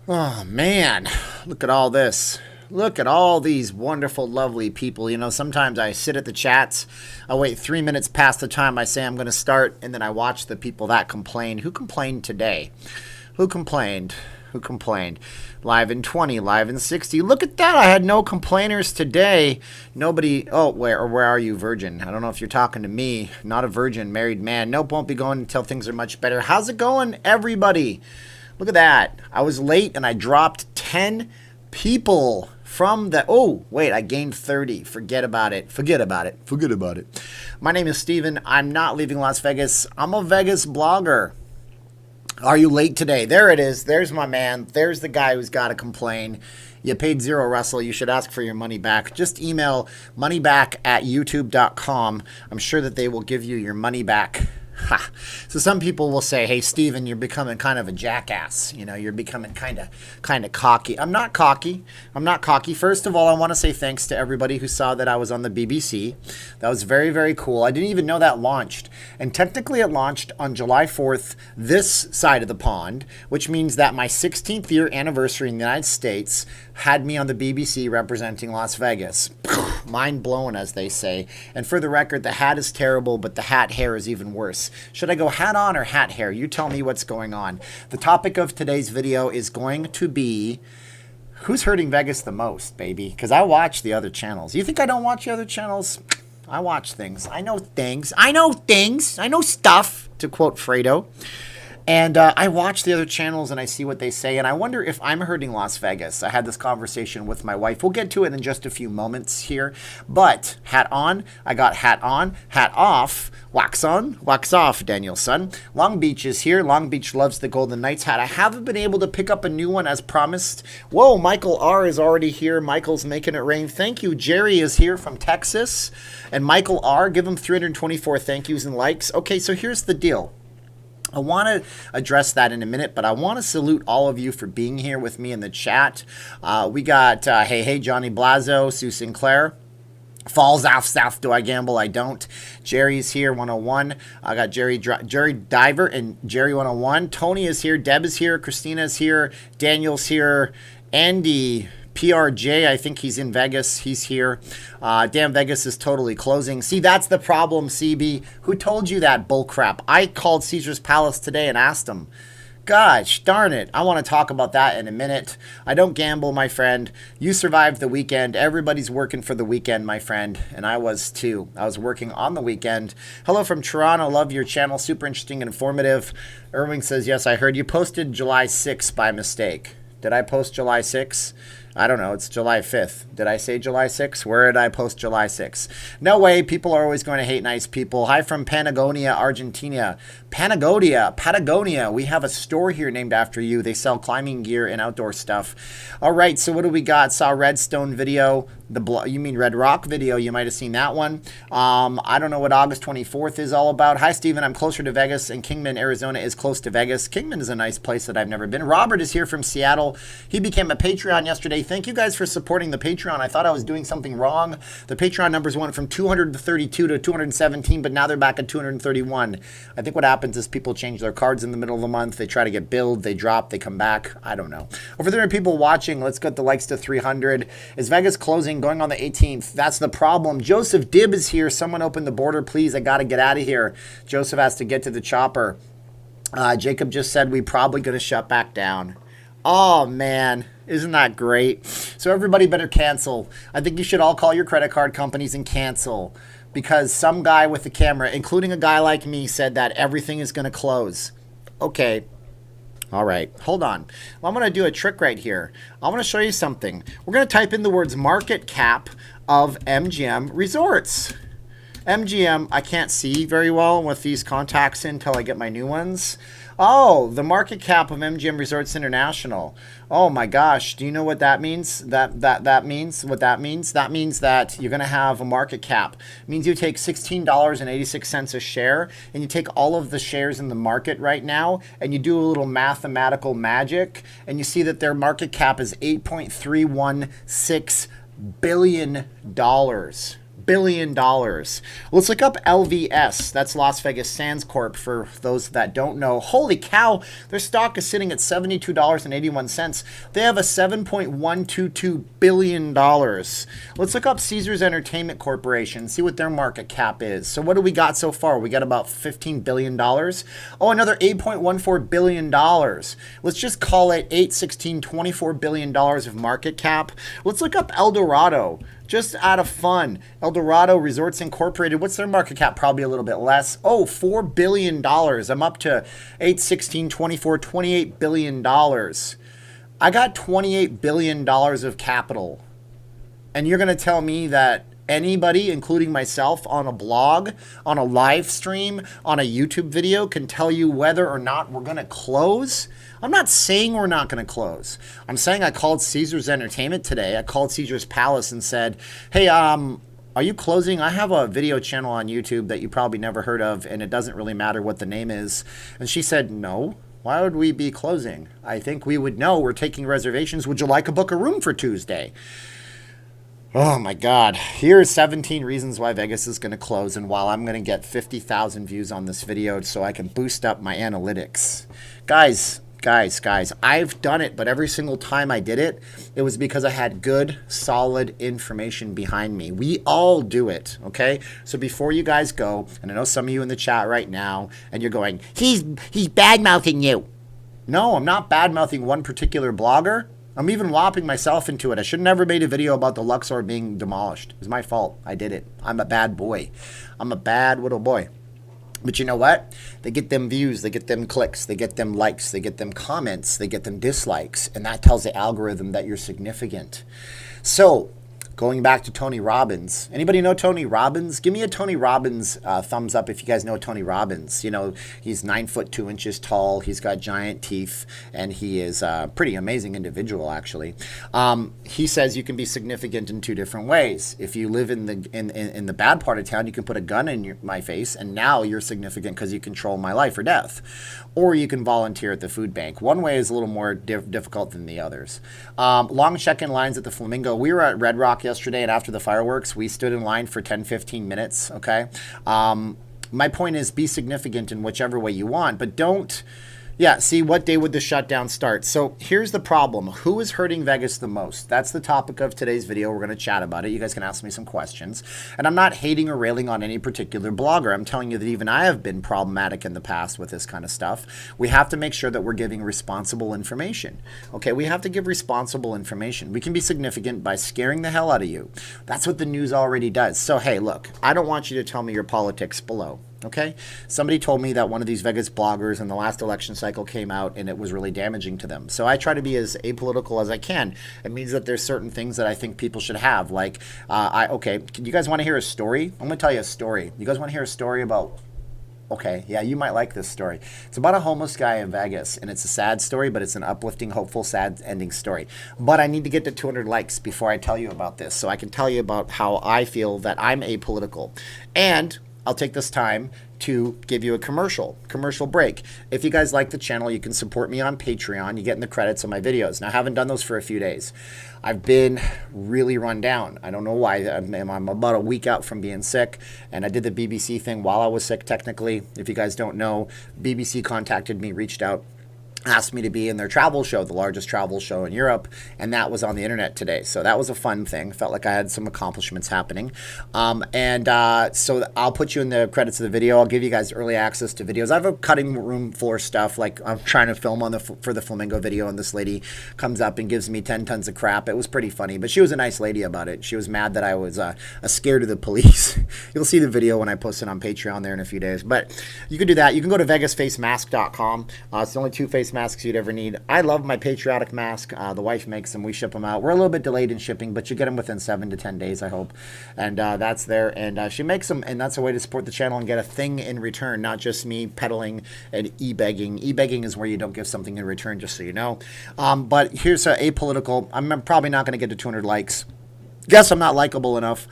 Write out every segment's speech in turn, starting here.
Oh, man. Look at all this. Look at all these wonderful, lovely people. You know, sometimes I sit at the chats. I wait 3 minutes past the time I say I'm going to start, and then I watch the people that complain. Who complained today? Who complained? Who complained? Live in 20, live in 60. Look at that. I had no complainers today. Nobody. Oh, where are you, virgin? I don't know if you're talking to me. Not a virgin, married man. Nope, won't be going until things are much better. How's it going, everybody? Look at that. I was late and I dropped 10 people from the... Oh, wait, I gained 30. Forget about it. Forget about it. Forget about it. My name is Steven. I'm not leaving Las Vegas. I'm a Vegas blogger. Are you late today? There it is. There's my man. There's the guy who's got to complain. You paid zero, Russell. You should ask for your money back. Just email moneyback@youtube.com. I'm sure that they will give you your money back. Ha. So some people will say, hey, Steven, you're becoming kind of a jackass. You know, you're becoming kind of cocky. I'm not cocky. I'm not cocky. First of all, I want to say thanks to everybody who saw that I was on the BBC. That was very, very cool. I didn't even know that launched. And technically it launched on July 4th, this side of the pond, which means that my 16th year anniversary in the United States had me on the BBC representing Las Vegas. Mind blown, as they say. And for the record, the hat is terrible, but the hat hair is even worse. Should I go hat on or hat hair? You tell me what's going on. The topic of today's video is going to be who's hurting Vegas the most, baby? Because I watch the other channels. You think I don't watch the other channels? I watch things. I know things. I know things. I know stuff, to quote Fredo. And I watch the other channels and I see what they say, and I wonder if I'm hurting Las Vegas. I had this conversation with my wife. We'll get to it in just a few moments here. But hat on, I got hat on, hat off, wax on, wax off, Danielson. Long Beach is here. Long Beach loves the Golden Knights hat. I haven't been able to pick up a new one as promised. Whoa, Michael R. is already here. Michael's making it rain. Thank you. Jerry is here from Texas. And Michael R., give him 324 thank yous and likes. Okay, so here's the deal. I want to address that in a minute, but I want to salute all of you for being here with me in the chat. We got, hey, Johnny Blazo, Sue Sinclair. Falls off south, do I gamble? I don't. Jerry's here, 101. I got Jerry Diver and Jerry 101. Tony is here. Deb is here. Christina's here. Daniel's here. Andy... PRJ, I think he's in Vegas. He's here. Damn, Vegas is totally closing. See, that's the problem, CB. Who told you that bullcrap? I called Caesar's Palace today and asked him. Gosh, darn it. I want to talk about that in a minute. I don't gamble, my friend. You survived the weekend. Everybody's working for the weekend, my friend. And I was too. I was working on the weekend. Hello from Toronto. Love your channel. Super interesting and informative. Irving says, yes, I heard you posted July 6th by mistake. Did I post July 6th? I don't know. It's July 5th. Did I say July 6th? Where did I post July 6th? No way. People are always going to hate nice people. Hi from Patagonia, Argentina. Patagonia. We have a store here named after you. They sell climbing gear and outdoor stuff. All right. So what do we got? Saw Redstone video. You mean Red Rock video. You might have seen that one. I don't know what August 24th is all about. Hi, Steven. I'm closer to Vegas, and Kingman, Arizona is close to Vegas. Kingman is a nice place that I've never been. Robert is here from Seattle. He became a Patreon yesterday. Thank you guys for supporting the Patreon. I thought I was doing something wrong. The Patreon numbers went from 232 to 217, but now they're back at 231. I think what happens is people change their cards in the middle of the month. They try to get billed. They drop. They come back. I don't know. Over there are people watching. Let's get the likes to 300. Is Vegas closing? Going on the 18th. That's the problem. Joseph Dibb is here. Someone open the border, please. I got to get out of here. Joseph has to get to the chopper. Jacob just said we probably going to shut back down. Oh, man. Isn't that great? So everybody better cancel. I think you should all call your credit card companies and cancel, because some guy with a camera, including a guy like me, said that everything is going to close. Okay. All right, hold on. Well, I'm going to do a trick right here. I want to show you something. We're going to type in the words market cap of MGM Resorts. MGM, I can't see very well with these contacts in until I get my new ones. Oh, the market cap of MGM Resorts International. Oh my gosh, do you know what that means? That means what that means? That means that you're going to have a market cap. It means you take $16.86 a share, and you take all of the shares in the market right now, and you do a little mathematical magic, and you see that their market cap is $8.316 billion. billion. Let's look up LVS. That's Las Vegas Sands Corp for those that don't know. Holy cow, their stock is sitting at $72.81. They have a $7.122 billion. Let's look up Caesars Entertainment Corporation, see what their market cap is. So what do we got so far? We got about $15 billion. Oh, another $8.14 billion. Let's just call it $24 billion of market cap. Let's look up El Dorado. Just out of fun, El Dorado Resorts Incorporated, what's their market cap? Probably a little bit less. Oh, $4 billion. I'm up to 8, 16, 24, $28 billion. I got $28 billion of capital. And you're going to tell me that anybody, including myself, on a blog, on a live stream, on a YouTube video, can tell you whether or not we're going to close? I'm not saying we're not going to close. I'm saying I called Caesars Entertainment today. I called Caesars Palace and said, hey, are you closing? I have a video channel on YouTube that you probably never heard of, and it doesn't really matter what the name is. And she said, no. Why would we be closing? I think we would know. We're taking reservations. Would you like to book a room for Tuesday? Oh my God. Here are 17 reasons why Vegas is going to close and while I'm going to get 50,000 views on this video so I can boost up my analytics. Guys, I've done it, but every single time I did it, it was because I had good, solid information behind me. We all do it, okay? So before you guys go, and I know some of you in the chat right now, and you're going, he's bad-mouthing you. No, I'm not bad-mouthing one particular blogger. I'm even whopping myself into it. I should have never made a video about the Luxor being demolished. It was my fault. I did it. I'm a bad boy. I'm a bad little boy. But you know what? They get them views, they get them clicks, they get them likes, they get them comments, they get them dislikes, and that tells the algorithm that you're significant. So, going back to Tony Robbins. Anybody know Tony Robbins? Give me a Tony Robbins thumbs up if you guys know Tony Robbins. You know, he's 9 foot 2 inches tall. He's got giant teeth, and he is a pretty amazing individual, actually. He says you can be significant in 2 different ways. If you live in the bad part of town, you can put a gun in my face, and now you're significant because you control my life or death. Or you can volunteer at the food bank. One way is a little more difficult than the others. Long check-in lines at the Flamingo. We were at Red Rock yesterday, and after the fireworks, we stood in line for 10-15 minutes, okay? My point is be significant in whichever way you want, but don't... Yeah, see, what day would the shutdown start? So here's the problem. Who is hurting Vegas the most? That's the topic of today's video. We're going to chat about it. You guys can ask me some questions. And I'm not hating or railing on any particular blogger. I'm telling you that even I have been problematic in the past with this kind of stuff. We have to make sure that we're giving responsible information. Okay, we have to give responsible information. We can be significant by scaring the hell out of you. That's what the news already does. So, hey, look, I don't want you to tell me your politics below. Okay, somebody told me that one of these Vegas bloggers in the last election cycle came out and it was really damaging to them. So I try to be as apolitical as I can. It means that there's certain things that I think people should have. Like, okay, you guys want to hear a story? I'm going to tell you a story. You guys want to hear a story about... Okay, yeah, you might like this story. It's about a homeless guy in Vegas, and it's a sad story, but it's an uplifting, hopeful, sad ending story. But I need to get to 200 likes before I tell you about this, so I can tell you about how I feel that I'm apolitical. And I'll take this time to give you a commercial break. If you guys like the channel, you can support me on Patreon. You get in the credits of my videos. Now, I haven't done those for a few days. I've been really run down. I don't know why. I'm about a week out from being sick, and I did the BBC thing while I was sick, technically. If you guys don't know, BBC contacted me, reached out, asked me to be in their travel show, the largest travel show in Europe, and that was on the internet today. So that was a fun thing. Felt like I had some accomplishments happening. So I'll put you in the credits of the video. I'll give you guys early access to videos. I have a cutting room floor stuff, like I'm trying to film for the Flamingo video, and this lady comes up and gives me 10 tons of crap. It was pretty funny, but she was a nice lady about it. She was mad that I was scared of the police. You'll see the video when I post it on Patreon there in a few days. But you can do that. You can go to vegasfacemask.com. It's the only 2 face masks you'd ever need. I love my patriotic mask. The wife makes them. We ship them out. We're a little bit delayed in shipping, but you get them within 7 to 10 days, I hope. And that's there. And she makes them, and that's a way to support the channel and get a thing in return, not just me peddling and e-begging. E-begging is where you don't give something in return, just so you know. But here's apolitical. I'm probably not going to get to 200 likes. Guess I'm not likable enough.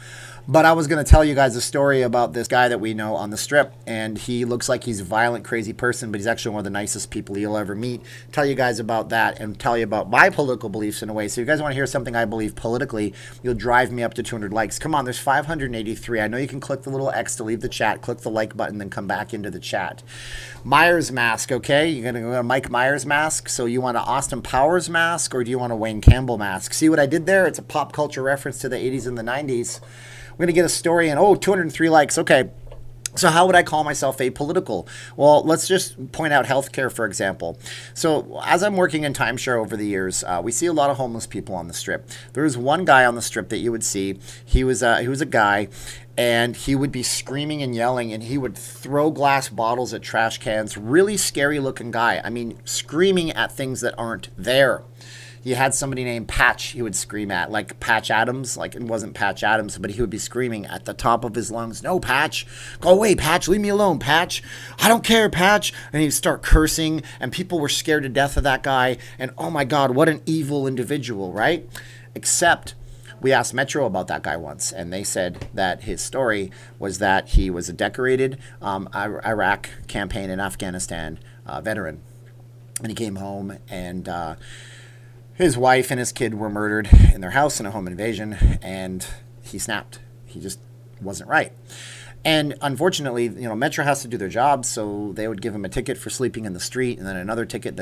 But I was going to tell you guys a story about this guy that we know on the Strip, and he looks like he's a violent, crazy person, but he's actually one of the nicest people you'll ever meet. Tell you guys about that and tell you about my political beliefs in a way. So you guys want to hear something I believe politically, you'll drive me up to 200 likes. Come on, there's 583. I know you can click the little X to leave the chat, click the like button, then come back into the chat. Myers mask, okay? You're going to go to Mike Myers mask. So you want an Austin Powers mask, or do you want a Wayne Campbell mask? See what I did there? It's a pop culture reference to the 80s and the 90s. We're going to get a story in. 203 likes. Okay. So how would I call myself apolitical? Well, let's just point out healthcare, for example. So as I'm working in timeshare over the years, we see a lot of homeless people on the Strip. There was one guy on the Strip that you would see. He was a guy, and he would be screaming and yelling, and he would throw glass bottles at trash cans. Really scary looking guy. I mean, screaming at things that aren't there. You had somebody named Patch he would scream at, like Patch Adams. Like, it wasn't Patch Adams, but he would be screaming at the top of his lungs, "No, Patch, go away, Patch, leave me alone, Patch, I don't care, Patch." And he'd start cursing, and people were scared to death of that guy. And oh my God, what an evil individual, right? Except we asked Metro about that guy once, and they said that his story was that he was a decorated Iraq campaign in Afghanistan veteran. And he came home, and his wife and his kid were murdered in their house in a home invasion, and he snapped. He just wasn't right. And unfortunately, Metro has to do their job, so they would give him a ticket for sleeping in the street, and then another ticket,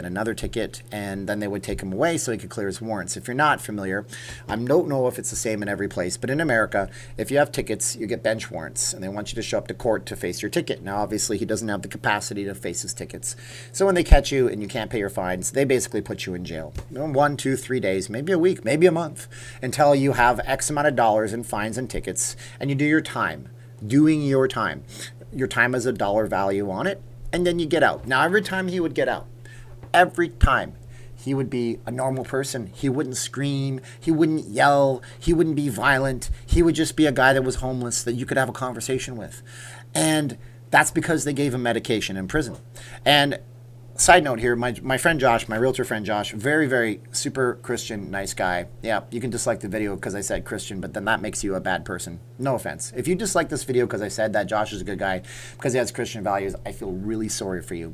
and then they would take him away so he could clear his warrants. If you're not familiar, I don't know if it's the same in every place, but in America, if you have tickets, you get bench warrants, and they want you to show up to court to face your ticket. Now, obviously, he doesn't have the capacity to face his tickets. So when they catch you and you can't pay your fines, they basically put you in jail. 1, 2, 3 days, maybe a week, maybe a month, until you have X amount of dollars in fines and tickets, and you do your time. Doing your time. Your time has a dollar value on it, and then you get out. Now, every time he would get out, every time, he would be a normal person. He wouldn't scream. He wouldn't yell. He wouldn't be violent. He would just be a guy that was homeless that you could have a conversation with. And that's because they gave him medication in prison. And side note here, my friend Josh, my realtor friend Josh, very, very super Christian, nice guy. Yeah, you can dislike the video because I said Christian, but then that makes you a bad person. No offense. If you dislike this video because I said that Josh is a good guy because he has Christian values, I feel really sorry for you.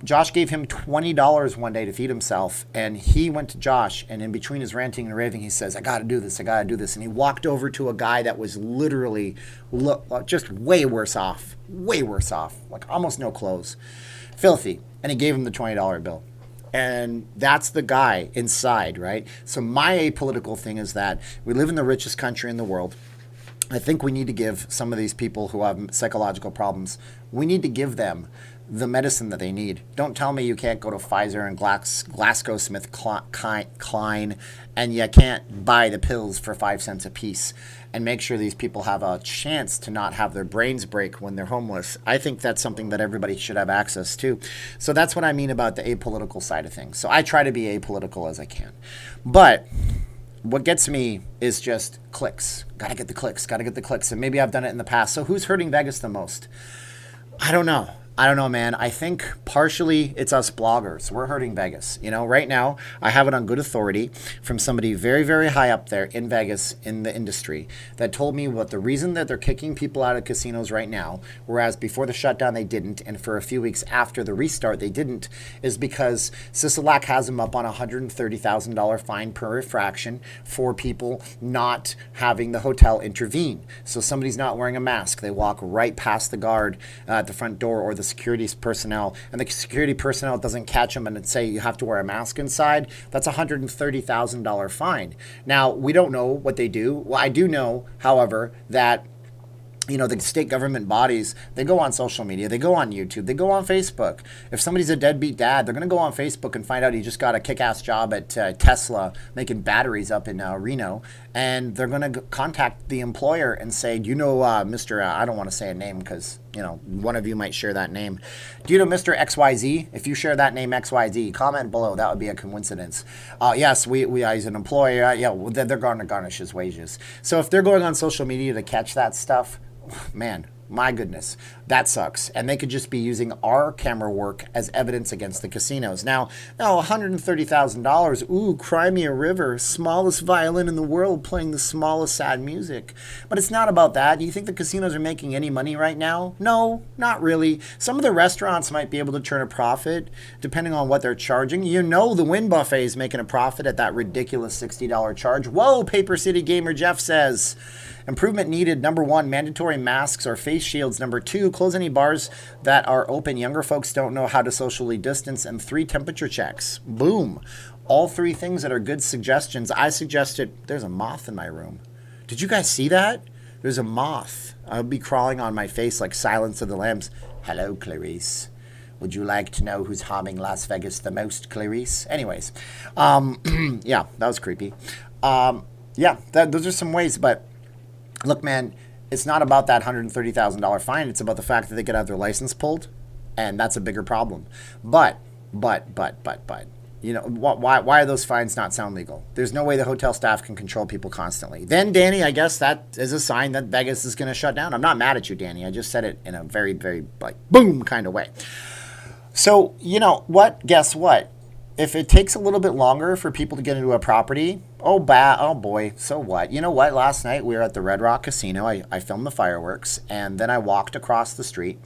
Josh gave him $20 one day to feed himself, and he went to Josh, and in between his ranting and raving, he says, I got to do this. And he walked over to a guy that was literally just way worse off, like almost no clothes, filthy. And he gave him the $20 bill. And that's the guy inside, right? So my apolitical thing is that we live in the richest country in the world. I think we need to give some of these people who have psychological problems, we need to give them the medicine that they need. Don't tell me you can't go to Pfizer and GlaxoSmithKline and you can't buy the pills for 5 cents a piece and make sure these people have a chance to not have their brains break when they're homeless. I think that's something that everybody should have access to. So that's what I mean about the apolitical side of things. So I try to be apolitical as I can. But what gets me is just clicks. Gotta get the clicks. And maybe I've done it in the past. So who's hurting Vegas the most? I don't know, man. I think partially it's us bloggers. We're hurting Vegas. Right now, I have it on good authority from somebody very, very high up there in Vegas in the industry that told me what the reason that they're kicking people out of casinos right now, whereas before the shutdown they didn't, and for a few weeks after the restart they didn't, is because Sisolak has them up on a $130,000 fine per infraction for people not having the hotel intervene. So somebody's not wearing a mask. They walk right past the guard at the front door or the security personnel, and the security personnel doesn't catch them and say you have to wear a mask inside. That's a $130,000 fine. Now, we don't know what they do. Well, I do know, however, that the state government bodies, they go on social media, they go on YouTube, they go on Facebook. If somebody's a deadbeat dad, they're going to go on Facebook and find out he just got a kick-ass job at Tesla making batteries up in Reno, and they're going to contact the employer and say, do you know Mr. I don't want to say a name because, one of you might share that name. Do you know Mr. XYZ? If you share that name XYZ, comment below. That would be a coincidence. Yes, we as an employer, they're going to garnish his wages. So if they're going on social media to catch that stuff, man, My goodness, that sucks. And they could just be using our camera work as evidence against the casinos. Now $130,000. Ooh, cry me a river. Smallest violin in the world playing the smallest sad music. But it's not about that. Do you think the casinos are making any money right now? No, not really. Some of the restaurants might be able to turn a profit depending on what they're charging. You know the Wynn Buffet is making a profit at that ridiculous $60 charge. Whoa, Paper City Gamer Jeff says. Improvement needed. Number 1, mandatory masks or face shields. Number 2, close any bars that are open. Younger folks don't know how to socially distance. And 3, temperature checks. Boom. All 3 things that are good suggestions. I suggested, there's a moth in my room. Did you guys see that? There's a moth. I'll be crawling on my face like Silence of the Lambs. Hello, Clarice. Would you like to know who's harming Las Vegas the most, Clarice? Anyways, yeah, that was creepy. Those are some ways, but look, man, it's not about that $130,000 fine. It's about the fact that they could have their license pulled, and that's a bigger problem. But, you know, why are those fines not sound legal? There's no way the hotel staff can control people constantly. Then, Danny, I guess that is a sign that Vegas is going to shut down. I'm not mad at you, Danny. I just said it in a very, very, like, boom kind of way. So, you know what? Guess what? If it takes a little bit longer for people to get into a property, oh boy, so what? You know what? Last night we were at the Red Rock Casino. I filmed the fireworks, and then I walked across the street,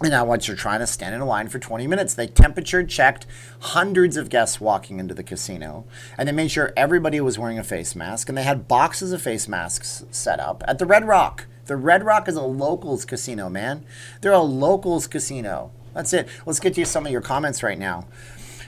and I was trying to stand in a line for 20 minutes. They temperature checked hundreds of guests walking into the casino, and they made sure everybody was wearing a face mask, and they had boxes of face masks set up at the Red Rock. The Red Rock is a locals casino, man. They're a locals casino. That's it. Let's get to some of your comments right now.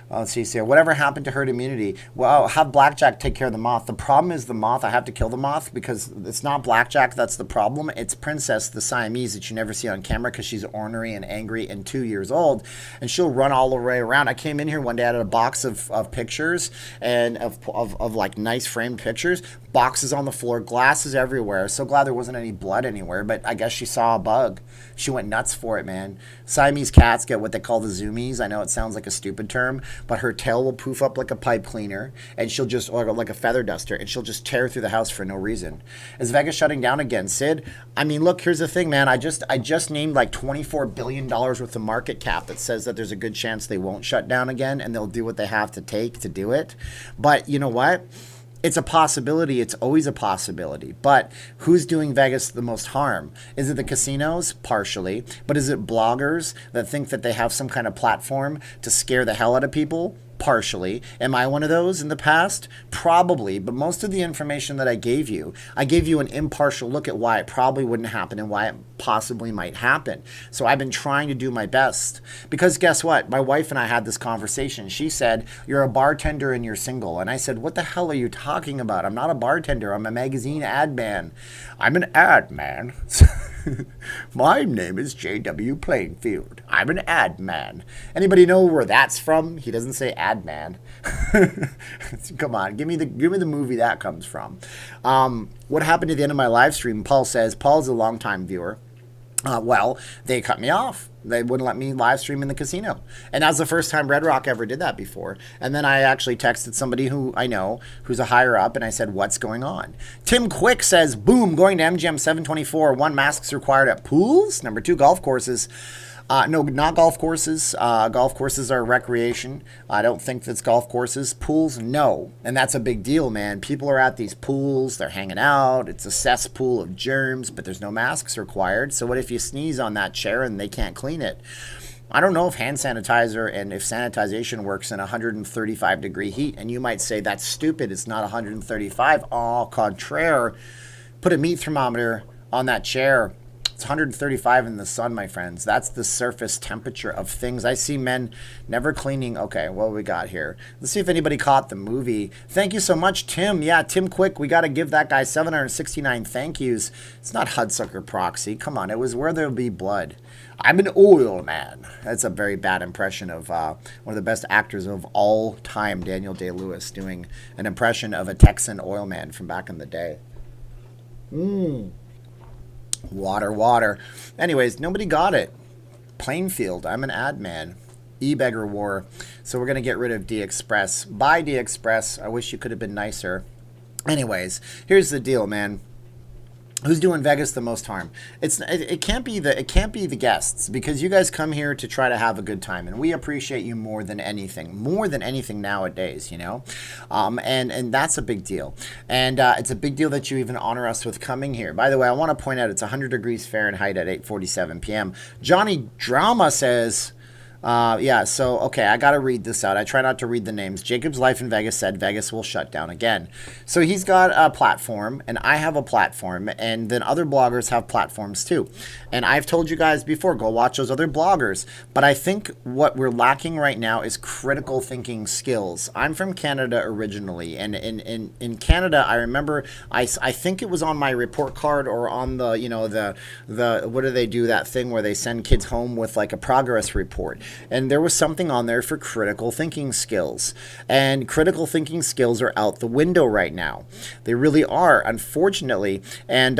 Let's see here. Whatever happened to herd immunity? Well, have Blackjack take care of the moth. The problem is the moth. I have to kill the moth because it's not Blackjack that's the problem. It's Princess, the Siamese that you never see on camera because she's ornery and angry and 2 years old. And she'll run all the way around. I came in here one day, I had a box of pictures and of like nice framed pictures. Boxes on the floor, glasses everywhere. So glad there wasn't any blood anywhere, but I guess she saw a bug. She went nuts for it, man. Siamese cats get what they call the zoomies. I know it sounds like a stupid term, but her tail will poof up like a pipe cleaner, and she'll just, or like a feather duster, and she'll just tear through the house for no reason. Is Vegas shutting down again, Sid? I mean, look, here's the thing, man. I just named like $24 billion worth of market cap that says that there's a good chance they won't shut down again, and they'll do what they have to take to do it. But you know what? It's a possibility. It's always a possibility. But who's doing Vegas the most harm? Is it the casinos? Partially. But is it bloggers that think that they have some kind of platform to scare the hell out of people? Partially. Am I one of those in the past? Probably. But most of the information that I gave you an impartial look at why it probably wouldn't happen and why it possibly might happen. So I've been trying to do my best. Because guess what? My wife and I had this conversation. She said, you're a bartender and you're single. And I said, what the hell are you talking about? I'm not a bartender. I'm a magazine ad man. I'm an ad man. My name is J.W. Plainfield. I'm an ad man. Anybody know where that's from? He doesn't say ad man. Come on, give me the movie that comes from. What happened at the end of my live stream? Paul says, Paul's a longtime viewer. Well, they cut me off. They wouldn't let me live stream in the casino. And that was the first time Red Rock ever did that before. And then I actually texted somebody who I know, who's a higher up, and I said, what's going on? Tim Quick says, boom, going to MGM 724. 1, masks required at pools. Number 2, golf courses. No, not golf courses. Golf courses are recreation. I don't think that's golf courses. Pools, no. And that's a big deal, man. People are at these pools. They're hanging out. It's a cesspool of germs, but there's no masks required. So what if you sneeze on that chair and they can't clean it? I don't know if hand sanitizer and if sanitization works in 135-degree heat. And you might say, that's stupid. It's not 135. Au contraire. Put a meat thermometer on that chair. It's 135 in the sun, my friends. That's the surface temperature of things. I see men never cleaning. Okay, what we got here? Let's see if anybody caught the movie. Thank you so much, Tim. Yeah, Tim Quick. We got to give that guy 769 thank yous. It's not Hudsucker Proxy. Come on, it was Where There'll Be Blood. I'm an oil man. That's a very bad impression of one of the best actors of all time, Daniel Day-Lewis, doing an impression of a Texan oil man from back in the day. Water. Anyways, nobody got it. Plainfield, I'm an ad man. E-beggar war. So we're going to get rid of D-Express. Bye, D-Express. I wish you could have been nicer. Anyways, here's the deal, man. Who's doing Vegas the most harm? It can't be the guests, because you guys come here to try to have a good time, and we appreciate you more than anything nowadays, you know, and that's a big deal, and it's a big deal that you even honor us with coming here. By the way, I want to point out it's 100 degrees Fahrenheit at 8:47 p.m. Johnny Drama says. Yeah, so, okay, I got to read this out. I try not to read the names. Jacob's Life in Vegas said Vegas will shut down again. So he's got a platform, and I have a platform, and then other bloggers have platforms too. And I've told you guys before, go watch those other bloggers. But I think what we're lacking right now is critical thinking skills. I'm from Canada originally, and in Canada, I remember, I think it was on my report card or on the, you know, the what do they do, that thing where they send kids home with like a progress report. And there was something on there for critical thinking skills. And critical thinking skills are out the window right now. They really are, unfortunately. And,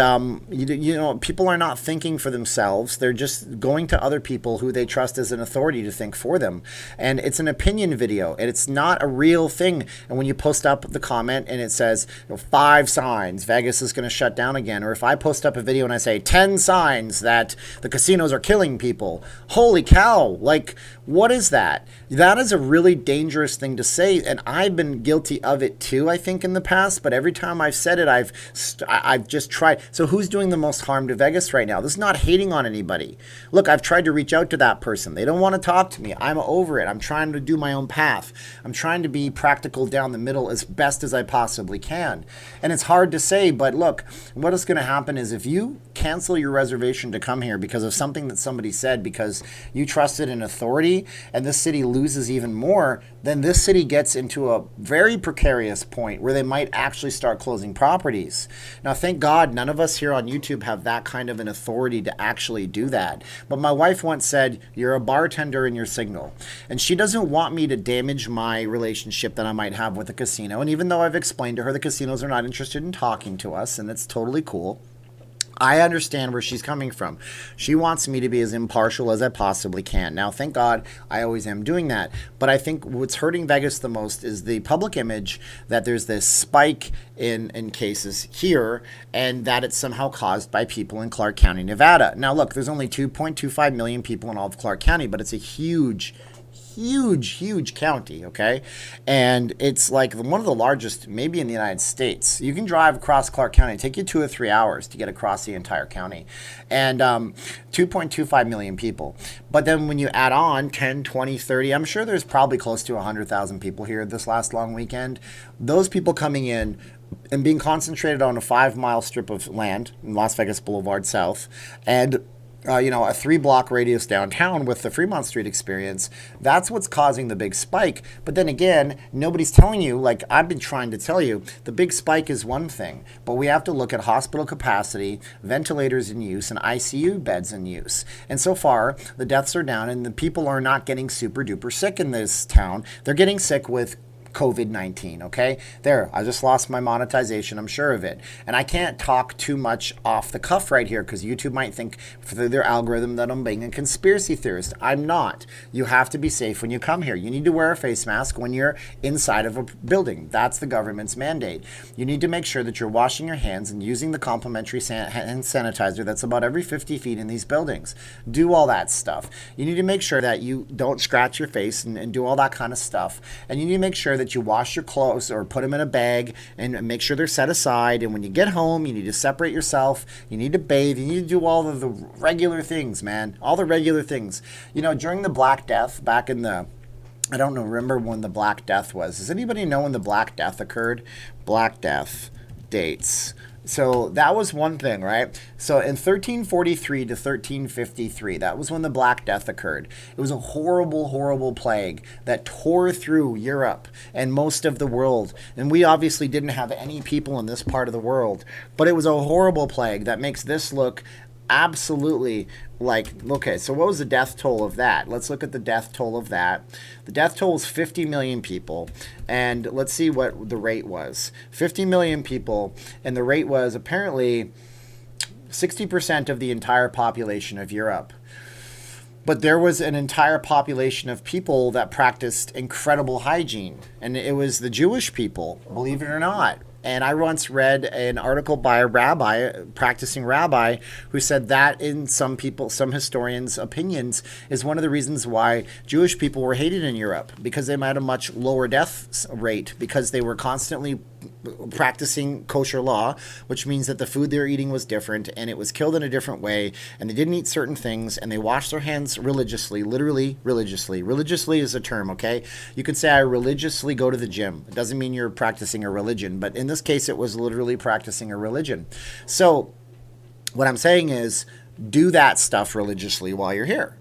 you know, people are not thinking for themselves. They're just going to other people who they trust as an authority to think for them. And it's an opinion video, and it's not a real thing. And when you post up the comment and it says, you know, 5 signs Vegas is going to shut down again, or if I post up a video and I say 10 signs that the casinos are killing people, holy cow, like, what is that? That is a really dangerous thing to say, and I've been guilty of it too, I think, in the past, but every time I've said it, I've just tried. So who's doing the most harm to Vegas right now? This is not hating on anybody. Look, I've tried to reach out to that person. They don't want to talk to me. I'm over it. I'm trying to do my own path. I'm trying to be practical down the middle as best as I possibly can. And it's hard to say, but look, what is going to happen is if you cancel your reservation to come here because of something that somebody said, because you trusted an authority, and this city loses even more, then this city gets into a very precarious point where they might actually start closing properties. Now, thank God none of us here on YouTube have that kind of an authority to actually do that. But my wife once said, you're a bartender in your signal. And she doesn't want me to damage my relationship that I might have with the casino. And even though I've explained to her the casinos are not interested in talking to us, and it's totally cool, I understand where she's coming from. She wants me to be as impartial as I possibly can. Now, thank God, I always am doing that. But I think what's hurting Vegas the most is the public image that there's this spike in cases here, and that it's somehow caused by people in Clark County, Nevada. Now, look, there's only 2.25 million people in all of Clark County, but it's a huge county, okay? And it's like one of the largest maybe in the United States. You can drive across Clark County, take you 2 or 3 hours to get across the entire county, and 2.25 million people. But then when you add on 10, 20, 30, I'm sure there's probably close to 100,000 people here this last long weekend. Those people coming in and being concentrated on a 5-mile strip of land in Las Vegas Boulevard South, and you know, a 3-block radius downtown with the Fremont Street experience, that's what's causing the big spike. But then again, nobody's telling you, like I've been trying to tell you, the big spike is one thing, but we have to look at hospital capacity, ventilators in use, and ICU beds in use. And so far, the deaths are down, and the people are not getting super duper sick in this town. They're getting sick with COVID-19, okay? There, I just lost my monetization, I'm sure of it. And I can't talk too much off the cuff right here because YouTube might think through their algorithm that I'm being a conspiracy theorist. I'm not. You have to be safe when you come here. You need to wear a face mask when you're inside of a building. That's the government's mandate. You need to make sure that you're washing your hands and using the complimentary hand sanitizer that's about every 50 feet in these buildings. Do all that stuff. You need to make sure that you don't scratch your face and do all that kind of stuff. And you need to make sure that you wash your clothes or put them in a bag and make sure they're set aside. And when you get home, you need to separate yourself. You need to bathe. You need to do all of the regular things, man. All the regular things. You know, during the Black Death, back in the, I don't know, remember when the Black Death was. Does anybody know when the Black Death occurred? Black Death dates. So that was one thing, right? So in 1343 to 1353, that was when the Black Death occurred. It was a horrible, horrible plague that tore through Europe and most of the world. And we obviously didn't have any people in this part of the world, but it was a horrible plague that makes this look absolutely like, okay, so what was the death toll of that? Let's look at the death toll of that. The death toll was 50 million people, and let's see what the rate was. 50 million people, and the rate was apparently 60% of the entire population of Europe. But there was an entire population of people that practiced incredible hygiene, and it was the Jewish people, believe it or not. And I once read an article by a rabbi, practicing rabbi, who said that in some people, some historians' opinions, is one of the reasons why Jewish people were hated in Europe, because they had a much lower death rate, because they were constantly practicing kosher law, which means that the food they were eating was different and it was killed in a different way, and they didn't eat certain things, and they washed their hands religiously, literally religiously. Religiously is a term, okay? You could say I religiously go to the gym. It doesn't mean you're practicing a religion, but in this case it was literally practicing a religion. So what I'm saying is, do that stuff religiously while you're here.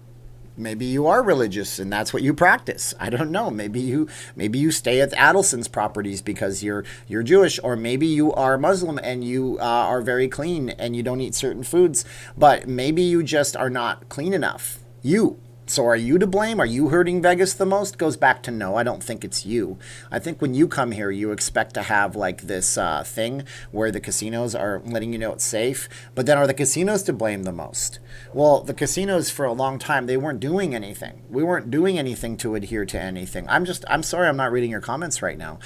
Maybe you are religious and that's what you practice. I don't know. Maybe you stay at Adelson's properties because you're Jewish, or maybe you are Muslim and you are very clean and you don't eat certain foods, but maybe you just are not clean enough. So are you to blame? Are you hurting Vegas the most? Goes back to no, I don't think it's you. I think when you come here, you expect to have like this thing where the casinos are letting you know it's safe. But then are the casinos to blame the most? Well, the casinos for a long time, they weren't doing anything. We weren't doing anything to adhere to anything. I'm sorry I'm not reading your comments right now.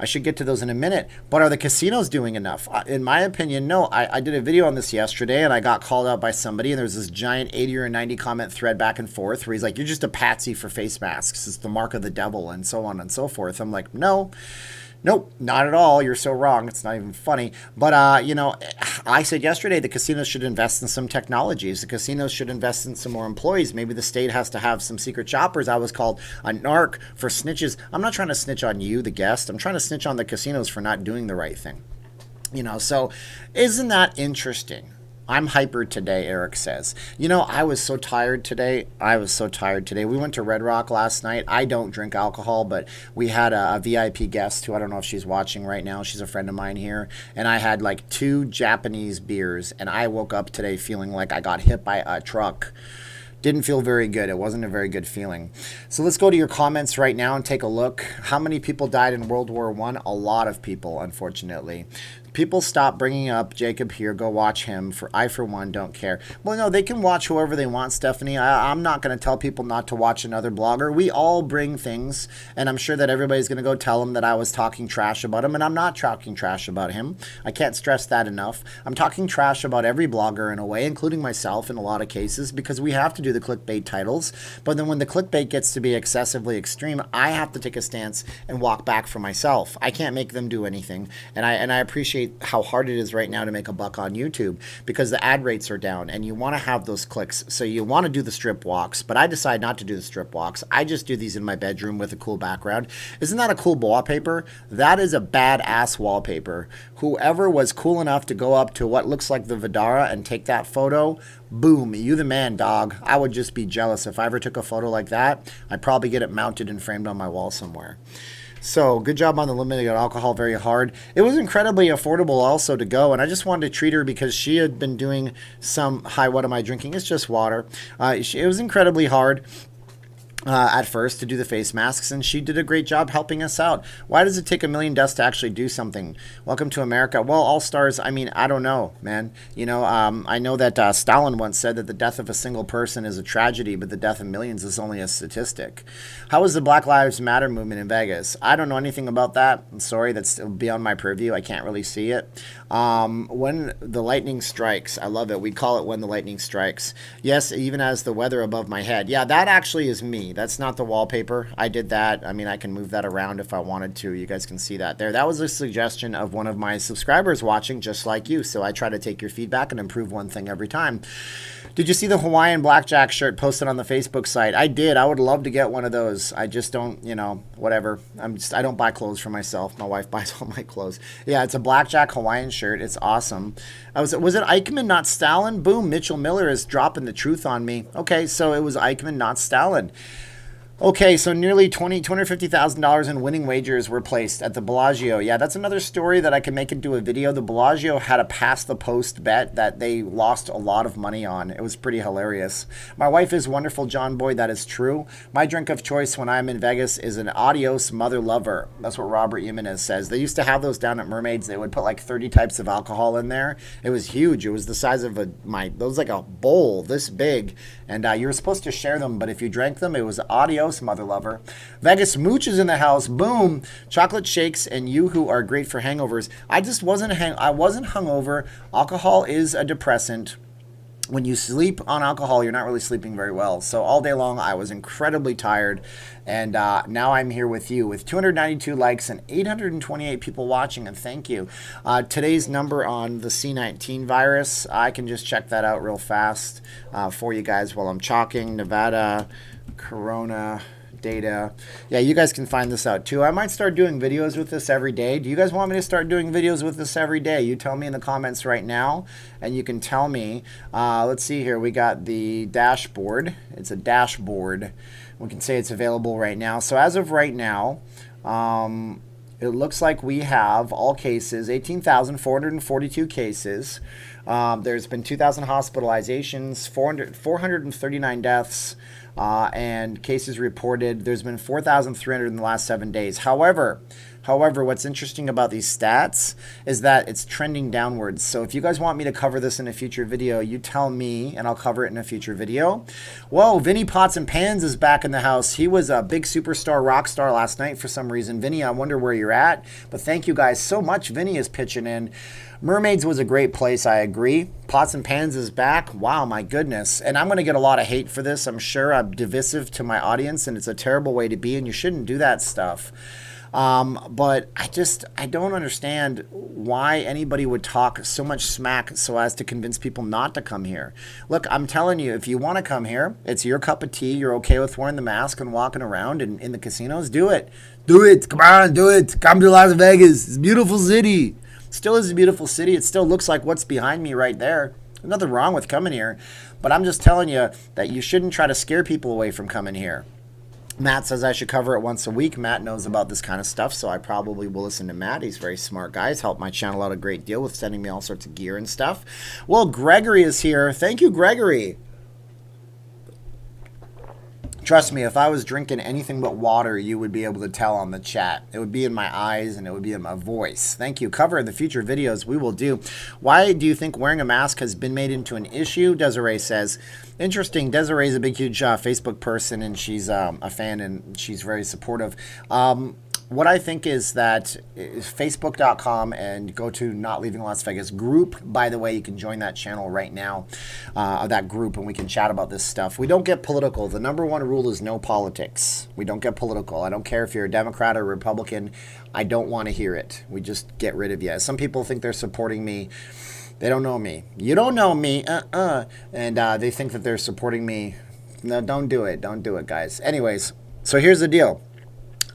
I should get to those in a minute. But are the casinos doing enough? In my opinion, no. I did a video on this yesterday and I got called out by somebody, and there's this giant 80 or 90 comment thread back and forth where he's like, you're just a patsy for face masks. It's the mark of the devil and so on and so forth. I'm like, no. Nope, not at all. You're so wrong. It's not even funny. But, I said yesterday the casinos should invest in some technologies. The casinos should invest in some more employees. Maybe the state has to have some secret shoppers. I was called a narc for snitches. I'm not trying to snitch on you, the guest. I'm trying to snitch on the casinos for not doing the right thing. So isn't that interesting? I'm hyper today, Eric says. I was so tired today. We went to Red Rock last night. I don't drink alcohol, but we had a VIP guest who, I don't know if she's watching right now. She's a friend of mine here. And I had like 2 Japanese beers, and I woke up today feeling like I got hit by a truck. Didn't feel very good. It wasn't a very good feeling. So let's go to your comments right now and take a look. How many people died in World War I? A lot of people, unfortunately. People stop bringing up Jacob here. Go watch him. I, for one, don't care. Well, no, they can watch whoever they want, Stephanie. I'm not going to tell people not to watch another blogger. We all bring things, and I'm sure that everybody's going to go tell him that I was talking trash about him, and I'm not talking trash about him. I can't stress that enough. I'm talking trash about every blogger in a way, including myself in a lot of cases, because we have to do the clickbait titles. But then when the clickbait gets to be excessively extreme, I have to take a stance and walk back for myself. I can't make them do anything, and I appreciate how hard it is right now to make a buck on YouTube because the ad rates are down and you want to have those clicks. So you want to do the strip walks, but I decide not to do the strip walks. I just do these in my bedroom with a cool background. Isn't that a cool wallpaper? That is a badass wallpaper. Whoever was cool enough to go up to what looks like the Vidara and take that photo, boom, you the man, dog. I would just be jealous. If I ever took a photo like that, I'd probably get it mounted and framed on my wall somewhere. So good job on the limiting alcohol, very hard. It was incredibly affordable also to go, and I just wanted to treat her because she had been doing some, hi, what am I drinking? It's just water. It was incredibly hard. At first to do the face masks, and she did a great job helping us out. Why does it take 1 million deaths to actually do something? Welcome to America. Well, all stars, I don't know, man. I know that Stalin once said that the death of a single person is a tragedy, but the death of millions is only a statistic. How is the Black Lives Matter movement in Vegas? I don't know anything about that. I'm sorry, that's beyond my purview. I can't really see it. When the lightning strikes, I love it. We call it when the lightning strikes. Yes, even as the weather above my head. Yeah, that actually is me. That's not the wallpaper. I did that. I can move that around if I wanted to. You guys can see that there. That was a suggestion of one of my subscribers watching, just like you. So I try to take your feedback and improve one thing every time. Did you see the Hawaiian blackjack shirt posted on the Facebook site? I did. I would love to get one of those. I just don't, whatever. I don't buy clothes for myself. My wife buys all my clothes. Yeah, it's a blackjack Hawaiian shirt. It's awesome. Was it Eichmann, not Stalin? Boom, Mitchell Miller is dropping the truth on me. Okay, so it was Eichmann, not Stalin. Okay, so nearly $250,000 in winning wagers were placed at the Bellagio. Yeah, that's another story that I can make into a video. The Bellagio had a pass-the-post bet that they lost a lot of money on. It was pretty hilarious. My wife is wonderful, John Boy. That is true. My drink of choice when I'm in Vegas is an Adios Mother Lover. That's what Robert Jimenez says. They used to have those down at Mermaids. They would put like 30 types of alcohol in there. It was huge. It was the size of it was like a bowl this big. And you were supposed to share them, but if you drank them, it was Adios Adios, mother lover. Vegas Mooch is in the house. Boom. Chocolate shakes and you who are great for hangovers. I just wasn't I wasn't hungover. Alcohol is a depressant. When you sleep on alcohol, you're not really sleeping very well. So all day long, I was incredibly tired. And now I'm here with you with 292 likes and 828 people watching. And thank you. Today's number on the C19 virus, I can just check that out real fast for you guys while I'm chalking. Nevada, Corona data. Yeah, you guys can find this out too. I might start doing videos with this every day. Do you guys want me to start doing videos with this every day? You tell me in the comments right now, and you can tell me. Let's see here. We got the dashboard. It's a dashboard. We can say it's available right now. So as of right now, it looks like we have all cases, 18,442 cases. There's been 2,000 hospitalizations, 439 deaths, and cases reported. There's been 4,300 in the last 7 days. However, what's interesting about these stats is that it's trending downwards. So if you guys want me to cover this in a future video, you tell me and I'll cover it in a future video. Whoa, Vinny Pots and Pans is back in the house. He was a big superstar, rock star last night for some reason. Vinny, I wonder where you're at. But thank you guys so much. Vinny is pitching in. Mermaids was a great place, I agree. Pots and Pans is back. Wow, my goodness. And I'm going to get a lot of hate for this. I'm sure I'm divisive to my audience, and it's a terrible way to be, and you shouldn't do that stuff. But I don't understand why anybody would talk so much smack so as to convince people not to come here. Look, I'm telling you, if you want to come here, it's your cup of tea, you're okay with wearing the mask and walking around in the casinos, do it. Do it. Come on, do it. Come to Las Vegas. It's a beautiful city. Still is a beautiful city. It still looks like what's behind me right there. There's nothing wrong with coming here. But I'm just telling you that you shouldn't try to scare people away from coming here. Matt says I should cover it once a week. Matt knows about this kind of stuff, so I probably will listen to Matt. He's a very smart guy. He's helped my channel out a great deal with sending me all sorts of gear and stuff. Well, Gregory is here. Thank you, Gregory. Trust me, if I was drinking anything but water, you would be able to tell on the chat. It would be in my eyes and it would be in my voice. Thank you. Cover in the future videos we will do. Why do you think wearing a mask has been made into an issue? Desiree says. Interesting. Desiree's a big, huge Facebook person, and she's a fan, and she's very supportive. What I think is that Facebook.com and go to Not Leaving Las Vegas group. By the way, you can join that channel right now, that group, and we can chat about this stuff. We don't get political. The number one rule is no politics. We don't get political. I don't care if you're a Democrat or Republican. I don't want to hear it. We just get rid of you. Some people think they're supporting me. They don't know me. You don't know me. And they think that they're supporting me. No, don't do it. Don't do it, guys. Anyways, so here's the deal.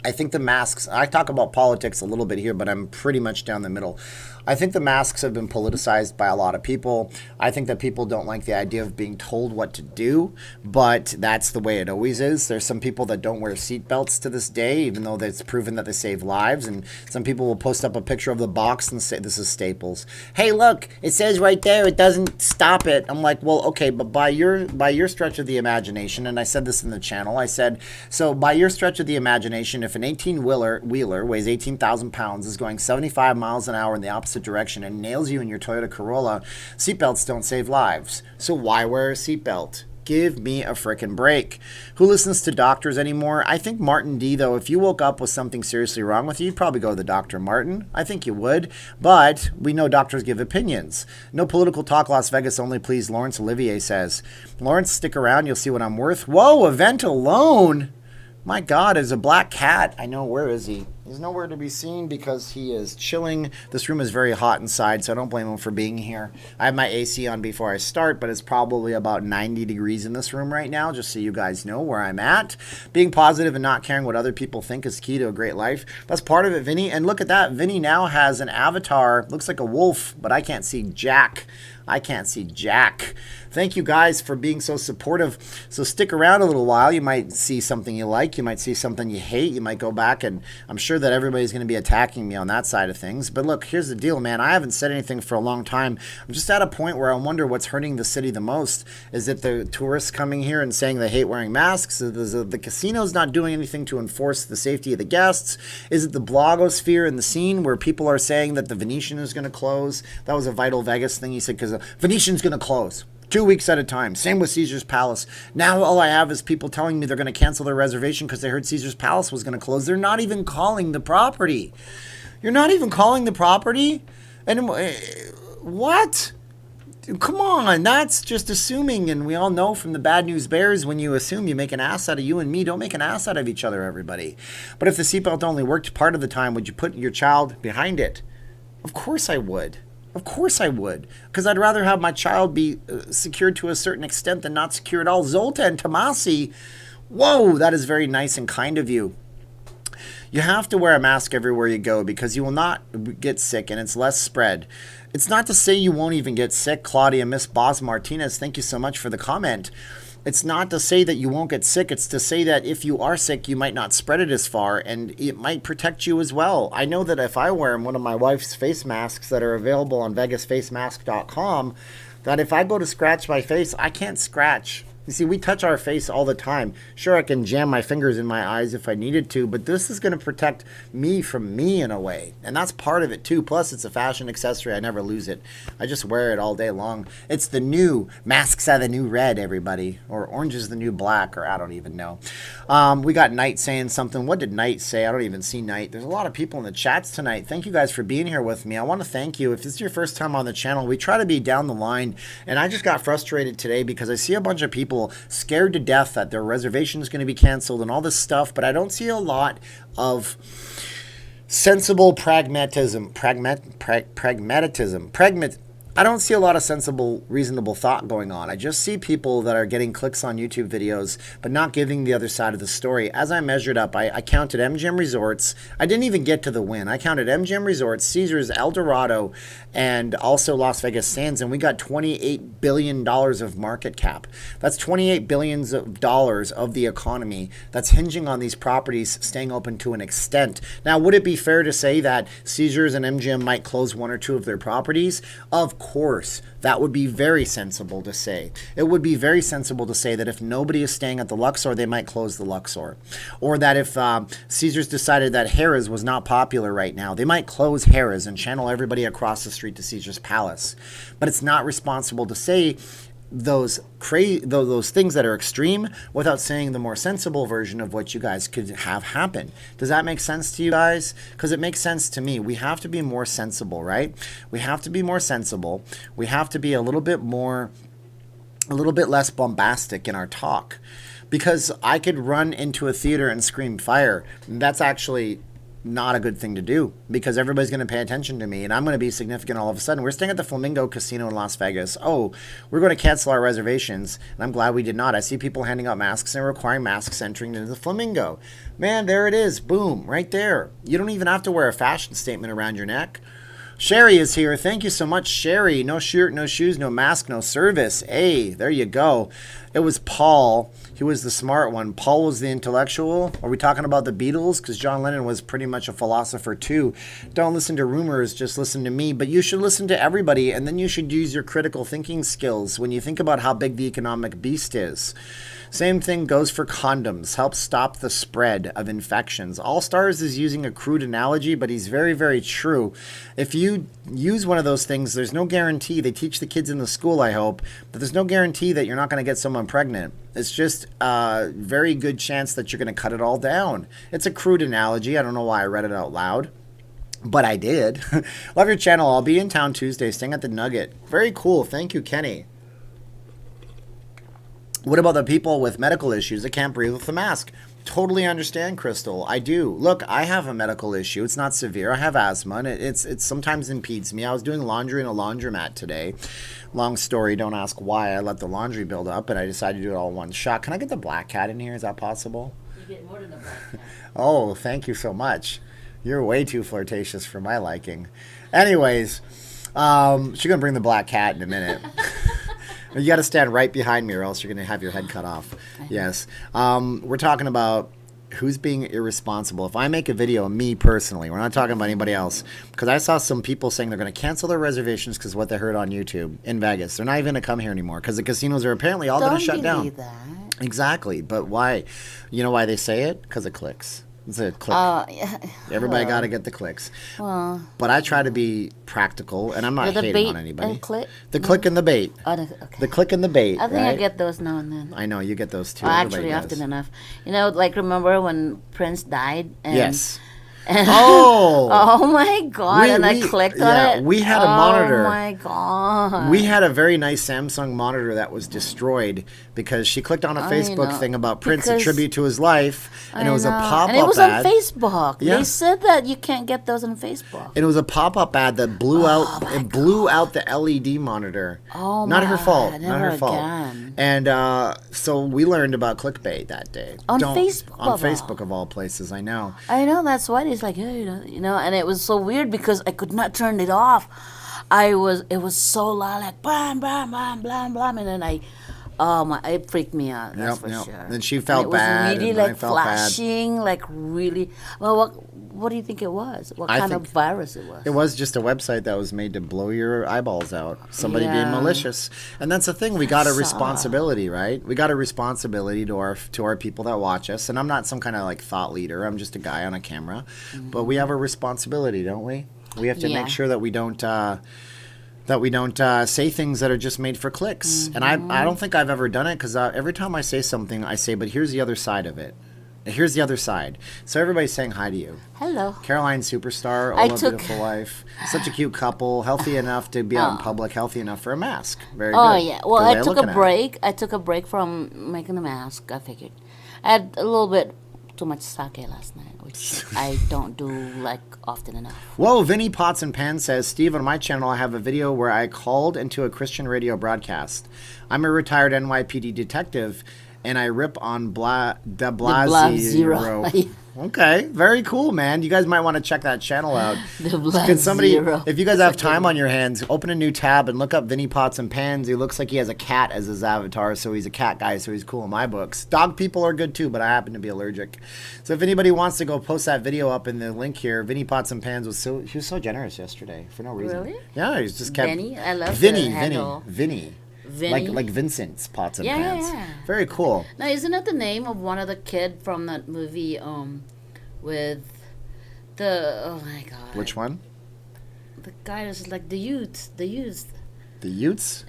I think the masks, I talk about politics a little bit here, but I'm pretty much down the middle. I think the masks have been politicized by a lot of people. I think that people don't like the idea of being told what to do, but that's the way it always is. There's some people that don't wear seatbelts to this day, even though it's proven that they save lives, and some people will post up a picture of the box and say, this is Staples. Hey, look, it says right there, it doesn't stop it. I'm like, well, okay, but by your stretch of the imagination, and I said this in the channel, I said, so by your stretch of the imagination, if an 18-wheeler weighs 18,000 pounds, is going 75 miles an hour in the opposite direction and nails you in your Toyota Corolla, seatbelts don't save lives. So why wear a seatbelt? Give me a frickin' break. Who listens to doctors anymore? I think Martin Devo, if you woke up with something seriously wrong with you, you'd probably go to the doctor, Martin. I think you would. But we know doctors give opinions. No political talk, Las Vegas only, please, Lawrence Olivier says. Lawrence, stick around. You'll see what I'm worth. Whoa, event alone. My God, there's a black cat. I know, where is he? He's nowhere to be seen because he is chilling. This room is very hot inside, so I don't blame him for being here. I have my AC on before I start, but it's probably about 90 degrees in this room right now, just so you guys know where I'm at. Being positive and not caring what other people think is key to a great life. That's part of it, Vinny. And look at that. Vinny now has an avatar. Looks like a wolf, but I can't see Jack. I can't see Jack. Thank you guys for being so supportive. So stick around a little while. You might see something you like. You might see something you hate. You might go back, and I'm sure that everybody's going to be attacking me on that side of things. But look, here's the deal, man. I haven't said anything for a long time. I'm just at a point where I wonder what's hurting the city the most. Is it the tourists coming here and saying they hate wearing masks? Is the casinos not doing anything to enforce the safety of the guests? Is it the blogosphere and the scene where people are saying that the Venetian is going to close? That was a Vital Vegas thing he said, because the Venetian's going to close. 2 weeks at a time. Same with Caesar's Palace. Now all I have is people telling me they're going to cancel their reservation because they heard Caesar's Palace was going to close. They're not even calling the property. You're not even calling the property? And what? Come on, that's just assuming, and we all know from the Bad News Bears, when you assume, you make an ass out of you and me. Don't make an ass out of each other, everybody. But if the seatbelt only worked part of the time, would you put your child behind it? Of course I would. Of course I would, because I'd rather have my child be secured to a certain extent than not secure at all. Zolta and Tomasi, whoa, that is very nice and kind of you. You have to wear a mask everywhere you go because you will not get sick and it's less spread. It's not to say you won't even get sick. Claudia, Miss Boss Martinez, thank you so much for the comment. It's not to say that you won't get sick. It's to say that if you are sick, you might not spread it as far, and it might protect you as well. I know that if I wear one of my wife's face masks that are available on vegasfacemask.com, that if I go to scratch my face, I can't scratch. You see, we touch our face all the time. Sure, I can jam my fingers in my eyes if I needed to, but this is going to protect me from me in a way. And that's part of it too. Plus, it's a fashion accessory. I never lose it. I just wear it all day long. It's the new, masks are the new red, everybody. Or orange is the new black, or I don't even know. We got Knight saying something. What did Knight say? I don't even see Knight. There's a lot of people in the chats tonight. Thank you guys for being here with me. I want to thank you. If this is your first time on the channel, we try to be down the line. And I just got frustrated today because I see a bunch of people scared to death that their reservation is going to be canceled and all this stuff, but I don't see a lot of sensible pragmatism. I don't see a lot of sensible, reasonable thought going on. I just see people that are getting clicks on YouTube videos, but not giving the other side of the story. As I measured up, I counted MGM Resorts. I didn't even get to the win. I counted MGM Resorts, Caesars, El Dorado, and also Las Vegas Sands, and we got $28 billion of market cap. That's $28 billion of the economy that's hinging on these properties staying open to an extent. Now, would it be fair to say that Caesars and MGM might close one or two of their properties? Of course, that would be very sensible to say. It would be very sensible to say that if nobody is staying at the Luxor, they might close the Luxor. Or that if Caesars decided that Harrah's was not popular right now, they might close Harrah's and channel everybody across the street to Caesar's Palace. But it's not responsible to say those things that are extreme without saying the more sensible version of what you guys could have happen. Does that make sense to you guys? Because it makes sense to me. We have to be more sensible, right? We have to be more sensible. We have to be a little bit less bombastic in our talk. Because I could run into a theater and scream fire. That's actually not a good thing to do because everybody's going to pay attention to me and I'm going to be significant all of a sudden. We're staying at the Flamingo Casino in Las Vegas. Oh, we're going to cancel our reservations, and I'm glad we did not. I see people handing out masks and requiring masks entering into the Flamingo. Man, there it is. Boom, right there. You don't even have to wear a fashion statement around your neck. Sherry is here. Thank you so much, Sherry. No shirt, no shoes, no mask, no service. Hey, there you go. It was Paul. He was the smart one. Paul was the intellectual. Are we talking about the Beatles? Because John Lennon was pretty much a philosopher too. Don't listen to rumors, just listen to me. But you should listen to everybody, and then you should use your critical thinking skills when you think about how big the economic beast is. Same thing goes for condoms. Help stop the spread of infections. All Stars is using a crude analogy, but he's very, very true. If you use one of those things, there's no guarantee. They teach the kids in the school, I hope, but there's no guarantee that you're not going to get someone pregnant. It's just a very good chance that you're going to cut it all down. It's a crude analogy. I don't know why I read it out loud, but I did. Love your channel. I'll be in town Tuesday, staying at the Nugget. Very cool. Thank you, Kenny. What about the people with medical issues that can't breathe with the mask? Totally understand, Crystal. I do. Look, I have a medical issue. It's not severe. I have asthma, and it sometimes impedes me. I was doing laundry in a laundromat today. Long story. Don't ask why I let the laundry build up, and I decided to do it all in one shot. Can I get the black cat in here? Is that possible? You get more than the black cat. Oh, thank you so much. You're way too flirtatious for my liking. Anyways, she's going to bring the black cat in a minute. You got to stand right behind me or else you're going to have your head cut off. Yes. We're talking about who's being irresponsible. If I make a video, me personally, we're not talking about anybody else, because I saw some people saying they're going to cancel their reservations because of what they heard on YouTube in Vegas. They're not even going to come here anymore because the casinos are apparently all going to shut down. That. Exactly. But why? You know why they say it? Because it clicks. It's a click. Yeah. Everybody got to get the clicks. Well, But I try to be practical, and I'm not the hating bait on anybody. and click? The click and the bait. Oh, okay. The click and the bait. I think right? I get those now and then. I know you get those too. Well, Everybody actually, does. often enough. You know, like remember when Prince died? And, Yes. And Oh. oh my God! And I clicked on it. We had a monitor. Oh my God! We had a very nice Samsung monitor that was destroyed because she clicked on a Facebook know. thing about Prince, a Because- tribute to his life, and it was a I know. pop-up and it was ad. on Facebook. Yeah. They said that you can't get those on Facebook. It was a pop-up ad that blew out. It blew out the LED monitor. Oh Not my her fault. God, Not her never fault. again. And so we learned about clickbait that day On Facebook On of all. Facebook of all places, I know. I know that's why it's like, hey, you know, and it was so weird because I could not turn it off. It was so loud, like blam blam blam blam blam, and then it freaked me out. That's for sure. Then she felt and bad. It was really and I like felt bad. flashing, like really. Well, what do you think it was? What I kind of think virus it was? It was just a website that was made to blow your eyeballs out. Somebody being Yeah. malicious. And that's the thing. We got a saw. responsibility, right? We got a responsibility to our people that watch us. And I'm not some kind of like thought leader. I'm just a guy on a camera. But we have a responsibility, don't we? We have to Yeah. make sure that we don't say things that are just made for clicks. And I don't think I've ever done it because every time I say something, I say, but here's the other side of it. Here's the other side. So everybody's saying hi to you. Hello. Caroline Superstar, I Ola took- Beautiful Wife. Such a cute couple. Healthy enough to be out in public. Healthy enough for a mask. Very Oh good. yeah. Well, Good way I of took looking a at it. break. I took a break from making the mask. I figured I had a little bit too much sake last night, which I don't do like often enough. Whoa, Vinny Pots and Pan says, Steve, on my channel I have a video where I called into a Christian radio broadcast. I'm a retired NYPD detective, and I rip on de Blasio. Blasio. Okay, very cool, man. You guys might want to check that channel out. The Can somebody, Blasio. if you guys have time on your hands, open a new tab and look up Vinny Pots and Pans. He looks like he has a cat as his avatar, so he's a cat guy, so he's cool in my books. Dog people are good too, but I happen to be allergic. So if anybody wants to go post that video up in the link here, Vinny Pots and Pans he was so generous yesterday for no reason. Really? Yeah, he's just kept. Vinny? I love Vinny, the handle. Vinny. Vinny? Like Vincent's Pots and Yeah, Pans. yeah. Very cool. Now, isn't that the name of one of the kid from that movie? With oh my God. Which one? The guy was like the youth. The Utes?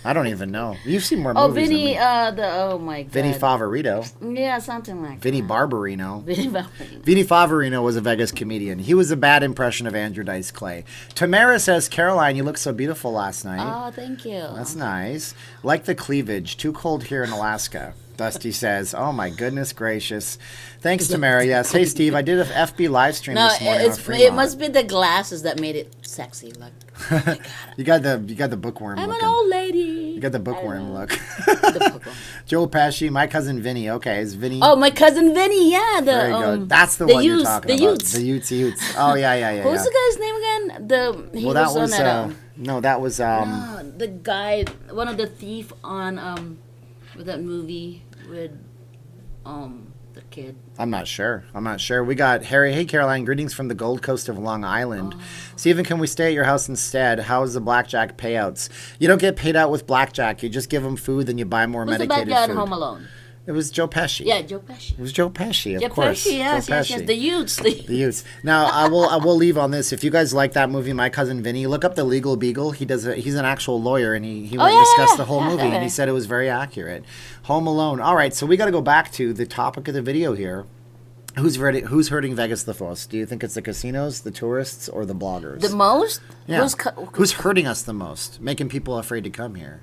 I don't even know. You've seen more Oh, movies than Vinny. me. Oh my God. Vinny Favorito. Yeah, something like Vinny that. Barbarino. Vinny Barbarino. Vinny Favorino was a Vegas comedian. He was a bad impression of Andrew Dice Clay. Tamara says, Caroline, you looked so beautiful last night. Oh, thank you. That's nice. Like the cleavage. Too cold here in Alaska. Dusty says, oh my goodness gracious. Thanks, Tamara. Yes. Hey, Steve, I did an FB live stream No, this morning on it Fremont. must be the glasses that made it sexy. Like, oh my God. You got the bookworm I'm looking. an old lady. You got the bookworm look. The bookworm. Joe Pesci, my cousin Vinny. Okay, is Vinny? Oh, my cousin Vinny. Yeah, Very good. That's the one you're talking the about. Utes. The Utes. Oh yeah. What was the guy's name again? He Well, that was on was that. no, that was The guy, one of the thief on with that movie with the kid. I'm not sure. We got Harry. Hey, Caroline. Greetings from the Gold Coast of Long Island. Stephen, can we stay at your house instead? How's the blackjack payouts? You don't get paid out with blackjack. You just give them food, then you buy more Who's the medicated bad guy food. at Home Alone? It was Joe Pesci. Yeah, Joe Pesci. It was Joe Pesci, of Joe course. Pesci, yes, Joe yes, yes. Pesci. The Utes. The Utes. Now, I will leave on this. If you guys like that movie, My Cousin Vinny, look up The Legal Beagle. He's an actual lawyer, and he went and discussed the whole movie, and he said it was very accurate. Home Alone. All right, so we got to go back to the topic of the video here. Who's hurting Vegas the most? Do you think it's the casinos, the tourists, or the bloggers? The most? Yeah. Who's hurting us the most? Making people afraid to come here.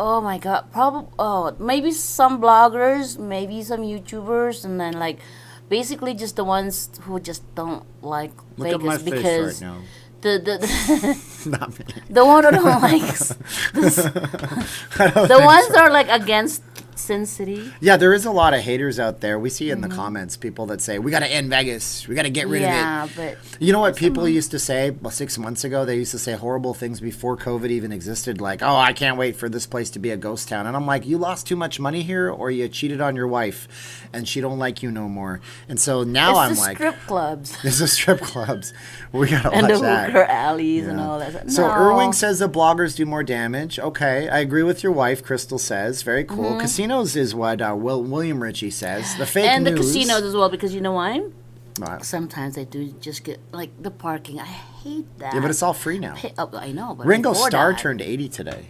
Oh my God! Maybe some bloggers, maybe some YouTubers, and then like, basically just the ones who just don't like Look at my Vegas face because right now. the Not me. the one who don't like the ones that are like against Sin City. Yeah, there is a lot of haters out there. We see in the comments people that say, we got to end Vegas. We got to get rid of it. Yeah, but You know what people used to say 6 months ago? They used to say horrible things before COVID even existed, like, oh, I can't wait for this place to be a ghost town. And I'm like, you lost too much money here, or you cheated on your wife and she don't like you no more. And so now I'm it's the like, strip clubs it's the strip clubs. We got to and watch the that. hooker alleys and all that. So No. Irving says the bloggers do more damage. Okay, I agree with your wife, Crystal says. Very cool. Mm-hmm. Casinos is what William Ritchie says. The fake and news. the casinos as well, because you know why? Right. Sometimes I do just get like the parking. I hate that. Yeah, but it's all free now. I know, but Ringo before Starr that- turned 80 today.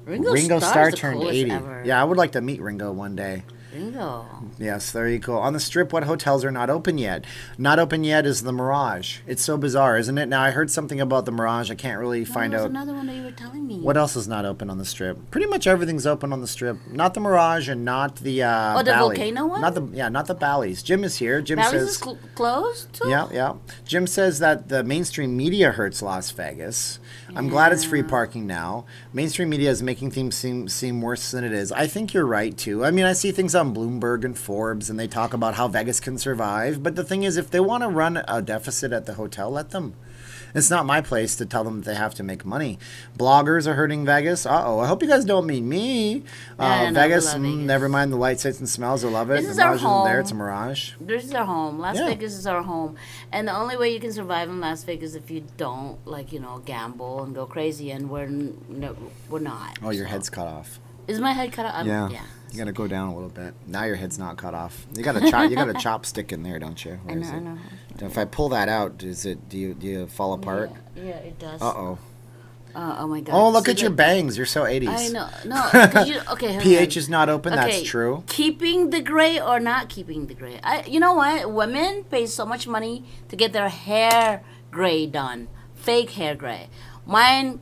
Ringo Starr the turned coolest 80. ever. Yeah, I would like to meet Ringo one day. Ringo. Yes, there you go. On the Strip, what hotels are not open yet? Not open yet is the Mirage. It's so bizarre, isn't it? Now, I heard something about the Mirage. I can't really find There was out. another one that you were telling me. What else is not open on the Strip? Pretty much everything's open on the Strip. Not the Mirage and not the Oh, the Bally. volcano one? Not the Bally's. Jim is here. Jim Bally's says is closed too? Yeah. Jim says that the mainstream media hurts Las Vegas. I'm glad it's free parking now. Mainstream media is making things seem worse than it is. I think you're right too. I mean, I see things on Bloomberg and Forbes, and they talk about how Vegas can survive. But the thing is, if they want to run a deficit at the hotel, let them. It's not my place to tell them that they have to make money. Bloggers are hurting Vegas. Uh-oh. I hope you guys don't mean me. No, Vegas, we love Vegas. never mind the light, sights, and smells. I love it. This is the our Mirage isn't there. home. It's a Mirage. This is our home. Las Yeah. Vegas is our home. And the only way you can survive in Las Vegas if you don't, gamble and go crazy. And we're not. Oh, your so. head's cut off. Is my head cut off? Yeah. Yeah. You gotta go down a little bit. Now your head's not cut off. You got a chopstick in there, don't you? I Where is know, I it? know. If I pull that out, do you fall apart? Yeah, it does. Uh-oh. Oh my God. Oh, look See, at your bangs. You're so 80s. I know. No, 'cause okay. hold pH on. is not open. That's Okay, true. Keeping the gray or not keeping the gray? You know what? Women pay so much money to get their hair gray done, fake hair gray. Mine,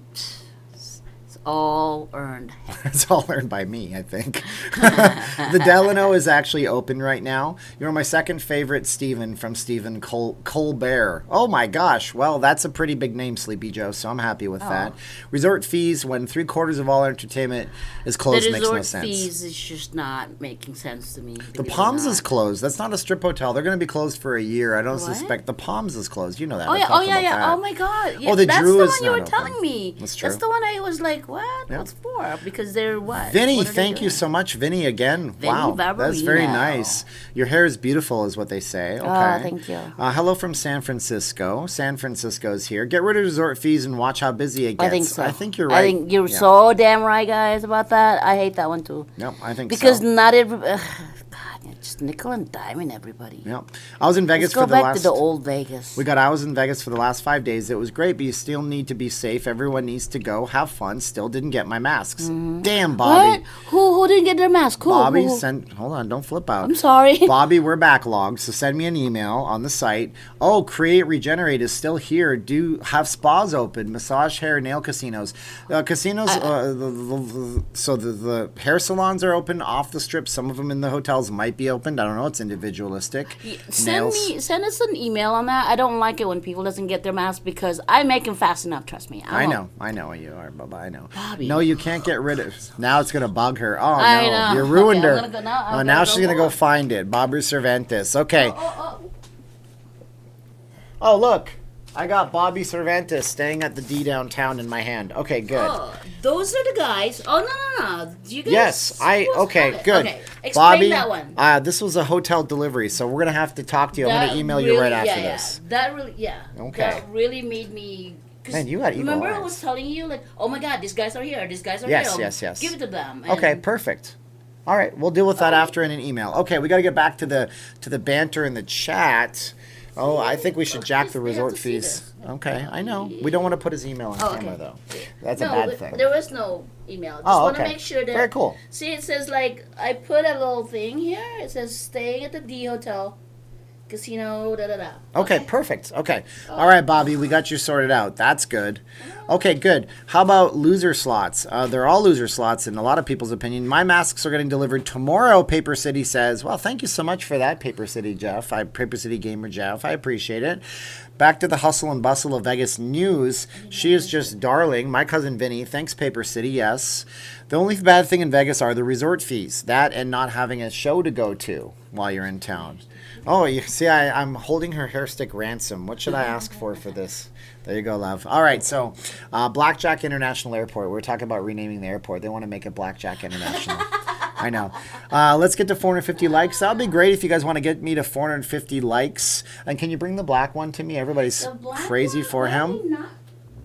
it's all earned hair. It's all earned by me, I think. The Delano is actually open right now. You're my second favorite Steven from Stephen Colbert. Oh my gosh. Well, that's a pretty big name, Sleepy Joe, so I'm happy with that. Resort fees when 3/4 of all entertainment is closed The makes no resort sense. fees is just not making sense to me. The Palms is closed. That's not a strip hotel. They're going to be closed for a year. I don't What? suspect. The Palms is closed. You know that. Oh I yeah, talked about yeah. that. Oh my God. Yeah, Oh, the that's Drew the is one you not were open. telling me. That's true. That's the one I was like, what? Yeah. What's for? Because they're what? Vinny, What are they thank you doing? so much, Vinny. Again, Vinny wow, that's very Barbarino. nice. Your hair is beautiful, is what they say. Okay, thank you. Hello from San Francisco. San Francisco's here. Get rid'of fees and watch how busy it gets. I think so. I think you're right. I think you're Yeah. so damn right, guys, about that. I hate that one too. Yep, I think Because so. not every. God, just nickel and diming everybody. Yep. I was in Vegas Let's go for the back last. to the old Vegas. I was in Vegas for the last 5 days. It was great, but you still need to be safe. Everyone needs to go have fun. Still didn't get my masks. Damn, Bobby. What? Who didn't get their mask? Who? Bobby Who? sent. Hold on, don't flip out. I'm sorry. Bobby, we're backlogged, so send me an email on the site. Oh, Create Regenerate is still here. Do have spas open, massage, hair, nail casinos. So the hair salons are open off the strip. Some of them in the hotels might be opened. I don't know. It's individualistic. Send us an email on that. I don't like it when people doesn't get their mask because I make them fast enough. Trust me. I know what you are, Bubba. I know. Bobby. No, you can't get rid of. Now it's gonna bug her. Oh no, I know. you ruined Okay, her. I'm gonna go now. I'm Oh, gonna now go she's gonna go more. find it. Bobby Cervantes. Okay. Oh, look. I got Bobby Cervantes staying at the D downtown in my hand. Okay, good. Oh, those are the guys. Oh no. Do you guys? Yes, okay, good. Okay, explain Bobby, that one. This was a hotel delivery, so we're gonna have to talk to you. I'm That gonna email you right really- after yeah, this. Yeah. That really, yeah. Okay. That really made me. 'Cause Man, you got evil remember I eyes. was telling you like, oh my God, these guys are here. These guys are Yes, here. yes. Give it to them. And Okay, perfect. All right, we'll deal with that after in an email. Okay, we got to get back to the banter in the chat. Oh, I think we should jack the They have resort to see fees. this. Okay, I know. We don't want to put his email on Oh, camera okay. though. That's No, a bad thing. there was no email. Just Oh, want to okay. make sure that. Very cool. See, it says like I put a little thing here. It says staying at the D Hotel, Casino. Da da da. Okay, perfect. Okay. All right, Bobby, we got you sorted out. That's good. Okay, good. How about loser slots? They're all loser slots in a lot of people's opinion. My masks are getting delivered tomorrow, Paper City says. Well, thank you so much for that, Paper City Jeff. Paper City Gamer Jeff. I appreciate it. Back to the hustle and bustle of Vegas news. She is just darling. My cousin Vinny. Thanks, Paper City. Yes. The only bad thing in Vegas are the resort fees. That and not having a show to go to while you're in town. Oh, you see, I'm holding her hair stick ransom. What should I ask for this? There you go, love. All right, so Blackjack International Airport. We're talking about renaming the airport. They want to make it Blackjack International. I know. Let's get to 450 likes. That would be great if you guys want to get me to 450 likes. And can you bring the black one to me? Everybody's The black crazy one? for Why are him. we not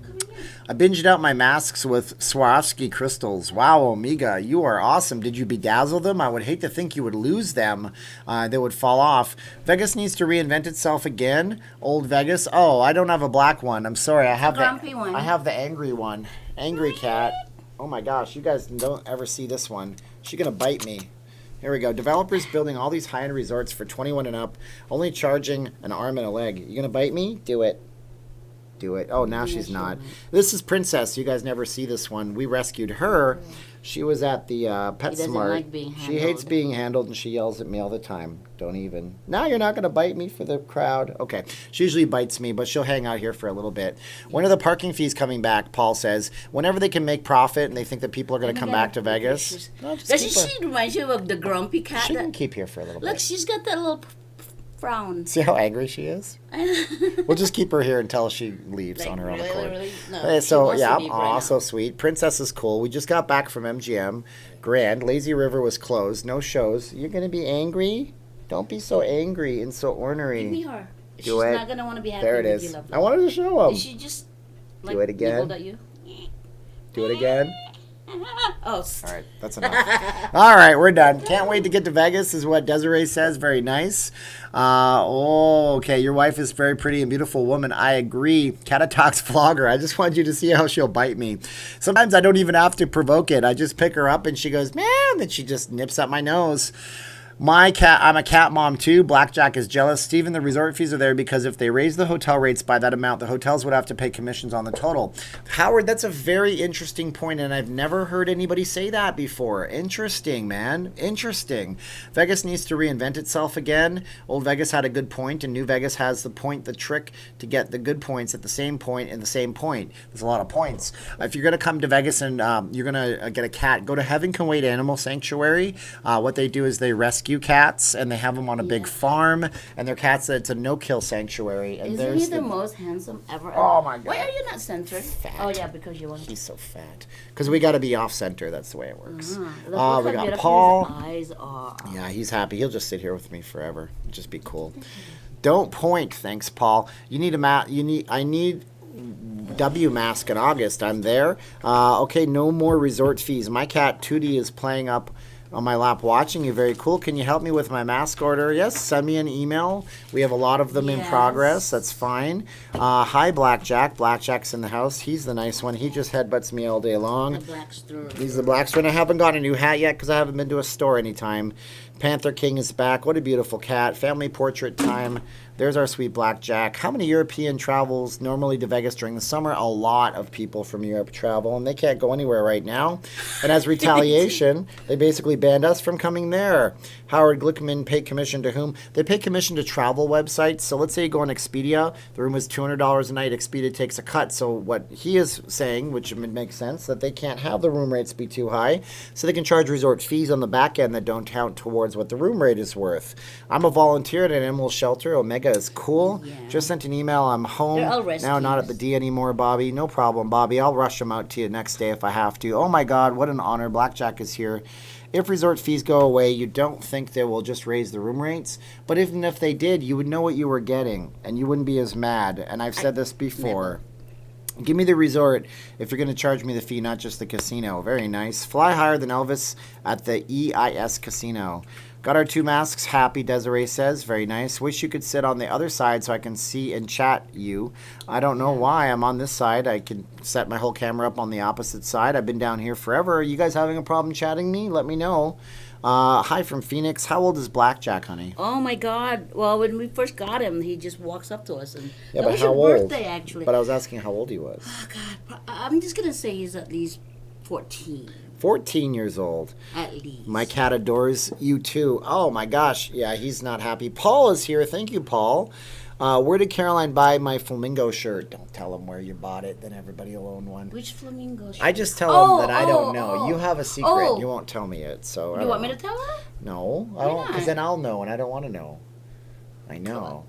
coming in? I binged out my masks with Swarovski crystals. Wow, Omega, you are awesome. Did you bedazzle them? I would hate to think you would lose them. They would fall off. Vegas needs to reinvent itself again. Old Vegas. Oh, I don't have a black one. I'm sorry. I have grumpy one. I have the angry one. Angry cat. Oh my gosh, you guys don't ever see this one. She's going to bite me. Here we go. Developers building all these high-end resorts for 21 and up, only charging an arm and a leg. You going to bite me? Do it. Do it. Oh, now she's not. This is Princess. You guys never see this one. We rescued her. She was at the PetSmart. Like being handled. She hates being handled, and she yells at me all the time. Don't even. Now you're not going to bite me for the crowd. Okay. She usually bites me, but she'll hang out here for a little bit. When are the parking fees coming back? Paul says. Whenever they can make profit and they think that people are going to come back to Vegas. No, She reminds you of the grumpy cat. She can keep here for a little bit. Look, she's got that little frown. See how angry she is? We'll just keep her here until she leaves on her own accord. Really? No, so, yeah, so sweet. Princess is cool. We just got back from MGM. Grand. Lazy River was closed. No shows. You're going to be angry? Don't be so angry and so ornery. Give me her. She's not going to want to be happy. There it is. I wanted to show him. Did she just do it again? At you? Do it again. Oh. All right, that's enough. All right, we're done. Can't wait to get to Vegas is what Desiree says. Very nice. Okay, your wife is a very pretty and beautiful woman. I agree. Catatox vlogger. I just want you to see how she'll bite me. Sometimes I don't even have to provoke it. I just pick her up and she goes, man, and she just nips at my nose. I'm a cat mom too. Blackjack is jealous. Steven, the resort fees are there because if they raise the hotel rates by that amount, the hotels would have to pay commissions on the total. Howard, that's a very interesting point, and I've never heard anybody say that before. Interesting, man. Interesting. Vegas needs to reinvent itself again. Old Vegas had a good point, and New Vegas has the trick to get the good points at the same point and the same point. There's a lot of points. If you're going to come to Vegas and you're going to get a cat, go to Heaven Can Wait Animal Sanctuary. What they do is they rescue cats and they have them on a big farm, and they're cats that it's a no-kill sanctuary. And isn't he the most handsome ever? Oh my god! Why are you not centered? Fat. Oh yeah, because you want. He's so fat. Because we got to be off center. That's the way it works. We got Paul. His eyes are. Yeah, he's happy. He'll just sit here with me forever. Just be cool. Don't point. Thanks, Paul. You need I need W mask in August. I'm there. Okay, no more resort fees. My cat Tootie is playing up on my lap watching you. Very cool. Can you help me with my mask order? Yes, send me an email. We have a lot of them in progress. That's fine. Hi, Blackjack. Blackjack's in the house. He's the nice one. He just headbutts me all day long. The Blackster. He's the Blackster. And I haven't got a new hat yet because I haven't been to a store anytime. Panther King is back. What a beautiful cat. Family portrait time. There's our sweet Blackjack. How many European travels normally to Vegas during the summer? A lot of people from Europe travel, and they can't go anywhere right now. And as retaliation, they basically banned us from coming there. Howard Glickman paid commission to whom? They pay commission to travel websites. So let's say you go on Expedia. The room is $200 a night. Expedia takes a cut. So what he is saying, which makes sense, that they can't have the room rates be too high. So they can charge resort fees on the back end that don't count towards what the room rate is worth. I'm a volunteer at an animal shelter. Omega is cool. Yeah. Just sent an email. I'm home. Now not at the D anymore, Bobby. No problem, Bobby. I'll rush them out to you next day if I have to. Oh my God, what an honor. Blackjack is here. If resort fees go away, you don't think they will just raise the room rates. But even if they did, you would know what you were getting, and you wouldn't be as mad. And I've said this before. Never. Give me the resort if you're going to charge me the fee, not just the casino. Very nice. Fly higher than Elvis at the EIS casino. Got our 2 masks. Happy, Desiree says. Very nice. Wish you could sit on the other side so I can see and chat you. I don't know why I'm on this side. I can set my whole camera up on the opposite side. I've been down here forever. Are you guys having a problem chatting me? Let me know. Hi from Phoenix. How old is Blackjack, honey? Oh my God. Well, when we first got him, he just walks up to us. And yeah, that was your birthday, actually. But I was asking how old he was. Oh God. I'm just going to say he's at least 14. 14 years old. At least. My cat adores you too. Oh my gosh. Yeah, he's not happy. Paul is here. Thank you, Paul. Where did Caroline buy my flamingo shirt? Don't tell him where you bought it. Then everybody will own one. Which flamingo shirt? I just tell him that I don't know. You have a secret. You won't tell me it. So you want me to tell her? No, I don't. Because then I'll know, and I don't want to know. I know.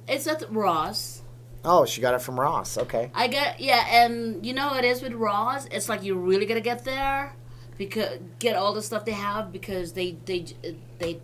It's at Ross. Oh, she got it from Ross. Okay. And you know how it is with Ross? It's like you really got to get there. because get all the stuff they have because they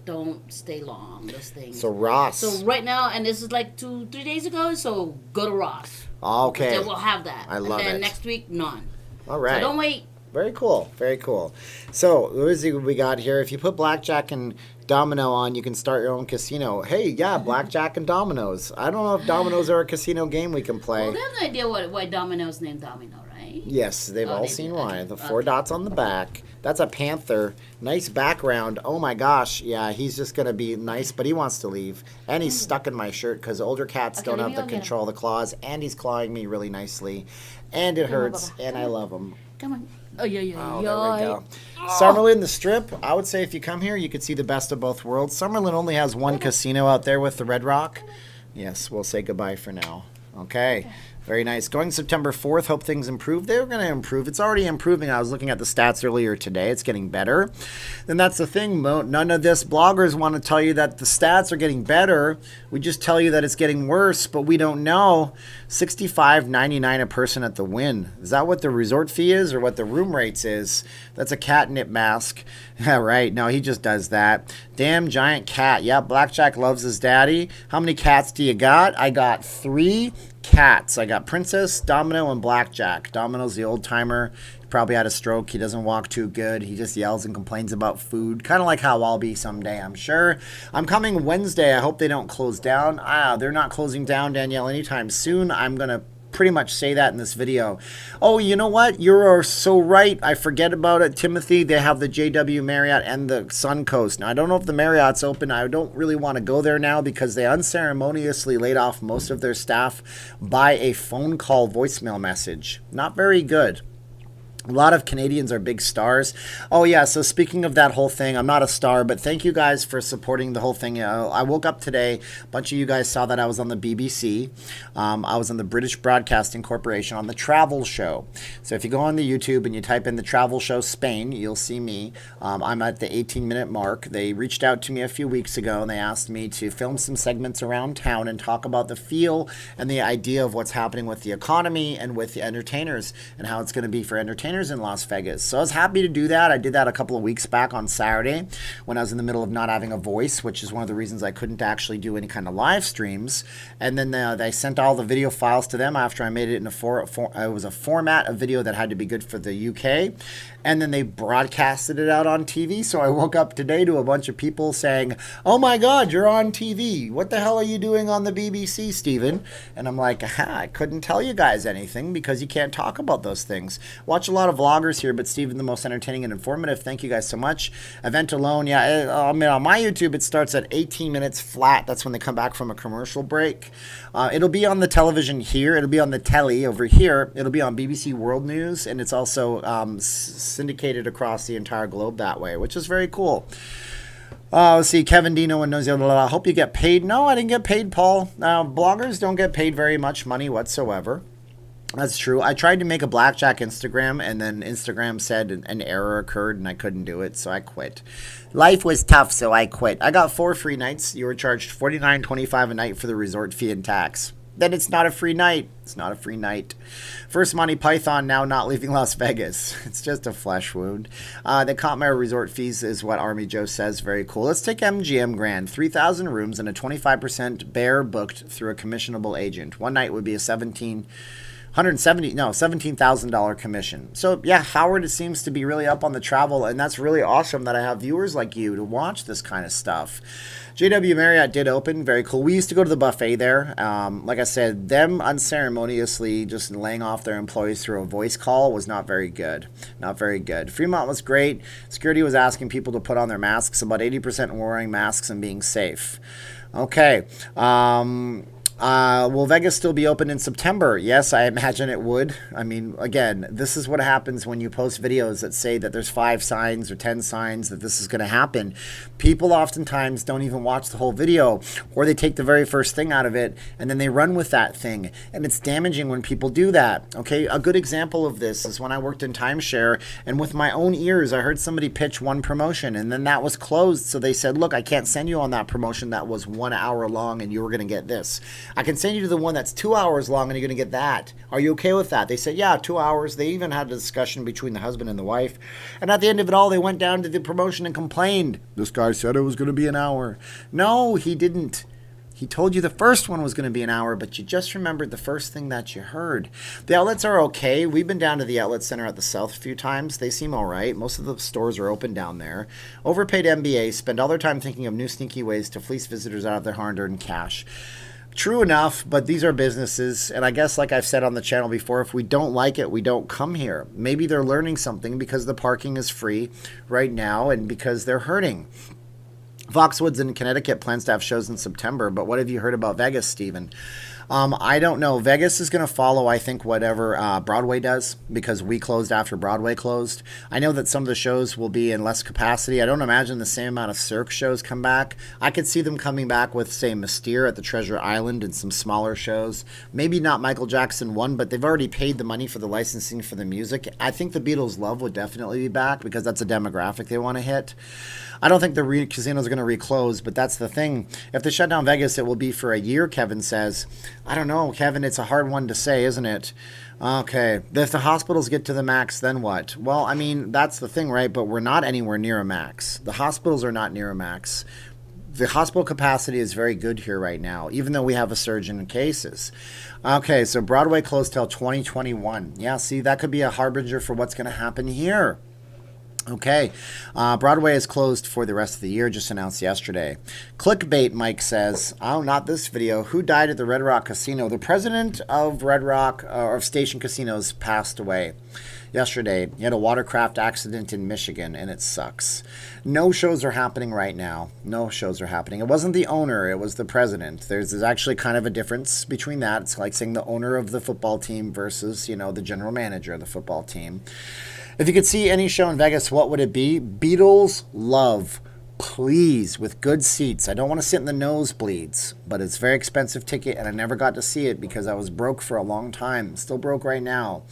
don't stay long. Those things. So Ross. So right now, and this is like 2-3 days ago. So go to Ross. Okay. They will have that. I love and then it. Next week, none. All right. So don't wait. Very cool. Very cool. So, what is it we got here? If you put blackjack and domino on, you can start your own casino. Hey, yeah, blackjack and dominoes. I don't know if dominoes are a casino game we can play. Well, they have no idea why Domino's named Domino, right? Yes, they've all they seen do. why. Okay. The 4 dots on the back. That's a panther. Nice background. Oh my gosh. Yeah, he's just going to be nice, but he wants to leave. And he's stuck in my shirt because older cats don't have the control of the claws. And he's clawing me really nicely. And it hurts. And I love him. Come on. Oh, yeah. Oh, there we go. Summerlin, the Strip. I would say if you come here, you could see the best of both worlds. Summerlin only has one casino out there with the Red Rock. Yes, we'll say goodbye for now. Okay. Very nice. Going September 4th. Hope things improve. They're going to improve. It's already improving. I was looking at the stats earlier today. It's getting better. And that's the thing. None of this bloggers want to tell you that the stats are getting better. We just tell you that it's getting worse, but we don't know. $65.99 a person at the Wynn. Is that what the resort fee is or what the room rates is? That's a catnip mask. Yeah, right. No, he just does that. Damn giant cat. Yeah, Blackjack loves his daddy. How many cats do you got? I got 3 cats. I got Princess, Domino, and Blackjack. Domino's the old timer. He probably had a stroke. He doesn't walk too good. He just yells and complains about food. Kind of like how I'll be someday, I'm sure. I'm coming Wednesday. I hope they don't close down. They're not closing down, Danielle, anytime soon. I'm going to pretty much say that in this video. Oh, you know what? You're so right. I forget about it, Timothy. They have the JW Marriott and the Suncoast. Now, I don't know if the Marriott's open. I don't really want to go there now because they unceremoniously laid off most of their staff by a phone call voicemail message. Not very good. A lot of Canadians are big stars. Oh, yeah, so speaking of that whole thing, I'm not a star, but thank you guys for supporting the whole thing. I woke up today. A bunch of you guys saw that I was on the BBC. I was on the British Broadcasting Corporation on the travel show. So if you go on the YouTube and you type in the travel show Spain, you'll see me. I'm at the 18-minute mark. They reached out to me a few weeks ago, and they asked me to film some segments around town and talk about the feel and the idea of what's happening with the economy and with the entertainers and how it's going to be for entertainers in Las Vegas. So I was happy to do that. I did that a couple of weeks back on Saturday when I was in the middle of not having a voice, which is one of the reasons I couldn't actually do any kind of live streams. And then they sent all the video files to them after I made it in it was a format of video that had to be good for the UK. And then they broadcasted it out on TV. So I woke up today to a bunch of people saying, "Oh my God, you're on TV. What the hell are you doing on the BBC, Steven?" And I'm like, I couldn't tell you guys anything because you can't talk about those things. Watch a lot of vloggers here, but Steven, the most entertaining and informative. Thank you guys so much. Event alone, yeah. I mean, on my YouTube, it starts at 18 minutes flat. That's when they come back from a commercial break. It'll be on the television here. It'll be on the telly over here. It'll be on BBC World News, and it's also syndicated across the entire globe that way, which is very cool. Let's see, Kevin Dino and Nosy. I hope you get paid. No, I didn't get paid, Paul. Bloggers don't get paid very much money whatsoever. That's true. I tried to make a blackjack Instagram, and then Instagram said an error occurred, and I couldn't do it, so I quit. Life was tough, so I quit. I got 4 free nights. You were charged $49.25 a night for the resort fee and tax. Then it's not a free night. It's not a free night. First Monty Python now not leaving Las Vegas. It's just a flesh wound. They caught my resort fees is what Army Joe says. Very cool. Let's take MGM Grand. 3,000 rooms and a 25% bear booked through a commissionable agent. One night would be a $17,000 commission. So yeah, Howard, it seems to be really up on the travel, and that's really awesome that I have viewers like you to watch this kind of stuff. JW Marriott did open. Very cool. We used to go to the buffet there. Like I said, them unceremoniously just laying off their employees through a voice call was not very good. Not very good. Fremont was great. Security was asking people to put on their masks. About 80% were wearing masks and being safe. Okay. Will Vegas still be open in September? Yes, I imagine it would. I mean, again, this is what happens when you post videos that say that there's 5 signs or 10 signs that this is going to happen. People oftentimes don't even watch the whole video, or they take the very first thing out of it and then they run with that thing. And it's damaging when people do that. Okay, a good example of this is when I worked in timeshare, and with my own ears, I heard somebody pitch one promotion and then that was closed. So they said, look, I can't send you on that promotion that was 1 hour long and you were going to get this. I can send you to the one that's 2 hours long and you're going to get that. Are you okay with that? They said, yeah, 2 hours. They even had a discussion between the husband and the wife. And at the end of it all, they went down to the promotion and complained. This guy said it was going to be an hour. No, he didn't. He told you the first one was going to be an hour, but you just remembered the first thing that you heard. The outlets are okay. We've been down to the outlet center at the South a few times. They seem all right. Most of the stores are open down there. Overpaid MBAs spend all their time thinking of new sneaky ways to fleece visitors out of their hard-earned cash. True enough, but these are businesses, and I guess like I've said on the channel before, if we don't like it, we don't come here. Maybe they're learning something because the parking is free right now and because they're hurting. Foxwoods in Connecticut plans to have shows in September, but what have you heard about Vegas, Steven? I don't know. Vegas is going to follow, I think, whatever Broadway does, because we closed after Broadway closed. I know that some of the shows will be in less capacity. I don't imagine the same amount of Cirque shows come back. I could see them coming back with, say, Mystere at the Treasure Island and some smaller shows. Maybe not Michael Jackson 1, but they've already paid the money for the licensing for the music. I think the Beatles' Love would definitely be back because that's a demographic they want to hit. I don't think the casinos are going to reclose, but that's the thing. If they shut down Vegas, it will be for a year, Kevin says. I don't know, Kevin. It's a hard one to say, isn't it? Okay. If the hospitals get to the max, then what? Well, I mean, that's the thing, right? But we're not anywhere near a max. The hospitals are not near a max. The hospital capacity is very good here right now, even though we have a surge in cases. Okay, so Broadway closed till 2021. Yeah, see, that could be a harbinger for what's going to happen here. Okay, Broadway is closed for the rest of the year, just announced yesterday. Clickbait, Mike says, oh, not this video. Who died at the Red Rock Casino? The president of Red Rock, or of Station Casinos, passed away yesterday. He had a watercraft accident in Michigan, and it sucks. No shows are happening right now. No shows are happening. It wasn't the owner, it was the president. There's actually kind of a difference between that. It's like saying the owner of the football team versus, the general manager of the football team. If you could see any show in Vegas, what would it be? Beatles Love, please, with good seats. I don't want to sit in the nosebleeds, but it's a very expensive ticket, and I never got to see it because I was broke for a long time. Still broke right now,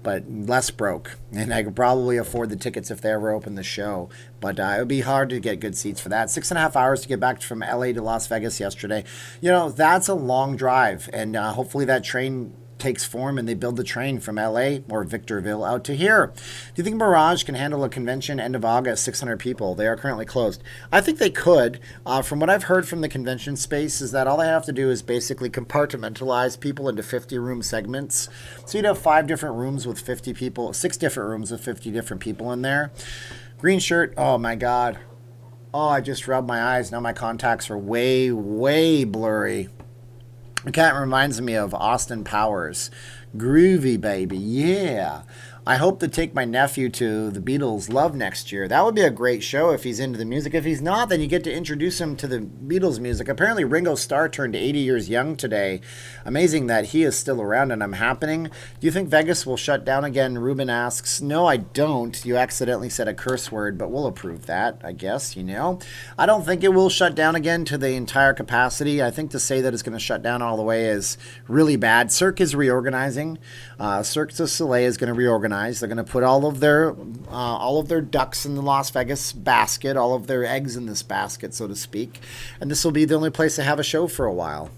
but less broke. And I could probably afford the tickets if they ever open the show. But it would be hard to get good seats for that. 6.5 hours to get back from LA to Las Vegas yesterday. That's a long drive, and hopefully that train takes form and they build the train from LA or Victorville out to here. Do you think Mirage can handle a convention end of August, 600 people? They are currently closed. I think they could. From what I've heard from the convention space is that all they have to do is basically compartmentalize people into 50-room segments. So you'd have 5 different rooms with 50 people, 6 different rooms with 50 different people in there. Green shirt, oh my God. Oh, I just rubbed my eyes. Now my contacts are way, way blurry. The cat reminds me of Austin Powers. Groovy, baby. Yeah. I hope to take my nephew to the Beatles Love next year. That would be a great show if he's into the music. If he's not, then you get to introduce him to the Beatles music. Apparently, Ringo Starr turned 80 years young today. Amazing that he is still around and I'm happening. Do you think Vegas will shut down again? Ruben asks. No, I don't. You accidentally said a curse word, but we'll approve that, I guess, I don't think it will shut down again to the entire capacity. I think to say that it's going to shut down all the way is really bad. Cirque is reorganizing. Cirque du Soleil is going to reorganize. They're going to put all of their ducks in the Las Vegas basket, all of their eggs in this basket, so to speak. And this will be the only place to have a show for a while.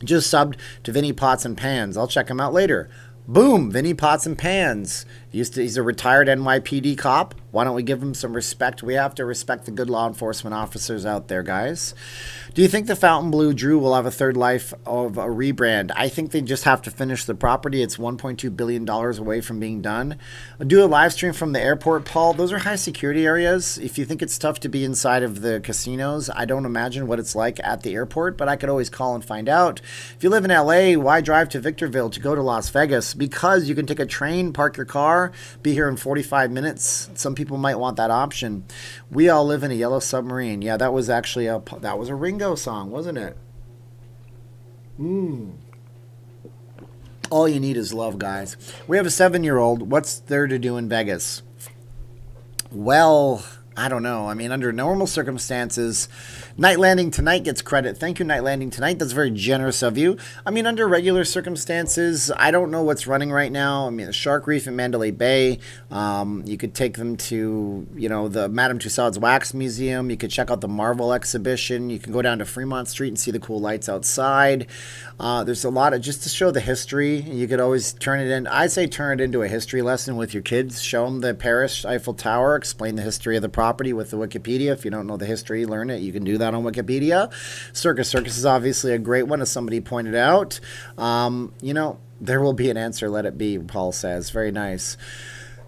Just subbed to Vinny Pots and Pans. I'll check him out later. Boom, Vinny Pots and Pans. He's a retired NYPD cop. Why don't we give him some respect? We have to respect the good law enforcement officers out there, guys. Do you think the Fontainebleau Drew will have a third life of a rebrand? I think they just have to finish the property. It's $1.2 billion away from being done. Do a live stream from the airport, Paul. Those are high security areas. If you think it's tough to be inside of the casinos, I don't imagine what it's like at the airport, but I could always call and find out. If you live in LA, why drive to Victorville to go to Las Vegas? Because you can take a train, park your car, be here in 45 minutes. Some people might want that option. We all live in a yellow submarine. Yeah, that was actually a Ringo song, wasn't it? All you need is love, guys. We have a 7-year-old. What's there to do in Vegas? Well, I don't know. I mean, under normal circumstances, Night Landing Tonight gets credit. Thank you, Night Landing Tonight. That's very generous of you. I mean, under regular circumstances, I don't know what's running right now. I mean, the Shark Reef in Mandalay Bay. You could take them to, the Madame Tussauds Wax Museum. You could check out the Marvel exhibition. You can go down to Fremont Street and see the cool lights outside. There's a lot of, just to show the history. You could always turn it in. I say turn it into a history lesson with your kids. Show them the Paris Eiffel Tower. Explain the history of the property with the Wikipedia. If you don't know the history, learn it. You can do that on Wikipedia. Circus is obviously a great one, as somebody pointed out. There will be an answer. Let it be, Paul says. Very nice.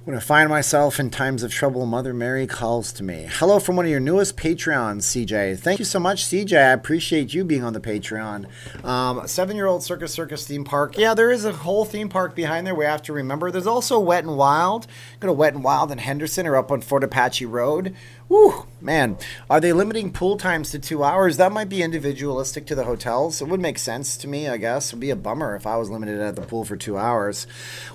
When I find myself in times of trouble, Mother Mary calls to me. Hello from one of your newest Patreons, CJ. Thank you so much, CJ. I appreciate you being on the Patreon. 7-year-old Circus theme park. Yeah, there is a whole theme park behind there we have to remember. There's also Wet and Wild. Go to Wet and Wild in Henderson or up on Fort Apache Road. Whew, man. Are they limiting pool times to 2 hours? That might be individualistic to the hotels. It would make sense to me, I guess. It would be a bummer if I was limited at the pool for 2 hours.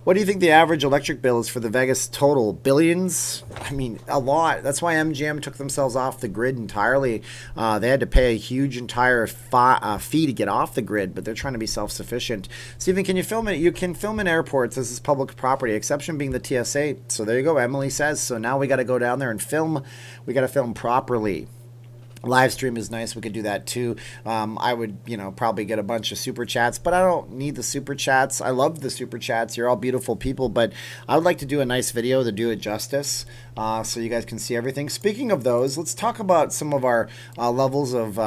What do you think the average electric bill is for the Vegas total? Billions? I mean, a lot. That's why MGM took themselves off the grid entirely. They had to pay a huge entire fee to get off the grid, but they're trying to be self-sufficient. Stephen, can you film it? You can film in airports. This is public property, exception being the TSA. So there you go. Emily says. So now we got to go down there and film. We got to film properly. Livestream is nice. We could do that too. I would, probably get a bunch of super chats, but I don't need the super chats. I love the super chats. You're all beautiful people, but I would like to do a nice video to do it justice, so you guys can see everything. Speaking of those, let's talk about some of our levels of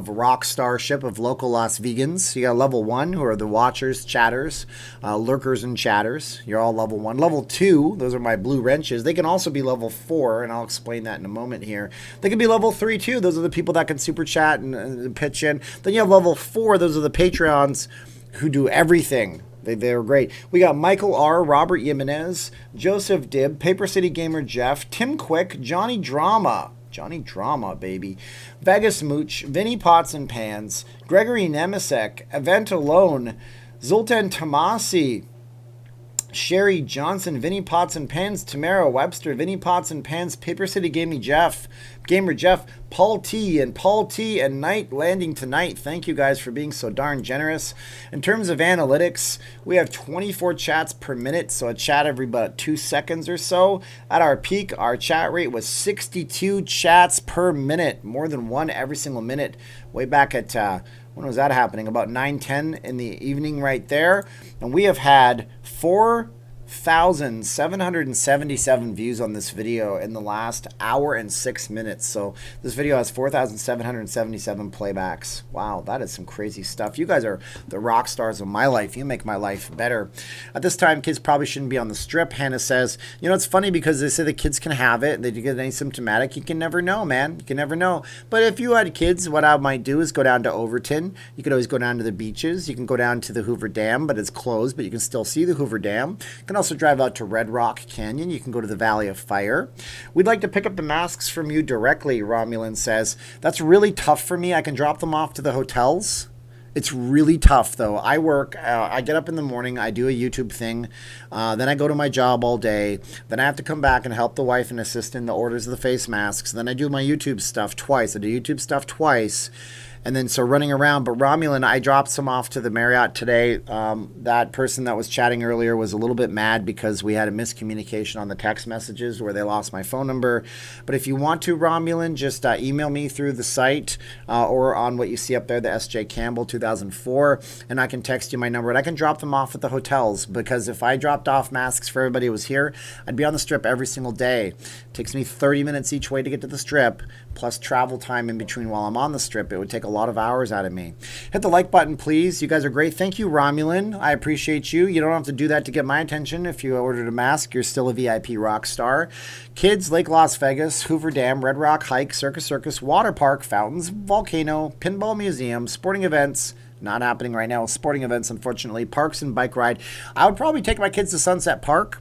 rock starship of local Las Vegans. You got level 1, who are the watchers, chatters, lurkers, and chatters. You're all level 1. Level 2, those are my blue wrenches. They can also be level 4, and I'll explain that in a moment here. They can be level 3 too. Those are the people that can super chat and pitch in. Then you have level 4. Those are the Patreons who do everything. They're great. We got Michael R., Robert Jimenez, Joseph Dibb, Paper City Gamer Jeff, Tim Quick, Johnny Drama, baby, Vegas Mooch, Vinny Pots and Pans, Gregory Nemisek, Event Alone, Zoltan Tomasi, Sherry Johnson, Vinny Pots and Pans, Tamara Webster, Vinny Pots and Pans, Paper City Gamer Jeff, Paul T, and Night Landing Tonight. Thank you guys for being so darn generous. In terms of analytics, we have 24 chats per minute, so a chat every about 2 seconds or so. At our peak, our chat rate was 62 chats per minute, more than one every single minute. Way back at, when was that happening? About 9:10 in the evening right there. And we have had 4,777 views on this video in the last hour and 6 minutes. So this video has 4,777 playbacks. Wow, that is some crazy stuff. You guys are the rock stars of my life. You make my life better. At this time, kids probably shouldn't be on the strip. Hannah says, it's funny because they say the kids can have it. They get asymptomatic. You can never know, man. You can never know. But if you had kids, what I might do is go down to Overton. You could always go down to the beaches. You can go down to the Hoover Dam, but it's closed, but you can still see the Hoover Dam. You can also drive out to Red Rock Canyon. You can go to the Valley of Fire. We'd like to pick up the masks from you directly, Romulan says. That's really tough for me. I can drop them off to the hotels. It's really tough, though. I work, I get up in the morning, I do a YouTube thing, then I go to my job all day, then I have to come back and help the wife and assist in the orders of the face masks, then I do my YouTube stuff twice. And then so running around, but Romulan, I dropped some off to the Marriott today. That person that was chatting earlier was a little bit mad because we had a miscommunication on the text messages where they lost my phone number. But if you want to, Romulan, just email me through the site or on what you see up there, the SJ Campbell 2004, and I can text you my number and I can drop them off at the hotels, because if I dropped off masks for everybody who was here, I'd be on the strip every single day. It takes me 30 minutes each way to get to the strip, plus travel time in between while I'm on the strip. It would take a lot of hours out of me. Hit the like button, please. You guys are great. Thank you, Romulan. I appreciate you. You don't have to do that to get my attention. If you ordered a mask, you're still a VIP rock star. Kids, Lake Las Vegas, Hoover Dam, Red Rock Hike, Circus, Water Park, Fountains, Volcano, Pinball Museum, sporting events. Not happening right now. Sporting events, unfortunately. Parks and bike ride. I would probably take my kids to Sunset Park.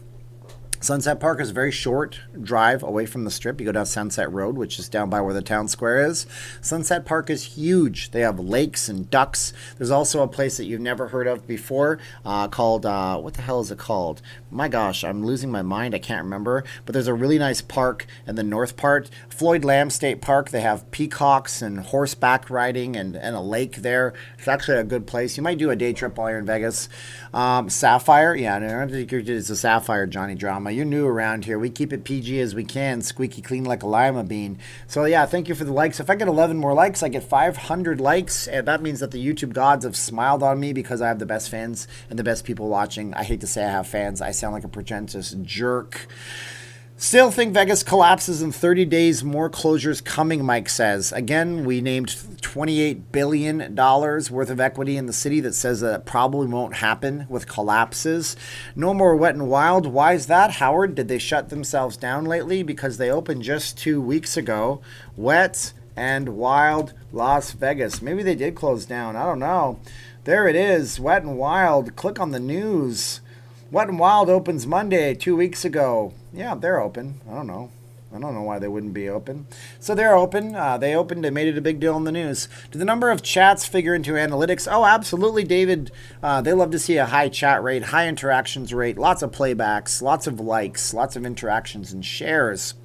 Sunset Park is a very short drive away from the Strip. You go down Sunset Road, which is down by where the town square is. Sunset Park is huge. They have lakes and ducks. There's also a place that you've never heard of before called, what the hell is it called? My gosh, I'm losing my mind. I can't remember. But there's a really nice park in the north part. Floyd Lamb State Park. They have peacocks and horseback riding and a lake there. It's actually a good place. You might do a day trip while you're in Vegas. Sapphire. Yeah, I don't think it's a Sapphire, Johnny Drama. You're new around here. We keep it PG as we can, squeaky clean like a lima bean. So yeah, thank you for the likes. If I get 11 more likes, I get 500 likes, and that means that the YouTube gods have smiled on me because I have the best fans and the best people watching. I hate to say I have fans. I sound like a pretentious jerk. Still think Vegas collapses in 30 days. More closures coming, Mike says. Again, we named $28 billion worth of equity in the city that says that it probably won't happen with collapses. No more Wet and Wild. Why is that, Howard? Did they shut themselves down lately? Because they opened just 2 weeks ago. Wet and Wild Las Vegas. Maybe they did close down. I don't know. There it is. Wet and Wild. Click on the news. Wet and Wild opens Monday, 2 weeks ago. Yeah, they're open. I don't know why they wouldn't be open. So they're open. They opened. They made it a big deal in the news. Do the number of chats figure into analytics? Oh, absolutely, David. They love to see a high chat rate, high interactions rate, lots of playbacks, lots of likes, lots of interactions and shares.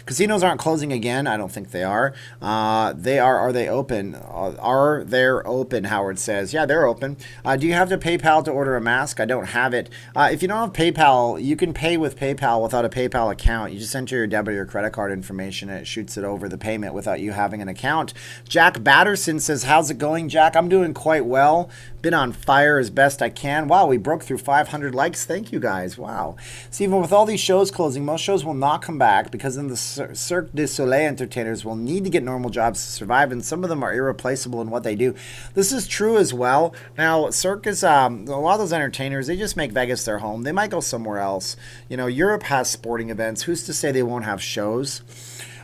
Casinos aren't closing again. I don't think they are. They are. Are they open? Are they open? Howard says. Yeah, they're open. Do you have to PayPal to order a mask? I don't have it. If you don't have PayPal, you can pay with PayPal without a PayPal account. You just enter your debit or credit card information and it shoots it over the payment without you having an account. Jack Batterson says, how's it going, Jack? I'm doing quite well. Been on fire as best I can. Wow, we broke through 500 likes. Thank you, guys. Wow. See, even with all these shows closing, most shows will not come back because then the Cirque du Soleil entertainers will need to get normal jobs to survive, and some of them are irreplaceable in what they do. This is true as well. Now, Cirque is, a lot of those entertainers, they just make Vegas their home. They might go somewhere else. You know, Europe has sporting events. Who's to say they won't have shows?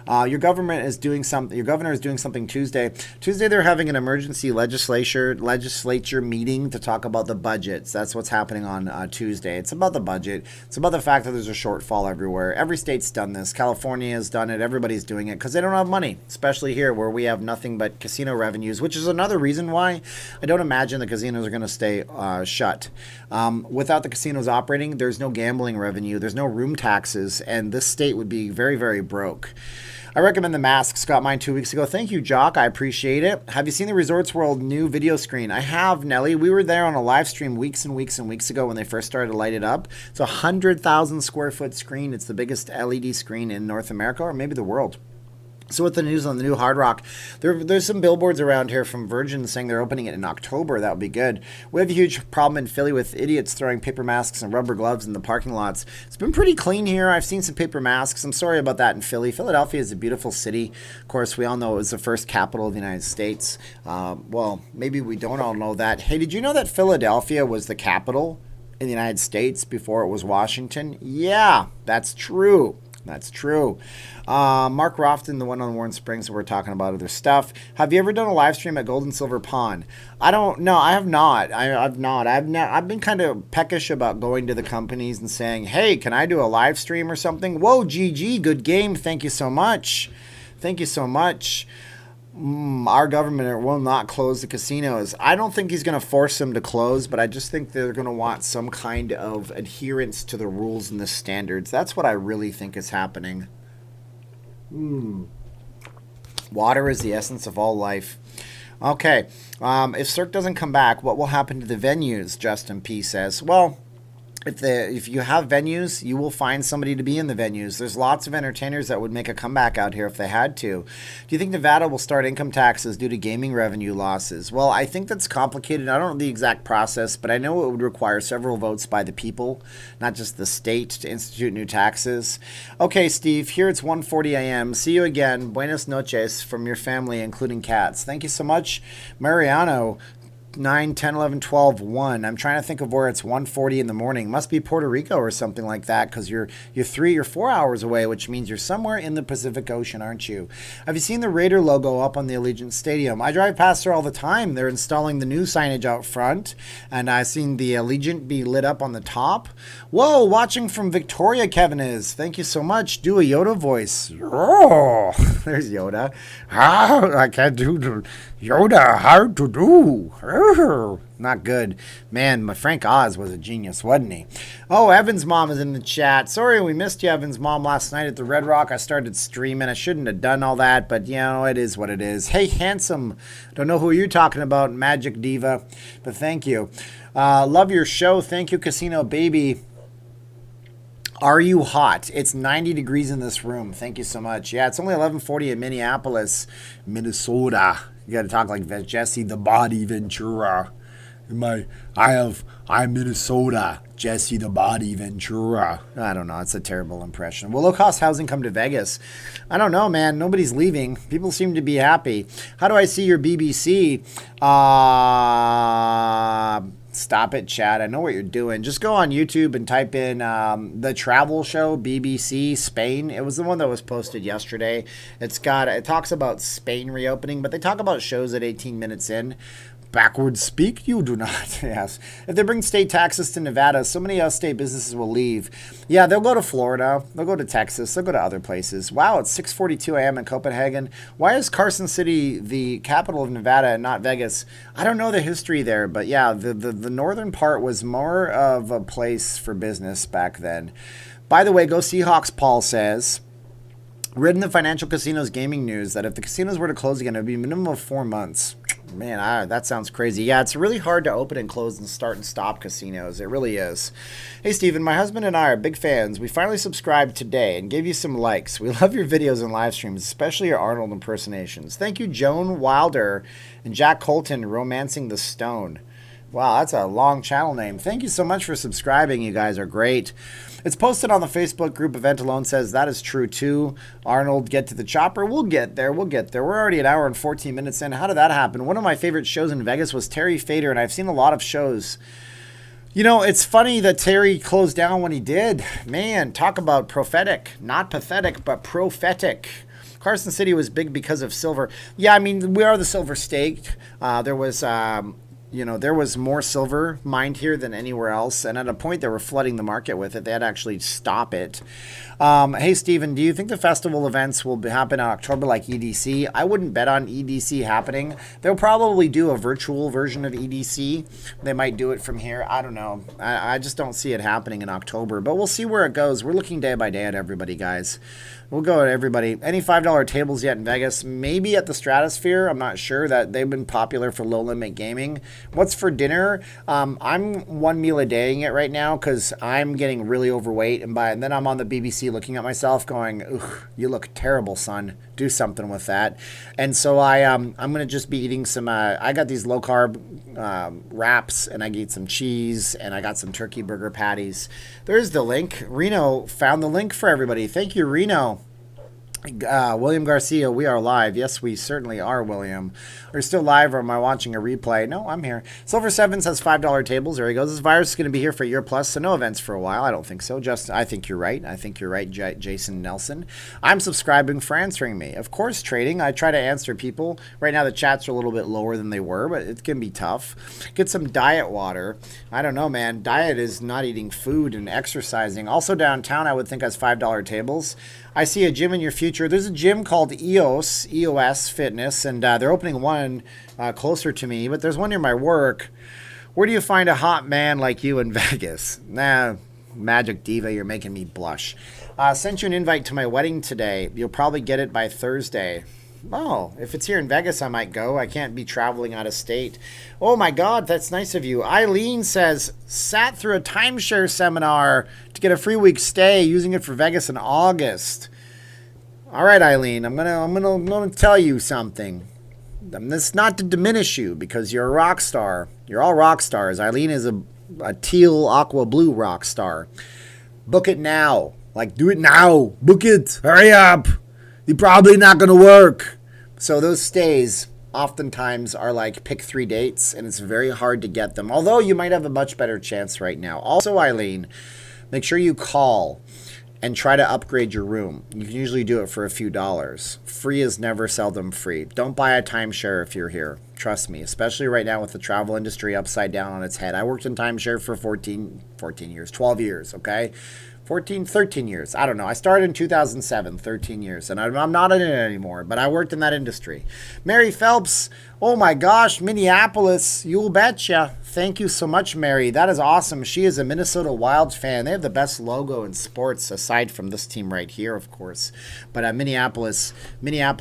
Your governor is doing something Tuesday. Tuesday they're having an emergency legislature meeting to talk about the budgets. That's what's happening on Tuesday. It's about the budget. It's about the fact that there's a shortfall everywhere. Every state's done this. California has done it. Everybody's doing it because they don't have money, especially here where we have nothing but casino revenues, which is another reason why I don't imagine the casinos are going to stay shut. Without the casinos operating, there's no gambling revenue. There's no room taxes, and this state would be very, very broke. I recommend the masks. Got mine 2 weeks ago. Thank you, Jock. I appreciate it. Have you seen the Resorts World new video screen? I have, Nelly. We were there on a live stream weeks and weeks and weeks ago when they first started to light it up. It's a 100,000 square foot screen. It's the biggest LED screen in North America or maybe the world. So with the news on the new Hard Rock, there's some billboards around here from Virgin saying they're opening it in October. That would be good. We have a huge problem in Philly with idiots throwing paper masks and rubber gloves in the parking lots. It's been pretty clean here. I've seen some paper masks. I'm sorry about that in Philly. Philadelphia is a beautiful city. Of course, we all know it was the first capital of the United States. Well, maybe we don't all know that. Hey, did you know that Philadelphia was the capital in the United States before it was Washington? Yeah, that's true. That's true. Mark Rofton, the one on Warren Springs, we're talking about other stuff. Have you ever done a live stream at Gold and Silver Pond? I don't know. I have not. I've been kind of peckish about going to the companies and saying, hey, can I do a live stream or something? Whoa, GG, good game. Thank you so much. Thank you so much. Our government will not close the casinos. I don't think he's going to force them to close, but I just think they're going to want some kind of adherence to the rules and the standards. That's what I really think is happening. Water is the essence of all life. Okay, if Cirque doesn't come back, what will happen to the venues? Justin P. says. Well, if you have venues, you will find somebody to be in the venues. There's lots of entertainers that would make a comeback out here if they had to. Do you think Nevada will start income taxes due to gaming revenue losses? Well, I think that's complicated. I don't know the exact process, but I know it would require several votes by the people, not just the state, to institute new taxes. Okay, Steve, here it's 1:40 a.m. See you again. Buenas noches from your family, including cats. Thank you so much, Mariano. 9, 10, 11, 12, 1. I'm trying to think of where it's 1:40 in the morning. Must be Puerto Rico or something like that, because you're 3 or 4 hours away, which means you're somewhere in the Pacific Ocean, aren't you? Have you seen the Raider logo up on the Allegiant Stadium? I drive past there all the time. They're installing the new signage out front, and I've seen the Allegiant be lit up on the top. Whoa, watching from Victoria, Kevin is. Thank you so much. Do a Yoda voice. Oh, there's Yoda. I can't do Yoda. Hard to do. Not good. Man, my Frank Oz was a genius, wasn't he? Oh, Evan's mom is in the chat. Sorry we missed you, Evan's mom, last night at the Red Rock. I started streaming. I shouldn't have done all that, but, you know, it is what it is. Hey, handsome. Don't know who you're talking about, Magic Diva, but thank you. Love your show. Thank you, Casino Baby. Are you hot? It's 90 degrees in this room. Thank you so much. Yeah, it's only 11:40 in Minneapolis, Minnesota. You got to talk like Jesse the Body Ventura. I'm Minnesota, Jesse the Body Ventura. I don't know. It's a terrible impression. Will low-cost housing come to Vegas? I don't know, man. Nobody's leaving. People seem to be happy. How do I see your BBC? Stop it, Chad. I know what you're doing. Just go on YouTube and type in the travel show, BBC Spain. It was the one that was posted yesterday. It talks about Spain reopening, but they talk about shows at 18 minutes in. Backwards speak, you do not. Yes. If they bring state taxes to Nevada, so many state businesses will leave. Yeah, they'll go to Florida. They'll go to Texas. They'll go to other places. Wow, it's 6:42 a.m. in Copenhagen. Why is Carson City the capital of Nevada and not Vegas? I don't know the history there, but yeah, the northern part was more of a place for business back then. By the way, go Seahawks, Paul says. Read in the Financial Casinos Gaming News that if the casinos were to close again, it would be a minimum of 4 months. Man, that sounds crazy. Yeah, it's really hard to open and close and start and stop casinos. It really is. Hey, Steven, my husband and I are big fans. We finally subscribed today and gave you some likes. We love your videos and live streams, especially your Arnold impersonations. Thank you, Joan Wilder and Jack Colton, Romancing the Stone. Wow, that's a long channel name. Thank you so much for subscribing. You guys are great. It's posted on the Facebook group. Event Alone says that is true too. Arnold, get to the chopper. We'll get there. We'll get there. We're already an hour and 14 minutes in. How did that happen? One of my favorite shows in Vegas was Terry Fader, and I've seen a lot of shows. You know, it's funny that Terry closed down when he did. Man, talk about prophetic. Not pathetic, but prophetic. Carson City was big because of silver. Yeah, I mean, we are the silver state. There was more silver mined here than anywhere else. And at a point, they were flooding the market with it. They had to actually stop it. Hey, Steven, do you think the festival events will happen in October like EDC? I wouldn't bet on EDC happening. They'll probably do a virtual version of EDC. They might do it from here. I don't know. I just don't see it happening in October. But we'll see where it goes. We're looking day by day at everybody, guys. We'll go at everybody. Any $5 tables yet in Vegas? Maybe at the Stratosphere. I'm not sure. That they've been popular for low-limit gaming. What's for dinner? I'm one meal a daying it right now because I'm getting really overweight. And then I'm on the BBC looking at myself going, "Ugh, you look terrible, son. Do something with that." And so I'm going to just be eating some, I got these low-carb wraps, and I eat some cheese, and I got some turkey burger patties. There's the link. Reno found the link for everybody. Thank you, Reno. William Garcia, we are live. Yes, we certainly are, William. Are you still live, or am I watching a replay? No, I'm here. Silver Seven says $5 tables. There he goes. This virus is going to be here for a year plus, so no events for a while. I don't think so. I think you're right. I think you're right, Jason Nelson. I'm subscribing for answering me. Of course, trading. I try to answer people. Right now, the chats are a little bit lower than they were, but it can be tough. Get some diet water. I don't know, man. Diet is not eating food and exercising. Also, downtown, I would think has $5 tables. I see a gym in your future. There's a gym called EOS Fitness, and they're opening one closer to me, but there's one near my work. Where do you find a hot man like you in Vegas? Nah, Magic Diva, you're making me blush. Sent you an invite to my wedding today. You'll probably get it by Thursday. Oh, if it's here in Vegas, I might go. I can't be traveling out of state. Oh my God, that's nice of you. Eileen says, sat through a timeshare seminar to get a free week stay, using it for Vegas in August. All right, Eileen, I'm gonna tell you something. This is not to diminish you because you're a rock star. You're all rock stars. Eileen is a teal, aqua blue rock star. Book it now. Like, do it now. Book it. Hurry up. You're probably not going to work. So those stays, oftentimes are like pick 3 dates, and it's very hard to get them. Although you might have a much better chance right now. Also, Eileen, make sure you call and try to upgrade your room. You can usually do it for a few dollars. Free is never seldom free. Don't buy a timeshare if you're here. Trust me, especially right now with the travel industry upside down on its head. I worked in timeshare for 14 years, 12 years, okay? 13 years. I don't know. I started in 2007, 13 years, and I'm not in it anymore, but I worked in that industry. Mary Phelps, oh my gosh, Minneapolis, you'll betcha. Thank you so much, Mary. That is awesome. She is a Minnesota Wild fan. They have the best logo in sports, aside from this team right here, of course. But Minneapolis,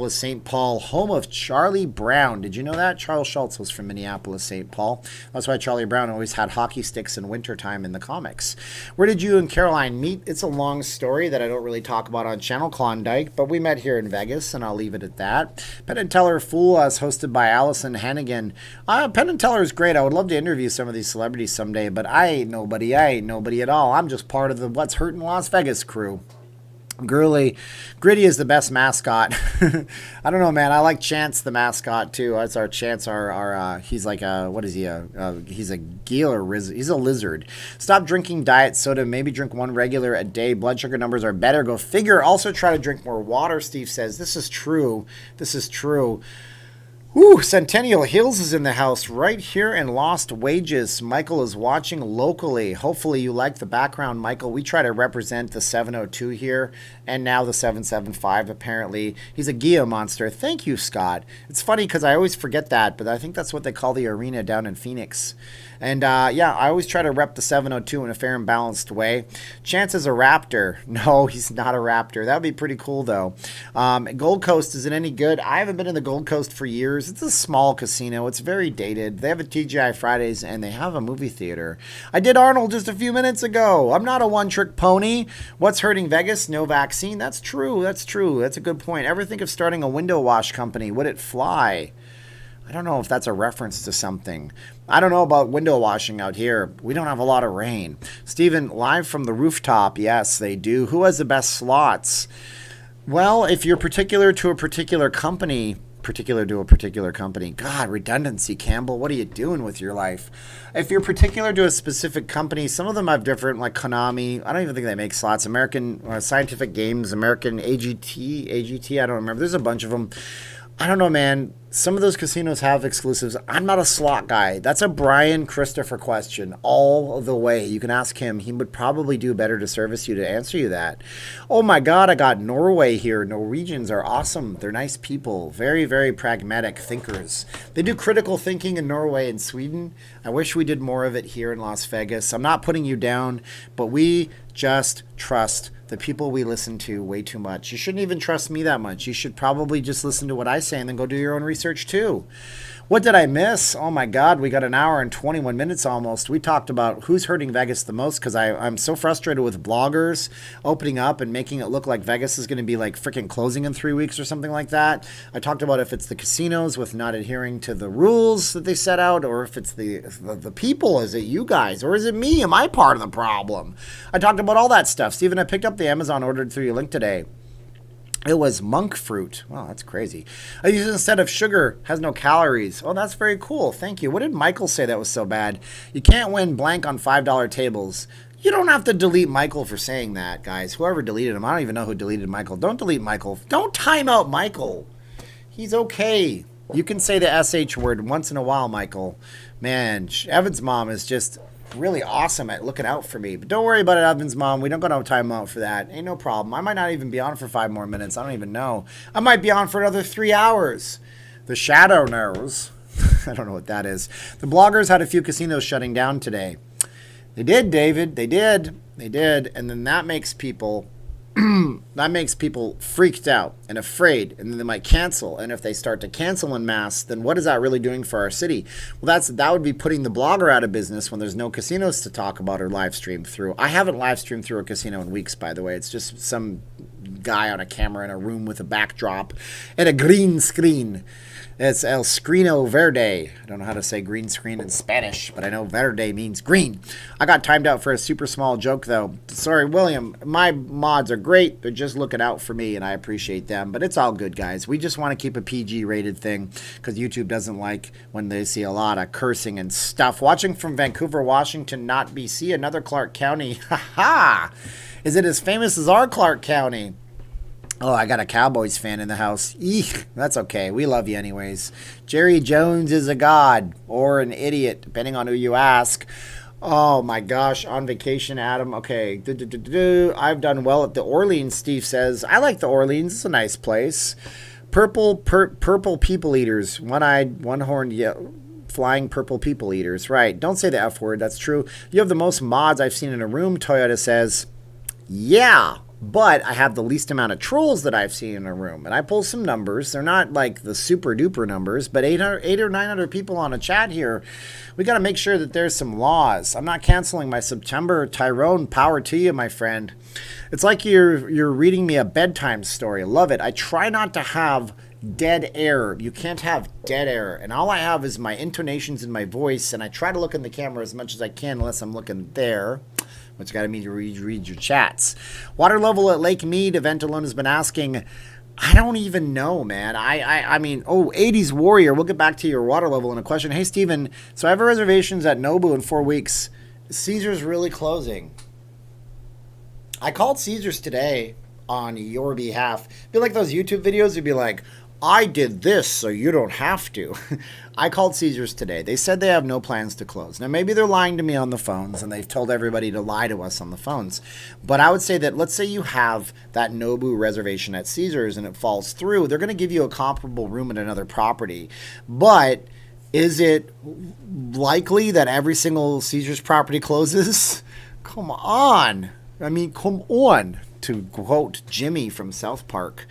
St. Paul, home of Charlie Brown. Did you know that? Charles Schultz was from Minneapolis, St. Paul. That's why Charlie Brown always had hockey sticks in wintertime in the comics. Where did you and Caroline meet? It's a long story that I don't really talk about on Channel Klondike, but we met here in Vegas, and I'll leave it at that. Penn and Teller Fool, as hosted by Allison Hannigan. Penn and Teller is great. I would love to interview some of these celebrities someday, but I ain't nobody at all. I'm just part of the What's Hurtin' Las Vegas crew. Gritty is the best mascot. I don't know, man. I like Chance, the mascot, too. That's our Chance. He's like what is he? He's a geel or he's a lizard. Stop drinking diet soda. Maybe drink one regular a day. Blood sugar numbers are better. Go figure. Also try to drink more water. Steve says this is true. Ooh, Centennial Hills is in the house right here in Lost Wages. Michael is watching locally. Hopefully you like the background, Michael. We try to represent the 702 here and now the 775, apparently. He's a Gia monster. Thank you, Scott. It's funny because I always forget that, but I think that's what they call the arena down in Phoenix. And, yeah, I always try to rep the 702 in a fair and balanced way. Chance is a Raptor. No, he's not a Raptor. That would be pretty cool, though. Gold Coast, is it any good? I haven't been in the Gold Coast for years. It's a small casino. It's very dated. They have a TGI Fridays, and they have a movie theater. I did Arnold just a few minutes ago. I'm not a one-trick pony. What's hurting Vegas? No vaccine. That's true. That's a good point. Ever think of starting a window wash company? Would it fly? I don't know if that's a reference to something. I don't know about window washing out here. We don't have a lot of rain. Steven, live from the rooftop. Yes, they do. Who has the best slots? Well, if you're particular to a particular company, God, redundancy, Campbell. What are you doing with your life? If you're particular to a specific company, some of them have different, like Konami. I don't even think they make slots. American Scientific Games, American AGT, I don't remember. There's a bunch of them. I don't know, man. Some of those casinos have exclusives. I'm not a slot guy. That's a Brian Christopher question all the way. You can ask him. He would probably do better to service you to answer you that. Oh my God, I got Norway here. Norwegians are awesome. They're nice people. Very, very pragmatic thinkers. They do critical thinking in Norway and Sweden. I wish we did more of it here in Las Vegas. I'm not putting you down, but we just trust the people we listen to way too much. You shouldn't even trust me that much. You should probably just listen to what I say and then go do your own research too. What did I miss? Oh my God, we got an hour and 21 minutes almost. We talked about who's hurting Vegas the most because I'm so frustrated with bloggers opening up and making it look like Vegas is going to be like freaking closing in 3 weeks or something like that. I talked about if it's the casinos with not adhering to the rules that they set out, or if it's the people. Is it you guys or is it me? Am I part of the problem? I talked about all that stuff. Steven, I picked up the Amazon ordered through your link today. It was monk fruit. Wow, that's crazy. I use it instead of sugar. Has no calories. Oh, that's very cool. Thank you. What did Michael say that was so bad? You can't win blank on $5 tables. You don't have to delete Michael for saying that, guys. Whoever deleted him. I don't even know who deleted Michael. Don't delete Michael. Don't time out Michael. He's okay. You can say the SH word once in a while, Michael. Man, Evan's mom is just really awesome at looking out for me. But don't worry about it, Evan's mom. We don't got no time out for that. Ain't no problem. I might not even be on for 5 more minutes. I don't even know. I might be on for another 3 hours. The shadow knows. I don't know what that is. The bloggers had a few casinos shutting down today. They did, David. They did. And then that makes people freaked out and afraid, and then they might cancel. And if they start to cancel en masse, then what is that really doing for our city? Well, that would be putting the blogger out of business when there's no casinos to talk about or live stream through. I haven't live streamed through a casino in weeks, by the way. It's just some guy on a camera in a room with a backdrop and a green screen. It's El Screeno Verde. I don't know how to say green screen in Spanish, but I know verde means green. I got timed out for a super small joke, though. Sorry, William. My mods are great. They're just looking out for me, and I appreciate them. But it's all good, guys. We just want to keep a PG-rated thing because YouTube doesn't like when they see a lot of cursing and stuff. Watching from Vancouver, Washington, not BC, another Clark County. Ha-ha! Is it as famous as our Clark County? Oh, I got a Cowboys fan in the house. Eek, that's okay. We love you anyways. Jerry Jones is a god or an idiot, depending on who you ask. Oh my gosh, on vacation, Adam. Okay, I've done well at the Orleans, Steve says. I like the Orleans. It's a nice place. Purple people eaters. One-eyed, one-horned, flying purple people eaters. Right, don't say the F word. That's true. You have the most mods I've seen in a room, Toyota says. Yeah. But I have the least amount of trolls that I've seen in a room. And I pull some numbers. They're not like the super duper numbers, but 8 or 900 people on a chat here. We got to make sure that there's some laws. I'm not canceling my September. Tyrone, power to you, my friend. It's like you're reading me a bedtime story. Love it. I try not to have dead air. You can't have dead air. And all I have is my intonations in my voice. And I try to look in the camera as much as I can unless I'm looking there. Which got me to read your chats. Water level at Lake Mead, Event Alone has been asking. I don't even know, man. I mean, 80s Warrior. We'll get back to your water level in a question. Hey, Steven, so I have reservations at Nobu in 4 weeks. Caesar's really closing. I called Caesar's today on your behalf. Be like those YouTube videos. You'd be like, I did this so you don't have to. I called Caesars today. They said they have no plans to close. Now, maybe they're lying to me on the phones, and they've told everybody to lie to us on the phones. But I would say that, let's say you have that Nobu reservation at Caesars and it falls through. They're going to give you a comparable room at another property. But is it likely that every single Caesars property closes? Come on. I mean, come on, to quote Jimmy from South Park.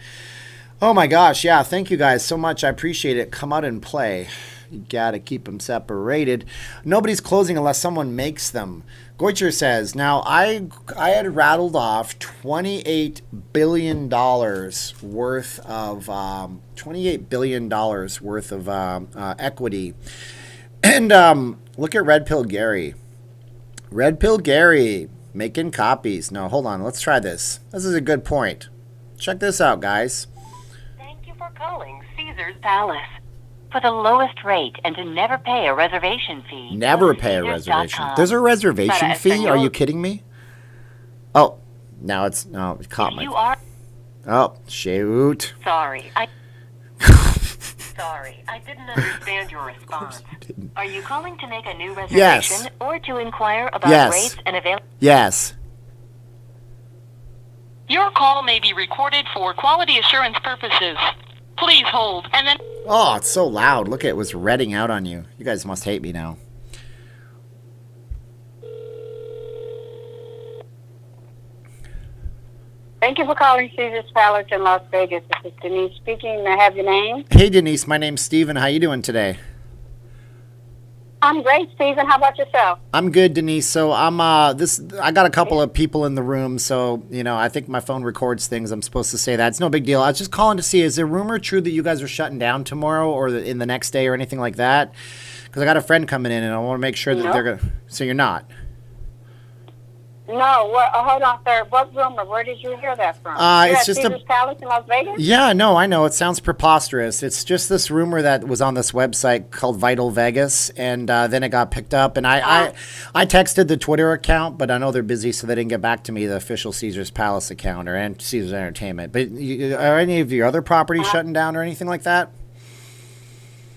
Oh my gosh, yeah, thank you guys so much. I appreciate it. Come out and play. You gotta keep them separated. Nobody's closing unless someone makes them. Goicher says, now I had rattled off $28 billion worth of equity. And look at Red Pill Gary. Red Pill Gary making copies. No, hold on. Let's try this. This is a good point. Check this out, guys. Calling Caesar's Palace. For the lowest rate and to never pay a reservation fee. Never pay a reservation. There's a reservation fee? Are you kidding me? Oh, now it caught me. Oh, shoot. Sorry, I didn't understand your response. Are you calling to make a new reservation? Yes. Or to inquire about rates and availability? Yes. Your call may be recorded for quality assurance purposes. Please hold, and then... Oh, it's so loud. Look, it was redding out on you. You guys must hate me now. Thank you for calling Caesar's Palace in Las Vegas. This is Denise speaking. May I have your name? Hey, Denise. My name's Steven. How you doing today? I'm great, Steven. How about yourself? I'm good, Denise. So I got a couple of people in the room, so I think my phone records things. I'm supposed to say that. It's no big deal. I was just calling to see, is there rumor true that you guys are shutting down tomorrow or in the next day or anything like that? Because I got a friend coming in and I want to make sure that they're going to... So you're not? No, hold on, sir. What rumor? Where did you hear that from? It's just Caesar's Palace in Las Vegas? Yeah, no, I know. It sounds preposterous. It's just this rumor that was on this website called Vital Vegas, and then it got picked up. And I texted the Twitter account, but I know they're busy, so they didn't get back to me, the official Caesar's Palace account or Caesar's Entertainment. But are any of your other properties shutting down or anything like that?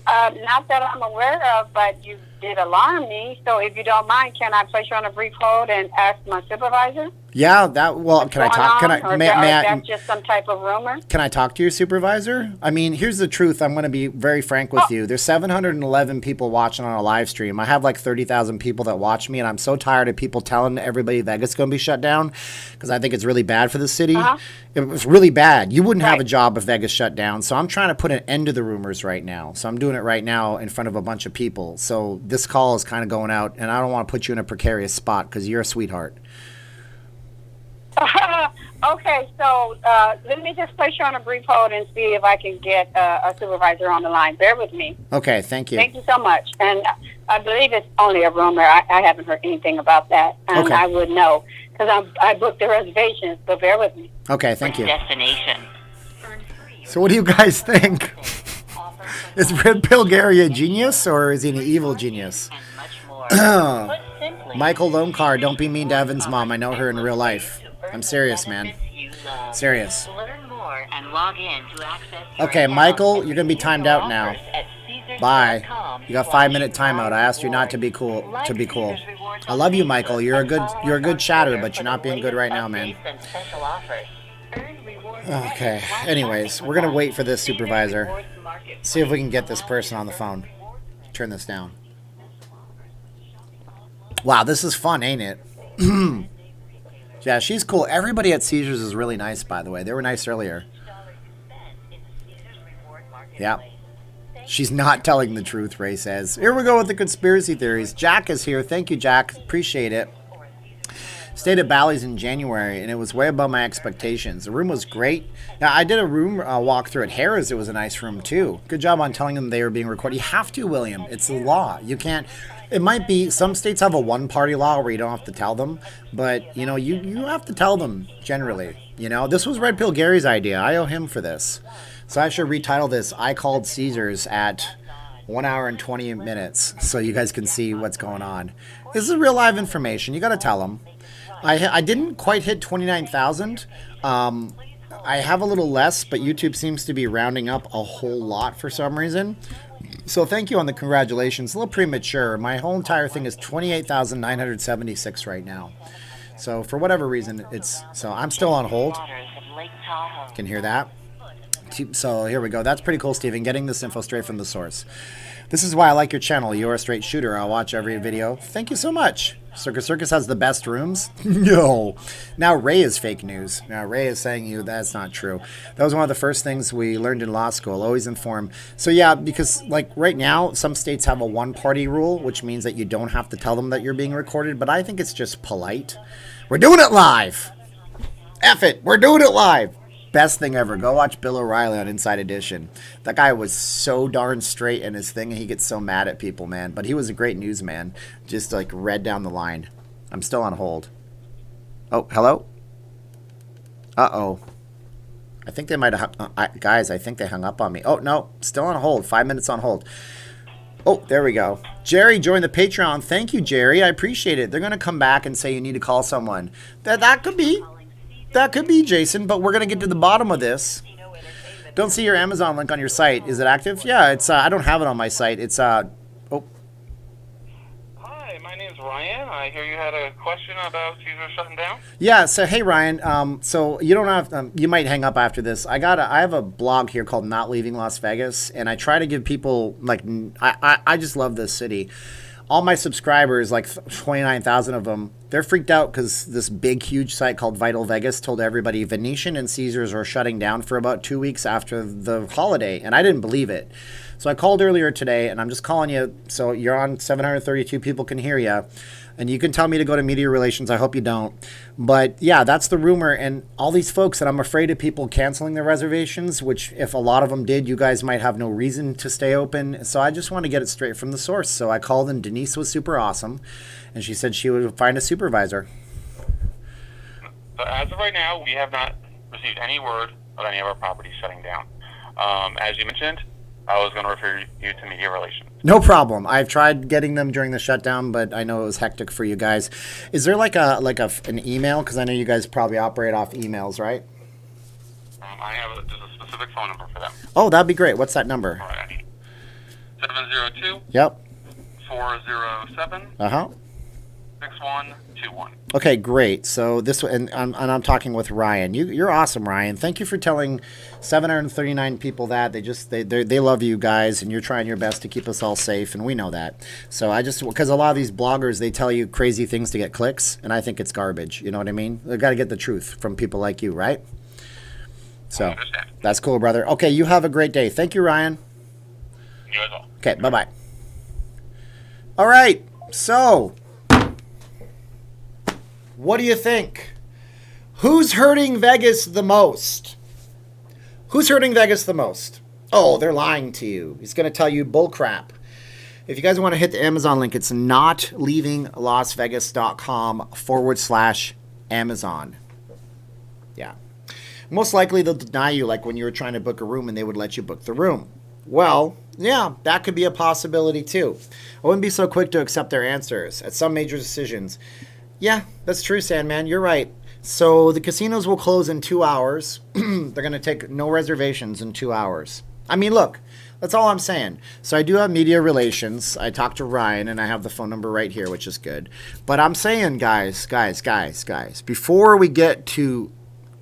Not that I'm aware of, but you did alarm me. So if you don't mind, can I place you on a brief hold and ask my supervisor? Yeah, can I talk? That's just some type of rumor? Can I talk to your supervisor? I mean, here's the truth. I'm going to be very frank with you. There's 711 people watching on a live stream. I have like 30,000 people that watch me, and I'm so tired of people telling everybody Vegas is going to be shut down because I think it's really bad for the city. It was really bad. You wouldn't have a job if Vegas shut down. So I'm trying to put an end to the rumors right now. So I'm doing it right now in front of a bunch of people. So this call is kind of going out, and I don't want to put you in a precarious spot because you're a sweetheart. Okay, so let me just place you on a brief hold and see if I can get a supervisor on the line. Bear with me. Okay, thank you. Thank you so much. And I believe it's only a rumor. I haven't heard anything about that, and Okay. I would know because I booked the reservations. But bear with me. Okay, thank you. Destination. So what do you guys think? Is Red Pill Gary a genius or is he an evil genius? And much more. Put simply, Michael Lone Car, don't be mean to Evan's mom. I know her in real life. I'm serious, man. you love. Serious. Learn more and log in to access your Okay, account Michael, and you're gonna be receive timed your out now. offers at Caesars.com Bye. You got 5-minute timeout. I asked you not to be cool. To be cool. I love you, Michael. You're a good chatter, but you're not being good right now, man. Okay. Anyways, we're gonna wait for this supervisor. See if we can get this person on the phone. Turn this down. Wow, this is fun, ain't it? Yeah, she's cool. Everybody at Caesars is really nice, by the way. They were nice earlier. Yeah. She's not telling the truth, Ray says. Here we go with the conspiracy theories. Jack is here. Thank you, Jack. Appreciate it. Stayed at Bally's in January, and it was way above my expectations. The room was great. Now, I did a room walkthrough at Harrah's. It was a nice room, too. Good job on telling them they were being recorded. You have to, William. It's the law. You can't... It might be... Some states have a one-party law where you don't have to tell them. But, you know, you have to tell them, generally. You know, this was Red Pill Gary's idea. I owe him for this. So I should retitle this, I Called Caesars at 1 hour and 20 minutes. So you guys can see what's going on. This is real live information. You got to tell them. I didn't quite hit 29,000. I have a little less, but YouTube seems to be rounding up a whole lot for some reason. So thank you on the congratulations. A little premature. My whole entire thing is 28,976 right now. So for whatever reason, so I'm still on hold. Can hear that? So here we go. That's pretty cool, Steven. Getting this info straight from the source. This is why I like your channel. You're a straight shooter. I'll watch every video. Thank you so much. Circus has the best rooms? No. Now Ray is fake news. Now Ray is saying that's not true. That was one of the first things we learned in law school. Always inform. So yeah, because like right now, some states have a one-party rule, which means that you don't have to tell them that you're being recorded. But I think it's just polite. We're doing it live. F it. We're doing it live. Best thing ever. Go watch Bill O'Reilly on Inside Edition. That guy was so darn straight in his thing. He gets so mad at people, man. But he was a great newsman. Just like read down the line. I'm still on hold. Oh, hello? Uh-oh. I think they might have... guys, I think they hung up on me. Oh, no. Still on hold. 5 minutes on hold. Oh, there we go. Jerry joined the Patreon. Thank you, Jerry. I appreciate it. They're going to come back and say you need to call someone. That could be... That could be, Jason, but we're going to get to the bottom of this. Don't see your Amazon link on your site. Is it active? Yeah, it's. I don't have it on my site. It's. Oh. Hi, my name's Ryan. I hear you had a question about Caesar shutting down. Yeah. So hey, Ryan. So you don't have. You might hang up after this. I have a blog here called Not Leaving Las Vegas, and I try to give people like. I just love this city. All my subscribers, like 29,000 of them, they're freaked out because this big, huge site called Vital Vegas told everybody Venetian and Caesars are shutting down for about 2 weeks after the holiday, and I didn't believe it. So I called earlier today, and I'm just calling you so you're on 732 people can hear you, and you can tell me to go to media relations. I hope you don't. But yeah, that's the rumor, and all these folks, and I'm afraid of people canceling their reservations, which if a lot of them did, you guys might have no reason to stay open. So I just want to get it straight from the source. So I called, and Denise was super awesome, and she said she would find a supervisor. So as of right now, we have not received any word of any of our properties shutting down. As you mentioned, I was going to refer you to media relations. No problem. I've tried getting them during the shutdown, but I know it was hectic for you guys. Is there an email? Because I know you guys probably operate off emails, right? I have just a specific phone number for them. Oh, that'd be great. What's that number? All right. 702. Yep. 407. 6121. Okay, great. So this, and I'm talking with Ryan. You're awesome, Ryan. Thank you for telling 739 people that. They love you guys, and you're trying your best to keep us all safe, and we know that. So because a lot of these bloggers, they tell you crazy things to get clicks, and I think it's garbage. You know what I mean? They've got to get the truth from people like you, right? So that's cool, brother. Okay, you have a great day. Thank you, Ryan. You as well. Okay, bye-bye. All right, so what do you think? Who's hurting Vegas the most? Who's hurting Vegas the most? Oh, they're lying to you. He's going to tell you bullcrap. If you guys want to hit the Amazon link, it's notleavinglasvegas.com/Amazon. Yeah. Most likely they'll deny you, like when you were trying to book a room and they would let you book the room. Well, yeah, that could be a possibility too. I wouldn't be so quick to accept their answers at some major decisions. Yeah, that's true, Sandman. You're right. So the casinos will close in 2 hours. They're going to take no reservations in 2 hours. I mean, look, that's all I'm saying. So I do have media relations. I talked to Ryan, and I have the phone number right here, which is good. But I'm saying, guys, before we get to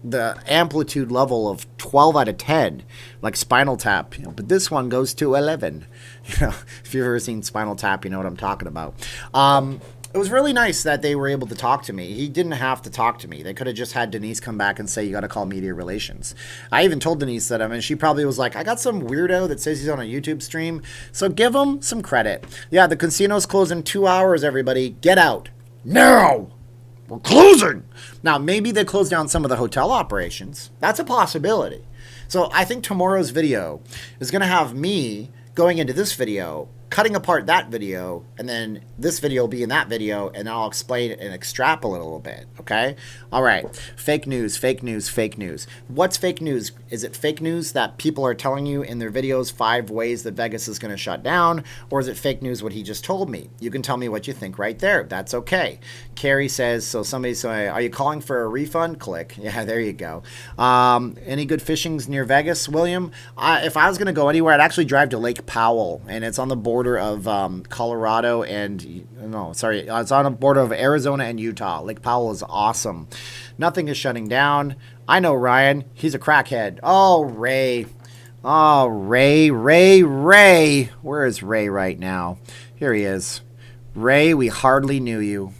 the amplitude level of 12 out of 10, like Spinal Tap, but this one goes to 11. If you've ever seen Spinal Tap, you know what I'm talking about. It was really nice that they were able to talk to me. He didn't have to talk to me. They could have just had Denise come back and say, you got to call media relations. I even told Denise that, she probably was like, I got some weirdo that says he's on a YouTube stream. So give him some credit. Yeah, the casinos close in 2 hours, everybody. Get out. Now. We're closing. Now, maybe they close down some of the hotel operations. That's a possibility. So I think tomorrow's video is going to have me going into this video, cutting apart that video, and then this video will be in that video, and I'll explain it and extrapolate a little bit, okay? All right, fake news. What's fake news? Is it fake news that people are telling you in their videos 5 ways that Vegas is going to shut down, or is it fake news what he just told me? You can tell me what you think right there. That's okay. Carrie says, so somebody's saying, are you calling for a refund? Click. Yeah, there you go. Any good fishings near Vegas, William? If I was going to go anywhere, I'd actually drive to Lake Powell, and it's on the border of Colorado and it's on the border of Arizona and Utah. Lake Powell is awesome. Nothing is shutting down. I know Ryan. He's a crackhead. Oh, Ray. Oh, Ray. Where is Ray right now? Here he is. Ray, we hardly knew you.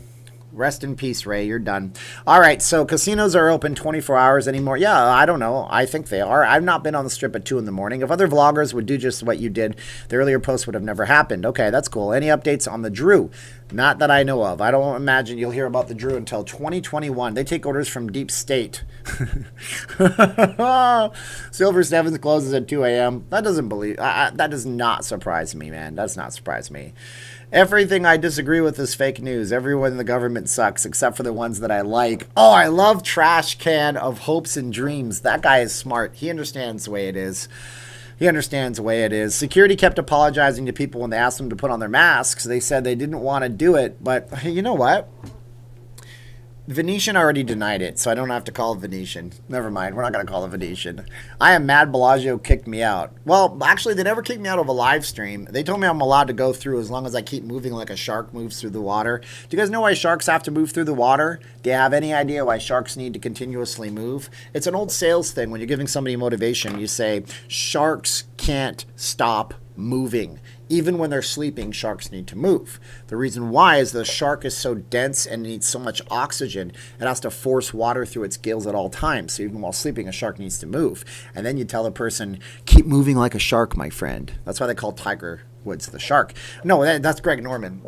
Rest in peace, Ray. You're done. All right, so casinos are open 24 hours anymore. Yeah, I don't know. I think they are. I've not been on the strip at 2 in the morning. If other vloggers would do just what you did, the earlier post would have never happened. Okay, that's cool. Any updates on the Drew? Not that I know of. I don't imagine you'll hear about the Drew until 2021. They take orders from deep state. Silver Stevens closes at 2 a.m. That does not surprise me, man. Does not surprise me. Everything I disagree with is fake news. Everyone in the government sucks, except for the ones that I like. Oh, I love Trash Can of Hopes and Dreams. That guy is smart. He understands the way it is. Security kept apologizing to people when they asked them to put on their masks. They said they didn't want to do it, but you know what? Venetian already denied it, so I don't have to call Venetian. Never mind, we're not going to call it Venetian. I am mad Bellagio kicked me out. Well, actually, they never kicked me out of a live stream. They told me I'm allowed to go through as long as I keep moving like a shark moves through the water. Do you guys know why sharks have to move through the water? Do you have any idea why sharks need to continuously move? It's an old sales thing. When you're giving somebody motivation, you say, sharks can't stop moving. Even when they're sleeping, sharks need to move. The reason why is the shark is so dense and needs so much oxygen, it has to force water through its gills at all times. So even while sleeping, a shark needs to move. And then you tell the person, keep moving like a shark, my friend. That's why they call Tiger Woods the shark. No, that's Greg Norman.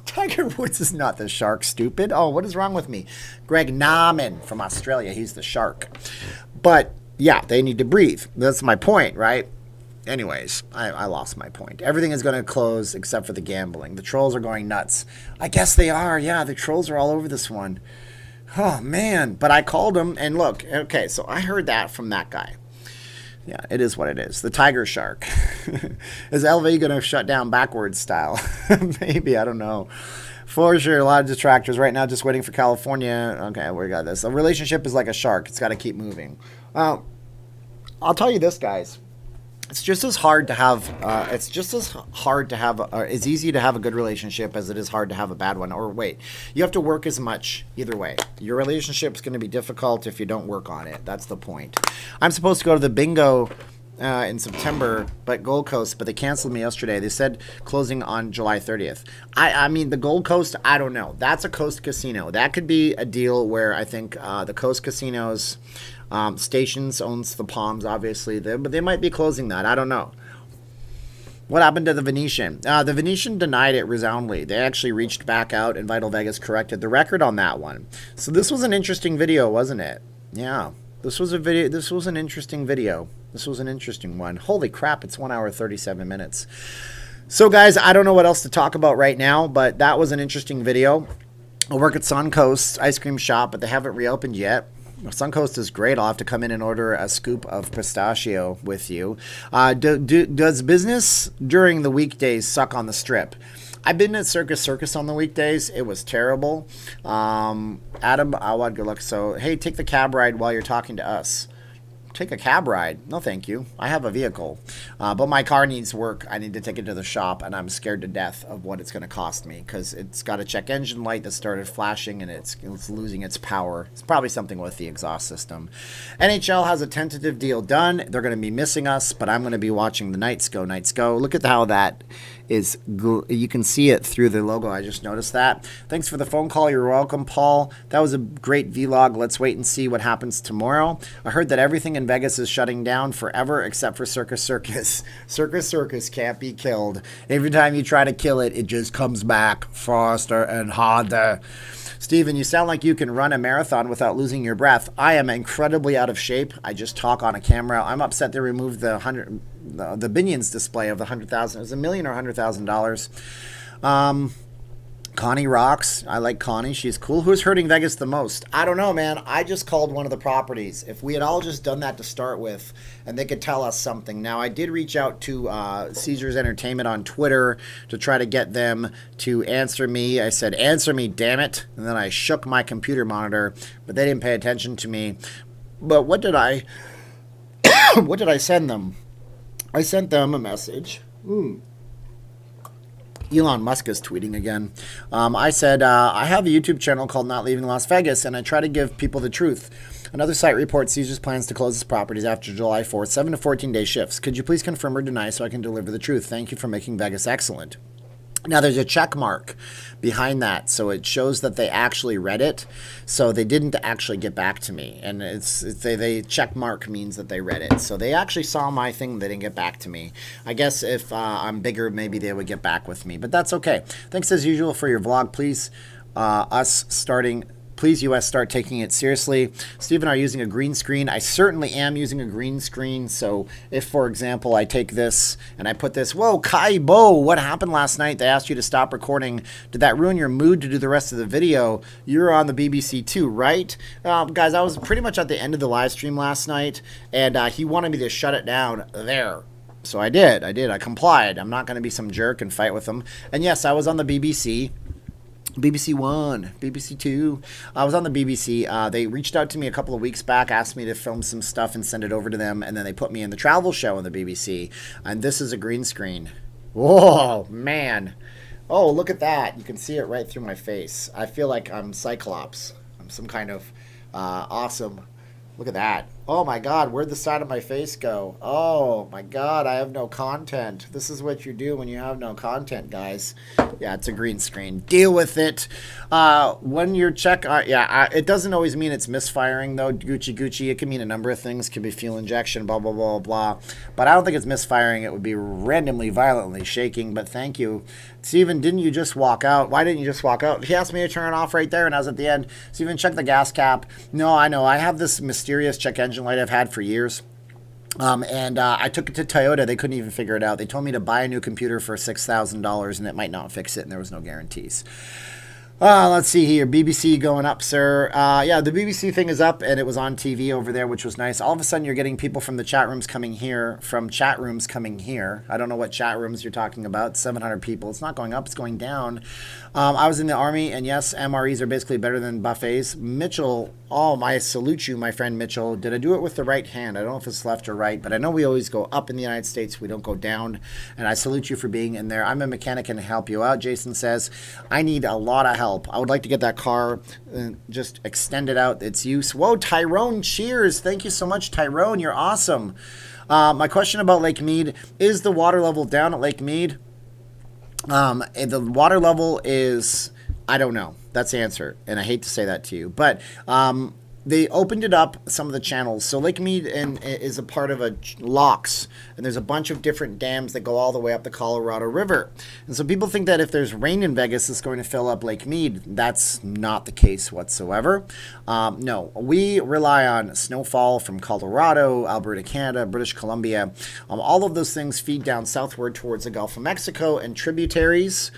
Tiger Woods is not the shark, stupid. Oh, what is wrong with me? Greg Norman from Australia, he's the shark. But yeah, they need to breathe. That's my point, right? Anyways, I lost my point. Everything is going to close except for the gambling. The trolls are going nuts. I guess they are. Yeah, the trolls are all over this one. Oh, man. But I called them, and look. Okay, so I heard that from that guy. Yeah, it is what it is. The tiger shark. Is LV going to shut down backwards style? Maybe. I don't know. For sure, a lot of detractors right now just waiting for California. Okay, we got this. A relationship is like a shark. It's got to keep moving. I'll tell you this, guys. It's just as hard to have. It's easy to have a good relationship as it is hard to have a bad one. Or wait, you have to work as much either way. Your relationship's going to be difficult if you don't work on it. That's the point. I'm supposed to go to the bingo in September, but Gold Coast, but they canceled me yesterday. They said closing on July 30th. I mean, the Gold Coast, I don't know. That's a coast casino. That could be a deal where I think the coast casinos. Stations owns the Palms, obviously, but they might be closing that. I don't know. What happened to the Venetian? The Venetian denied it resoundingly. They actually reached back out, and Vital Vegas corrected the record on that one. So this was an interesting video, wasn't it? Yeah. This was a video. This was an interesting video. This was an interesting one. Holy crap, it's 1 hour, 37 minutes. So, guys, I don't know what else to talk about right now, but that was an interesting video. I work at Suncoast Ice Cream Shop, but they haven't reopened yet. Suncoast is great. I'll have to come in and order a scoop of pistachio with you. Does business during the weekdays suck on the Strip? I've been at Circus on the weekdays. It was terrible. Adam, Awad, good luck. So, hey, take the cab ride while you're talking to us. Take a cab ride? No, thank you. I have a vehicle. But my car needs work. I need to take it to the shop, and I'm scared to death of what it's going to cost me because it's got a check engine light that started flashing, and it's losing its power. It's probably something with the exhaust system. NHL has a tentative deal done. They're going to be missing us, but I'm going to be watching the Knights go. Look at how that is. You can see it through the logo. I just noticed that. Thanks for the phone call. You're welcome, Paul. That was a great vlog. Let's wait and see what happens tomorrow. I heard that everything in Vegas is shutting down forever except for Circus. Circus can't be killed. Every time you try to kill it, it just comes back faster and harder. Steven, you sound like you can run a marathon without losing your breath. I am incredibly out of shape. I just talk on a camera. I'm upset they removed the Binions display of the $100,000. It was $1 million or $100,000. Connie rocks. I like Connie. She's cool. Who's hurting Vegas the most? I don't know, man. I just called one of the properties. If we had all just done that to start with, and they could tell us something. Now, I did reach out to Caesars Entertainment on Twitter to try to get them to answer me. I said, answer me, damn it. And then I shook my computer monitor, but they didn't pay attention to me. But what did I send them? I sent them a message. Elon Musk is tweeting again. I said, I have a YouTube channel called Not Leaving Las Vegas, and I try to give people the truth. Another site reports Caesars plans to close its properties after July 4th, 7 to 14-day shifts. Could you please confirm or deny so I can deliver the truth? Thank you for making Vegas excellent. Now, there's a check mark behind that, so it shows that they actually read it. So they didn't actually get back to me, and they check mark means that they read it. So they actually saw my thing, they didn't get back to me. I guess if I'm bigger, maybe they would get back with me, but that's okay. Thanks as usual for your vlog. Please, Please, U.S., start taking it seriously. Stephen, are you using a green screen? I certainly am using a green screen. So if, for example, I take this and I put this, whoa, Kai Bo, what happened last night? They asked you to stop recording. Did that ruin your mood to do the rest of the video? You're on the BBC too, right? Guys, I was pretty much at the end of the live stream last night, and he wanted me to shut it down there. So I did. I complied. I'm not going to be some jerk and fight with him. And yes, I was on the BBC. BBC One, BBC Two. I was on the BBC. They reached out to me a couple of weeks back, asked me to film some stuff and send it over to them, and then they put me in the travel show on the BBC. And this is a green screen. Whoa, man. Oh, look at that. You can see it right through my face. I feel like I'm Cyclops. I'm some kind of awesome. Look at that. Oh my God, where'd the side of my face go? Oh my God, I have no content. This is what you do when you have no content, guys. Yeah, it's a green screen. Deal with it. When your check, it doesn't always mean it's misfiring though, Gucci. It can mean a number of things. It could be fuel injection, blah, blah, blah, blah. But I don't think it's misfiring. It would be randomly, violently shaking, but thank you. Steven, didn't you just walk out? Why didn't you just walk out? He asked me to turn it off right there, and I was at the end. Steven, check the gas cap. No, I know. I have this mysterious check engine light I've had for years. I took it to Toyota. They couldn't even figure it out. They told me to buy a new computer for $6,000, and it might not fix it, and there was no guarantees. Let's see here. BBC going up, sir. Yeah, the BBC thing is up, and it was on TV over there, which was nice. All of a sudden, you're getting people from the chat rooms coming here, I don't know what chat rooms you're talking about. 700 people. It's not going up. It's going down. I was in the Army, and yes, MREs are basically better than buffets. Mitchell, I salute you, my friend Mitchell. Did I do it with the right hand? I don't know if it's left or right, but I know we always go up in the United States. We don't go down, and I salute you for being in there. I'm a mechanic and help you out. Jason says, I need a lot of help. I would like to get that car just extended out its use. Whoa, Tyrone, cheers. Thank you so much, Tyrone. You're awesome. My question about Lake Mead, is the water level down at Lake Mead? The water level is, I don't know. That's the answer, and I hate to say that to you. But they opened it up, some of the channels. So Lake Mead is a part of a locks, and there's a bunch of different dams that go all the way up the Colorado River. And so people think that if there's rain in Vegas, it's going to fill up Lake Mead. That's not the case whatsoever. No, we rely on snowfall from Colorado, Alberta, Canada, British Columbia. All of those things feed down southward towards the Gulf of Mexico and tributaries.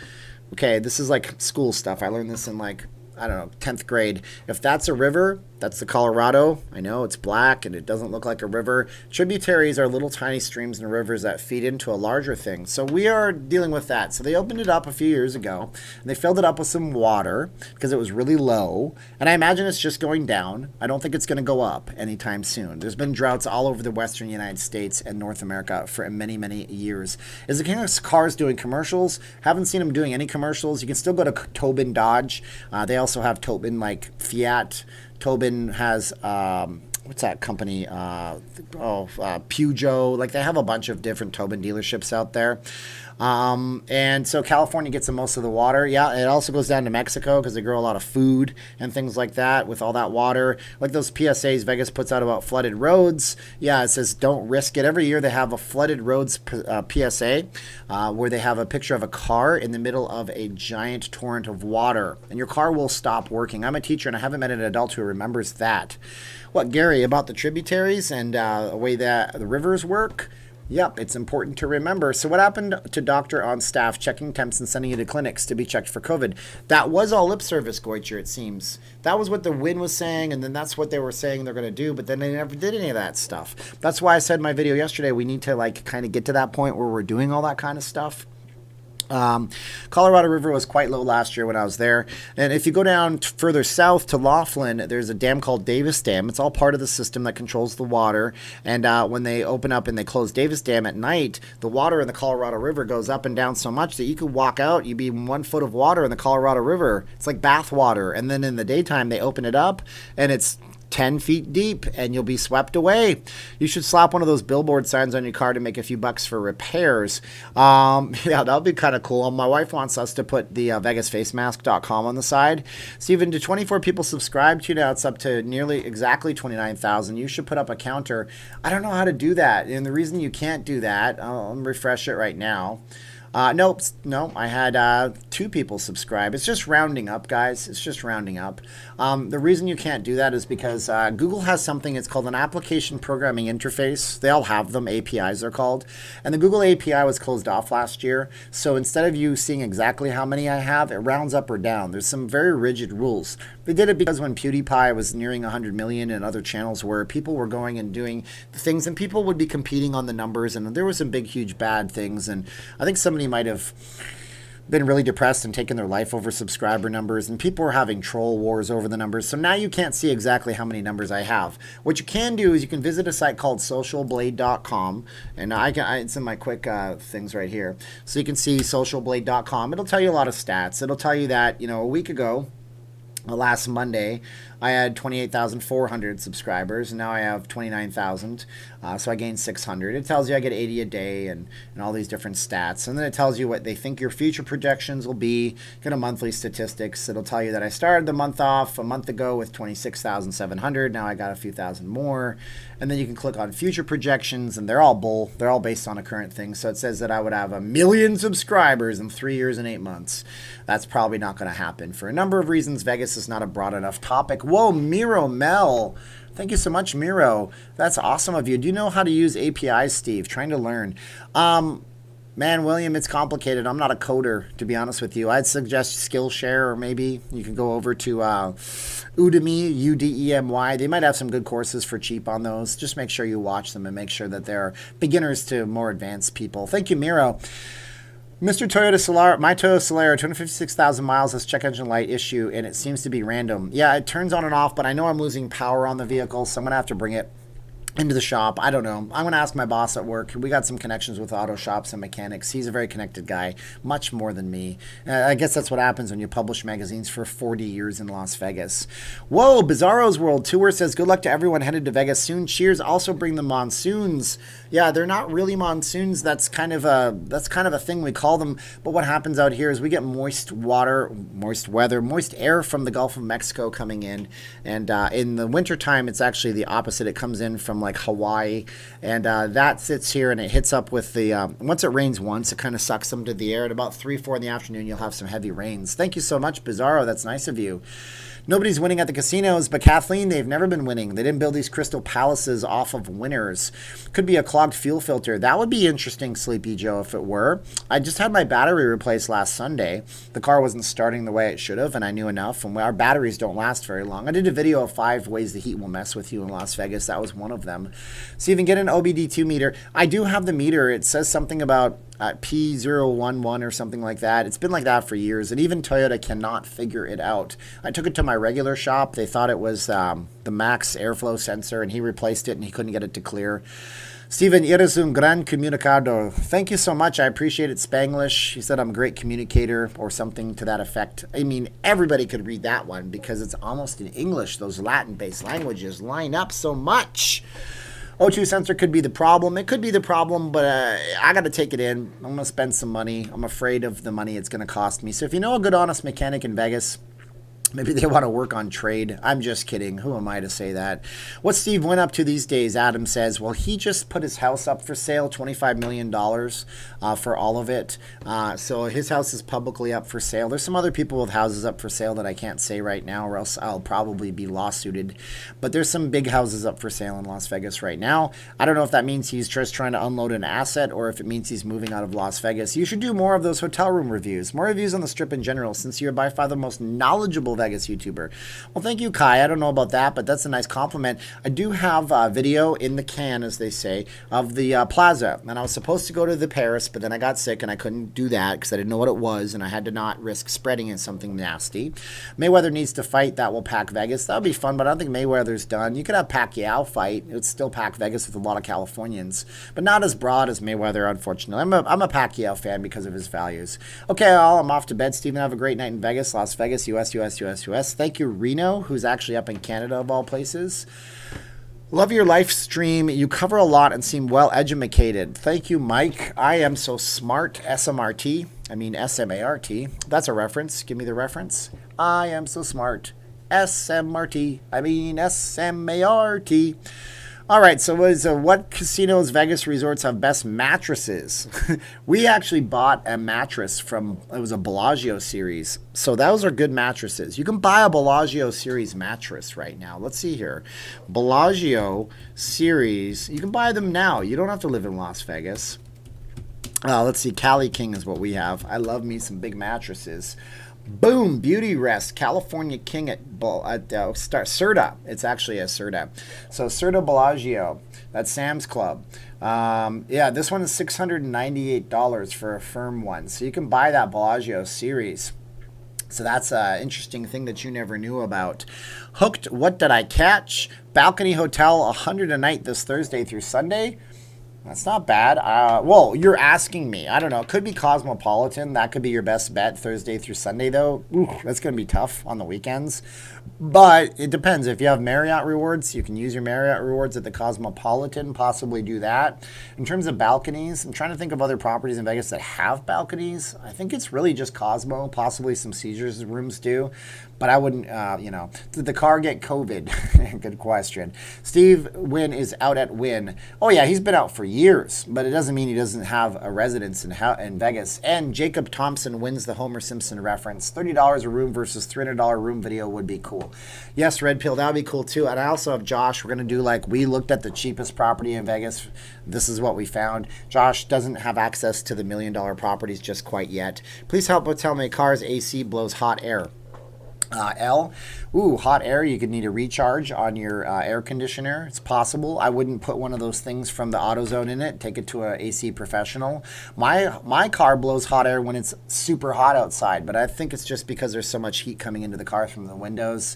Okay, this is like school stuff. I learned this in like, I don't know, 10th grade. If that's a river, that's the Colorado. I know it's black and it doesn't look like a river. Tributaries are little tiny streams and rivers that feed into a larger thing. So we are dealing with that. So they opened it up a few years ago and they filled it up with some water because it was really low. And I imagine it's just going down. I don't think it's going to go up anytime soon. There's been droughts all over the western United States and North America for many, many years. Is the King of Cars doing commercials? Haven't seen him doing any commercials. You can still go to Tobin Dodge. They also have Tobin like Fiat. Tobin has, what's that company? Peugeot. Like, they have a bunch of different Tobin dealerships out there. And so California gets the most of the water. Yeah, it also goes down to Mexico because they grow a lot of food and things like that with all that water. Like those PSAs Vegas puts out about flooded roads. Yeah, it says don't risk it. Every year they have a flooded roads PSA where they have a picture of a car in the middle of a giant torrent of water. And your car will stop working. I'm a teacher and I haven't met an adult who remembers that. What, Gary, about the tributaries and the way that the rivers work? Yep, it's important to remember. So what happened to doctor on staff checking temps and sending you to clinics to be checked for COVID? That was all lip service, Goicher, it seems. That was what the WIN was saying, and then that's what they were saying they're going to do, but then they never did any of that stuff. That's why I said in my video yesterday, we need to like kind of get to that point where we're doing all that kind of stuff. Colorado River was quite low last year when I was there. And if you go down further south to Laughlin, there's a dam called Davis Dam. It's all part of the system that controls the water. And when they open up and they close Davis Dam at night, the water in the Colorado River goes up and down so much that you could walk out, you'd be in 1 foot of water in the Colorado River. It's like bath water. And then in the daytime, they open it up and it's 10 feet deep and you'll be swept away. You should slap one of those billboard signs on your car to make a few bucks for repairs. Yeah, that would be kind of cool. My wife wants us to put the VegasFaceMask.com on the side. Steven, to 24 people subscribe to you now, it's up to nearly exactly 29,000. You should put up a counter. I don't know how to do that. And the reason you can't do that, I'll refresh it right now. No, I had 2 people subscribe. It's just rounding up, guys. It's just rounding up. The reason you can't do that is because Google has something, it's called an application programming interface. They all have them, APIs they're called. And the Google API was closed off last year. So instead of you seeing exactly how many I have, it rounds up or down. There's some very rigid rules. They did it because when PewDiePie was nearing 100 million and other channels where people were going and doing things and people would be competing on the numbers and there were some big, huge bad things. And I think somebody might have been really depressed and taken their life over subscriber numbers, and people were having troll wars over the numbers. So now you can't see exactly how many numbers I have. What you can do is you can visit a site called socialblade.com, and it's in my quick things right here. So you can see socialblade.com. It'll tell you a lot of stats. It'll tell you that, a week ago, last Monday, I had 28,400 subscribers, and now I have 29,000. So I gained 600. It tells you I get 80 a day and all these different stats. And then it tells you what they think your future projections will be. Get a monthly statistics. It'll tell you that I started the month off a month ago with 26,700. Now I got a few thousand more. And then you can click on future projections, and they're all bull. They're all based on a current thing. So it says that I would have 1 million subscribers in 3 years and 8 months. That's probably not going to happen for a number of reasons. Vegas is not a broad enough topic. Whoa, Miro Mel. Thank you so much, Miro. That's awesome of you. Do you know how to use APIs, Steve? Trying to learn. Man, William, it's complicated. I'm not a coder, to be honest with you. I'd suggest Skillshare, or maybe you can go over to Udemy, Udemy. They might have some good courses for cheap on those. Just make sure you watch them and make sure that they're beginners to more advanced people. Thank you, Miro. Mr. Toyota Solara, my Toyota Solara, 256,000 miles, has check engine light issue, and it seems to be random. Yeah, it turns on and off, but I know I'm losing power on the vehicle, so I'm going to have to bring it into the shop. I don't know. I'm going to ask my boss at work. We got some connections with auto shops and mechanics. He's a very connected guy, much more than me. I guess that's what happens when you publish magazines for 40 years in Las Vegas. Whoa, Bizarro's World Tour says, good luck to everyone headed to Vegas soon. Cheers. Also bring the monsoons. Yeah, they're not really monsoons. That's kind of a thing we call them. But what happens out here is we get moist water, moist weather, moist air from the Gulf of Mexico coming in. And in the wintertime, it's actually the opposite. It comes in from like Hawaii, and that sits here and it hits up with the once it rains once, it kind of sucks them to the air. At about 3-4 in the afternoon, you'll have some heavy rains. Thank you so much, Bizarro. That's nice of you. Nobody's winning at the casinos, but Kathleen, they've never been winning. They didn't build these crystal palaces off of winners. Could be a clogged fuel filter. That would be interesting, Sleepy Joe, if it were. I just had my battery replaced last Sunday. The car wasn't starting the way it should have, and I knew enough. And our batteries don't last very long. I did a video of 5 ways the heat will mess with you in Las Vegas. That was one of them. So even get an OBD2 meter. I do have the meter. It says something about P011 or something like that. It's been like that for years, and even Toyota cannot figure it out. I took it to my regular shop. They thought it was the max airflow sensor, and he replaced it, and he couldn't get it to clear. Steven, eres un gran comunicador. Thank you so much. I appreciate it, Spanglish. He said I'm a great communicator or something to that effect. I mean, everybody could read that one because it's almost in English. Those Latin-based languages line up so much. O2 sensor could be the problem. It could be the problem, but I got to take it in. I'm going to spend some money. I'm afraid of the money it's going to cost me. So if you know a good, honest mechanic in Vegas, maybe they want to work on trade. I'm just kidding. Who am I to say that? What's Steve Wynn up to these days? Adam says, well, he just put his house up for sale, $25 million for all of it. So his house is publicly up for sale. There's some other people with houses up for sale that I can't say right now, or else I'll probably be lawsuited. But there's some big houses up for sale in Las Vegas right now. I don't know if that means he's just trying to unload an asset or if it means he's moving out of Las Vegas. You should do more of those hotel room reviews, more reviews on the Strip in general, since you're by far the most knowledgeable Vegas YouTuber. Well, thank you, Kai. I don't know about that, but that's a nice compliment. I do have a video in the can, as they say, of the plaza, and I was supposed to go to the Paris, but then I got sick and I couldn't do that because I didn't know what it was, and I had to not risk spreading it something nasty. Mayweather needs to fight. That will pack Vegas. That would be fun, but I don't think Mayweather's done. You could have Pacquiao fight. It would still pack Vegas with a lot of Californians, but not as broad as Mayweather, unfortunately. I'm a Pacquiao fan because of his values. Okay, I'm off to bed. Steven, have a great night in Vegas, Las Vegas, US, US, US, US. Thank you, Reno, who's actually up in Canada, of all places. Love your live stream. You cover a lot and seem well educated. Thank you, Mike. I am so smart. SMRT. I mean SMART. That's a reference. Give me the reference. I am so smart. SMRT. I mean SMART. All right, so what casinos, Vegas resorts have best mattresses? We actually bought a mattress from, it was a Bellagio series. So those are good mattresses. You can buy a Bellagio series mattress right now. Let's see here. Bellagio series, you can buy them now. You don't have to live in Las Vegas. Let's see, Cali King is what we have. I love me some big mattresses. Boom, Beauty Rest, California King at Serta. It's actually a Serta. So Serta Bellagio, that's Sam's Club. Yeah, this one is $698 for a firm one. So you can buy that Bellagio series. So that's an interesting thing that you never knew about. Hooked, what did I catch? Balcony Hotel, 100 a night this Thursday through Sunday. That's not bad. Well, you're asking me. I don't know. It could be Cosmopolitan. That could be your best bet Thursday through Sunday, though. Ooh, that's going to be tough on the weekends. But it depends. If you have Marriott rewards, you can use your Marriott rewards at the Cosmopolitan, possibly do that. In terms of balconies, I'm trying to think of other properties in Vegas that have balconies. I think it's really just Cosmo, possibly some Caesars rooms do. But I wouldn't, did the car get COVID? Good question. Steve Wynn is out at Wynn. Oh, yeah, he's been out for years, but it doesn't mean he doesn't have a residence in Vegas. And Jacob Thompson wins the Homer Simpson reference. $30 a room versus $300 room video would be cool. Yes, Red Pill, that would be cool too. And I also have Josh. We're going to do we looked at the cheapest property in Vegas. This is what we found. Josh doesn't have access to the $1 million properties just quite yet. Please help but tell me car's AC blows hot air. Hot air. You could need a recharge on your air conditioner. It's possible. I wouldn't put one of those things from the AutoZone in it. Take it to an AC professional. My car blows hot air when it's super hot outside, but I think it's just because there's so much heat coming into the car from the windows.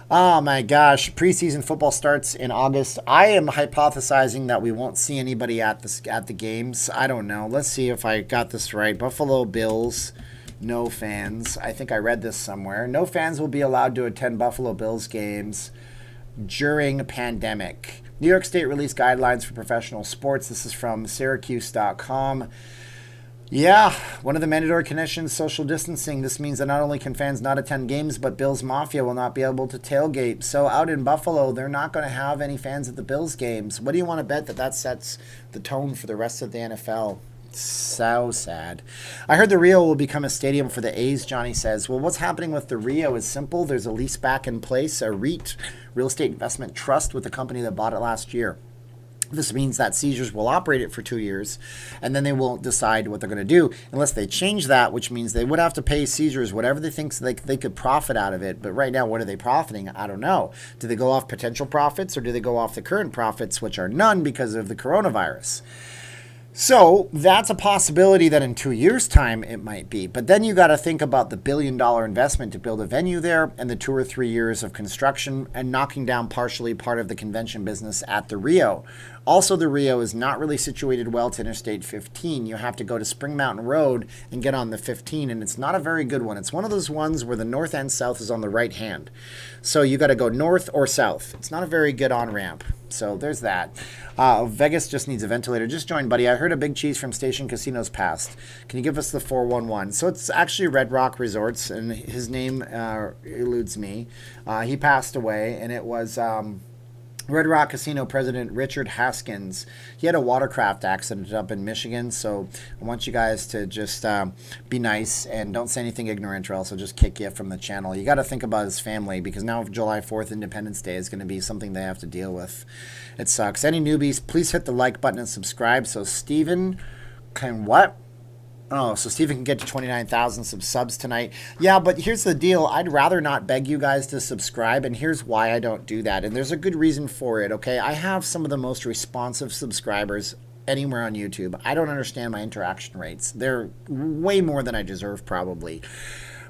Oh my gosh, preseason football starts in August. I am hypothesizing that we won't see anybody at the games. I don't know. Let's see if I got this right. Buffalo Bills, no fans. I think I read this somewhere. No fans will be allowed to attend Buffalo Bills games during pandemic. New York State released guidelines for professional sports. This is from Syracuse.com. Yeah, one of the mandatory conditions, social distancing. This means that not only can fans not attend games, but Bills Mafia will not be able to tailgate. So out in Buffalo, they're not going to have any fans at the Bills games. What do you want to bet that sets the tone for the rest of the NFL? So sad. I heard the Rio will become a stadium for the A's, Johnny says. Well, what's happening with the Rio is simple. There's a lease back in place, a REIT, Real Estate Investment Trust, with the company that bought it last year. This means that Caesars will operate it for 2 years, and then they will decide what they're going to do, unless they change that, which means they would have to pay Caesars whatever they think they could profit out of it. But right now, what are they profiting? I don't know. Do they go off potential profits, or do they go off the current profits, which are none because of the coronavirus? So that's a possibility that in 2 years' time it might be. But then you got to think about the $1 billion investment to build a venue there, and the 2 or 3 years of construction and knocking down partially part of the convention business at the Rio. Also, the Rio is not really situated well to Interstate 15. You have to go to Spring Mountain Road and get on the 15, and it's not a very good one. It's one of those ones where the north and south is on the right hand. So you got to go north or south. It's not a very good on-ramp. So there's that. Vegas just needs a ventilator. Just joined, buddy. I heard a big cheese from Station Casinos passed. Can you give us the 411? So it's actually Red Rock Resorts, and his name eludes me. He passed away, and it was Red Rock Casino president Richard Haskins. He had a watercraft accident up in Michigan, so I want you guys to just be nice and don't say anything ignorant, or else I'll just kick you from the channel. You got to think about his family, because now July 4th, Independence Day, is going to be something they have to deal with. It sucks. Any newbies, please hit the like button and subscribe so Steven can what? Oh, so Steven can get to 29,000 subs tonight. Yeah, but here's the deal. I'd rather not beg you guys to subscribe, and here's why I don't do that. And there's a good reason for it, okay? I have some of the most responsive subscribers anywhere on YouTube. I don't understand my interaction rates. They're way more than I deserve, probably.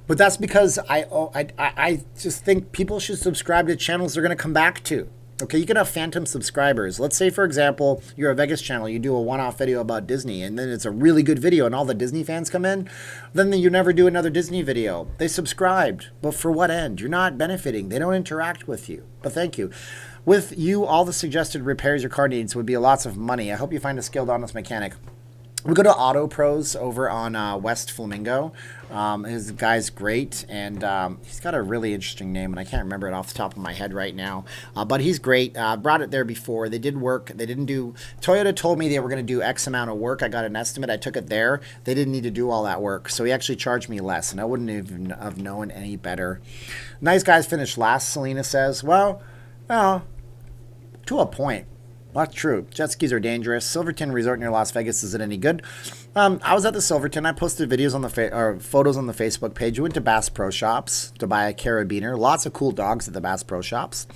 But that's because I just think people should subscribe to channels they're going to come back to. Okay, you can have phantom subscribers. Let's say, for example, you're a Vegas channel, you do a one-off video about Disney, and then it's a really good video, and all the Disney fans come in, then you never do another Disney video. They subscribed, but for what end? You're not benefiting. They don't interact with you, but thank you. With you, all the suggested repairs your car needs would be lots of money. I hope you find a skilled, honest mechanic. We go to Auto Pros over on West Flamingo. His guy's great, and he's got a really interesting name, and I can't remember it off the top of my head right now. But he's great. Brought it there before. They did work. They didn't do... Toyota told me they were going to do X amount of work. I got an estimate. I took it there. They didn't need to do all that work, so he actually charged me less, and I wouldn't even have known any better. Nice guys finished last, Selena says. Well, to a point. That's true. Jet skis are dangerous. Silverton Resort near Las Vegas isn't any good. I was at the Silverton. I posted videos on the photos on the Facebook page. We went to Bass Pro Shops to buy a carabiner. Lots of cool dogs at the Bass Pro Shops.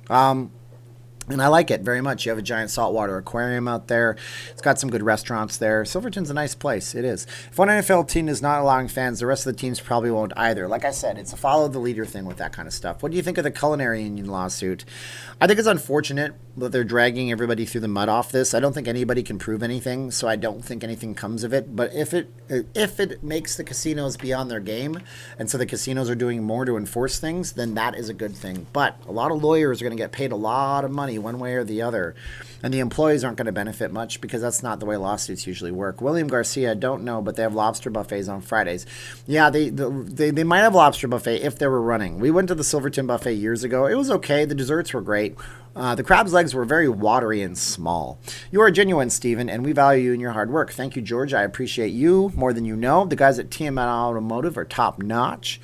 And I like it very much. You have a giant saltwater aquarium out there. It's got some good restaurants there. Silverton's a nice place. It is. If one NFL team is not allowing fans, the rest of the teams probably won't either. Like I said, it's a follow the leader thing with that kind of stuff. What do you think of the culinary union lawsuit? I think it's unfortunate that they're dragging everybody through the mud off this. I don't think anybody can prove anything, so I don't think anything comes of it. But if it makes the casinos be on their game, and so the casinos are doing more to enforce things, then that is a good thing. But a lot of lawyers are going to get paid a lot of money one way or the other, and the employees aren't going to benefit much, because that's not the way lawsuits usually work. William Garcia, don't know, but they have lobster buffets on Fridays. Yeah, they might have lobster buffet if they were running. We went to the Silverton buffet years ago. It was okay. The desserts were great. The crab's legs were very watery and small. You are genuine, Steven, and we value you and your hard work. Thank you, George. I appreciate you more than you know. The guys at TMN Automotive are top notch.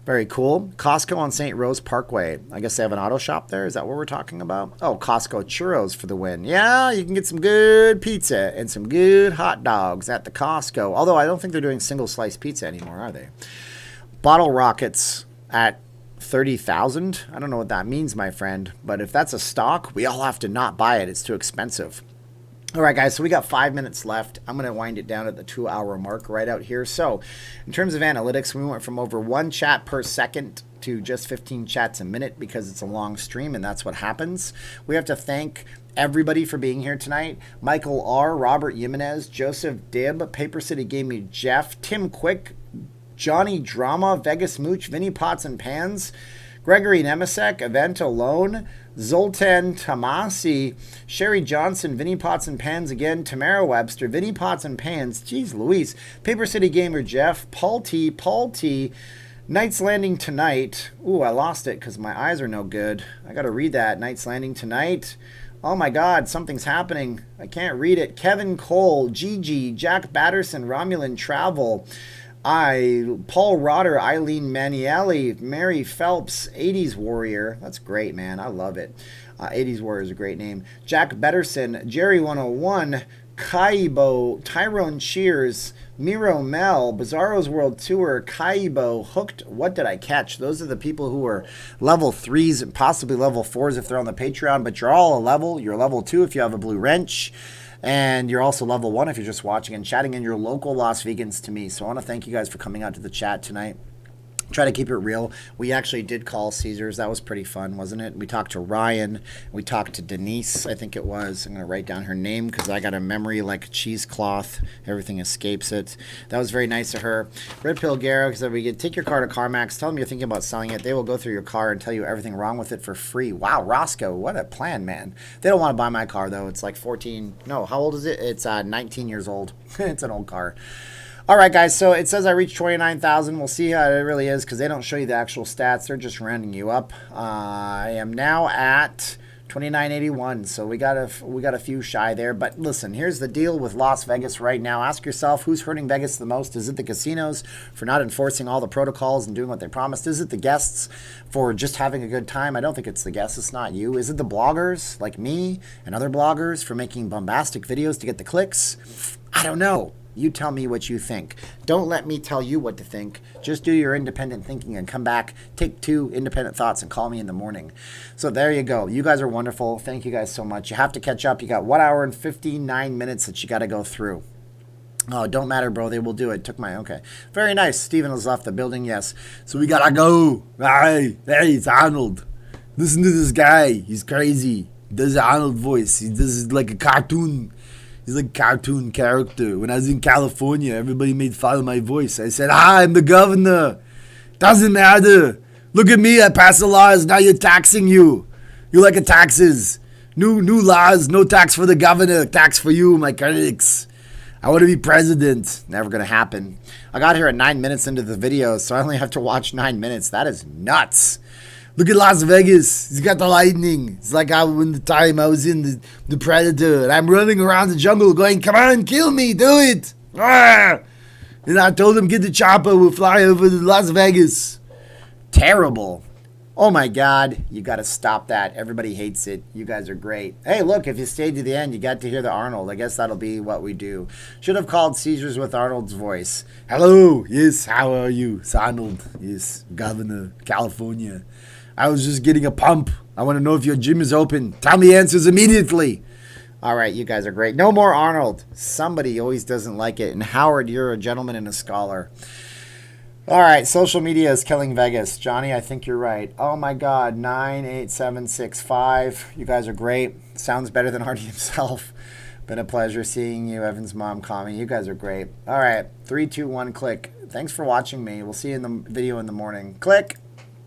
Very cool. Costco on St. Rose Parkway. I guess they have an auto shop there. Is that what we're talking about? Oh, Costco churros for the win. Yeah, you can get some good pizza and some good hot dogs at the Costco. Although I don't think they're doing single slice pizza anymore, are they? Bottle rockets at 30,000. I don't know what that means, my friend. But if that's a stock, we all have to not buy it. It's too expensive. All right, guys, so we got 5 minutes left. I'm going to wind it down at the 2-hour mark right out here. So in terms of analytics, we went from over 1 chat per second to just 15 chats a minute because it's a long stream, and that's what happens. We have to thank everybody for being here tonight. Michael R., Robert Jimenez, Joseph Dibb, Paper City Gaming Jeff, Tim Quick, Johnny Drama, Vegas Mooch, Vinny Pots and Pans, Gregory Nemisek, Event Alone, Zoltan Tamasi, Sherry Johnson, Vinny Pots and Pans again, Tamara Webster, Vinny Pots and Pans, geez Louise, Paper City Gamer Jeff, Paul T, Knight's Landing Tonight. Ooh, I lost it because my eyes are no good. I got to read that. Knight's Landing Tonight. Oh my God, something's happening. I can't read it. Kevin Cole, Gigi, Jack Batterson, Romulan Travel, Paul Rotter, Eileen Manielli, Mary Phelps, 80s Warrior. That's great, man. I love it. 80s Warrior is a great name. Jack Betterson, Jerry 101, Kaibo, Tyrone Cheers, Miro Mel, Bizarro's World Tour, Kaibo, Hooked, What Did I Catch? Those are the people who are level 3s and possibly level 4s if they're on the Patreon, but you're all a level. You're level 2 if you have a blue wrench. And you're also level 1 if you're just watching and chatting in your local Las Vegans to me. So I want to thank you guys for coming out to the chat tonight. Try to keep it real. We actually did call Caesars. That was pretty fun, wasn't it? We talked to Ryan. We talked to Denise, I think it was. I'm going to write down her name because I got a memory like a cheesecloth. Everything escapes it. That was very nice of her. Red Pill Garo said we could take your car to CarMax. Tell them you're thinking about selling it. They will go through your car and tell you everything wrong with it for free. Wow, Roscoe, what a plan, man. They don't want to buy my car, though. It's like 14. No, how old is it? It's 19 years old. It's an old car. All right, guys, so it says I reached 29,000. We'll see how it really is because they don't show you the actual stats. They're just rounding you up. I am now at 2981, so we got a few shy there. But listen, here's the deal with Las Vegas right now. Ask yourself, who's hurting Vegas the most? Is it the casinos for not enforcing all the protocols and doing what they promised? Is it the guests for just having a good time? I don't think it's the guests. It's not you. Is it the bloggers like me and other bloggers for making bombastic videos to get the clicks? I don't know. You tell me what you think. Don't let me tell you what to think. Just do your independent thinking and come back, take 2 independent thoughts and call me in the morning. So there you go. You guys are wonderful. Thank you guys so much. You have to catch up. You got 1 hour and 59 minutes that you got to go through. Oh, don't matter, bro. They will do it. Okay. Very nice. Steven has left the building. Yes. So we got to go. Hey, it's Arnold. Listen to this guy. He's crazy. He does an Arnold voice. He does it like a cartoon. He's like a cartoon character. When I was in California, everybody made fun of my voice. I said, I'm the governor. Doesn't matter. Look at me. I pass the laws. Now you're taxing you. You like a taxes. New laws. No tax for the governor. Tax for you, my critics. I want to be president. Never going to happen. I got here at 9 minutes into the video, so I only have to watch 9 minutes. That is nuts. Look at Las Vegas. He's got the lightning. It's like when the time I was in the Predator. And I'm running around the jungle going, come on, kill me. Do it. Ah! And I told him, get the chopper. We'll fly over to Las Vegas. Terrible. Oh, my God. You got to stop that. Everybody hates it. You guys are great. Hey, look, if you stayed to the end, you got to hear the Arnold. I guess that'll be what we do. Should have called Caesars with Arnold's voice. Hello. Yes, how are you? It's Arnold. Yes, Governor, California. I was just getting a pump. I want to know if your gym is open. Tell me answers immediately. All right, you guys are great. No more Arnold. Somebody always doesn't like it. And Howard, you're a gentleman and a scholar. All right, social media is killing Vegas. Johnny, I think you're right. Oh, my God, 98765. You guys are great. Sounds better than Artie himself. Been a pleasure seeing you, Evan's mom, Kami. You guys are great. All right, 3, 2, 1, click. Thanks for watching me. We'll see you in the video in the morning. Click.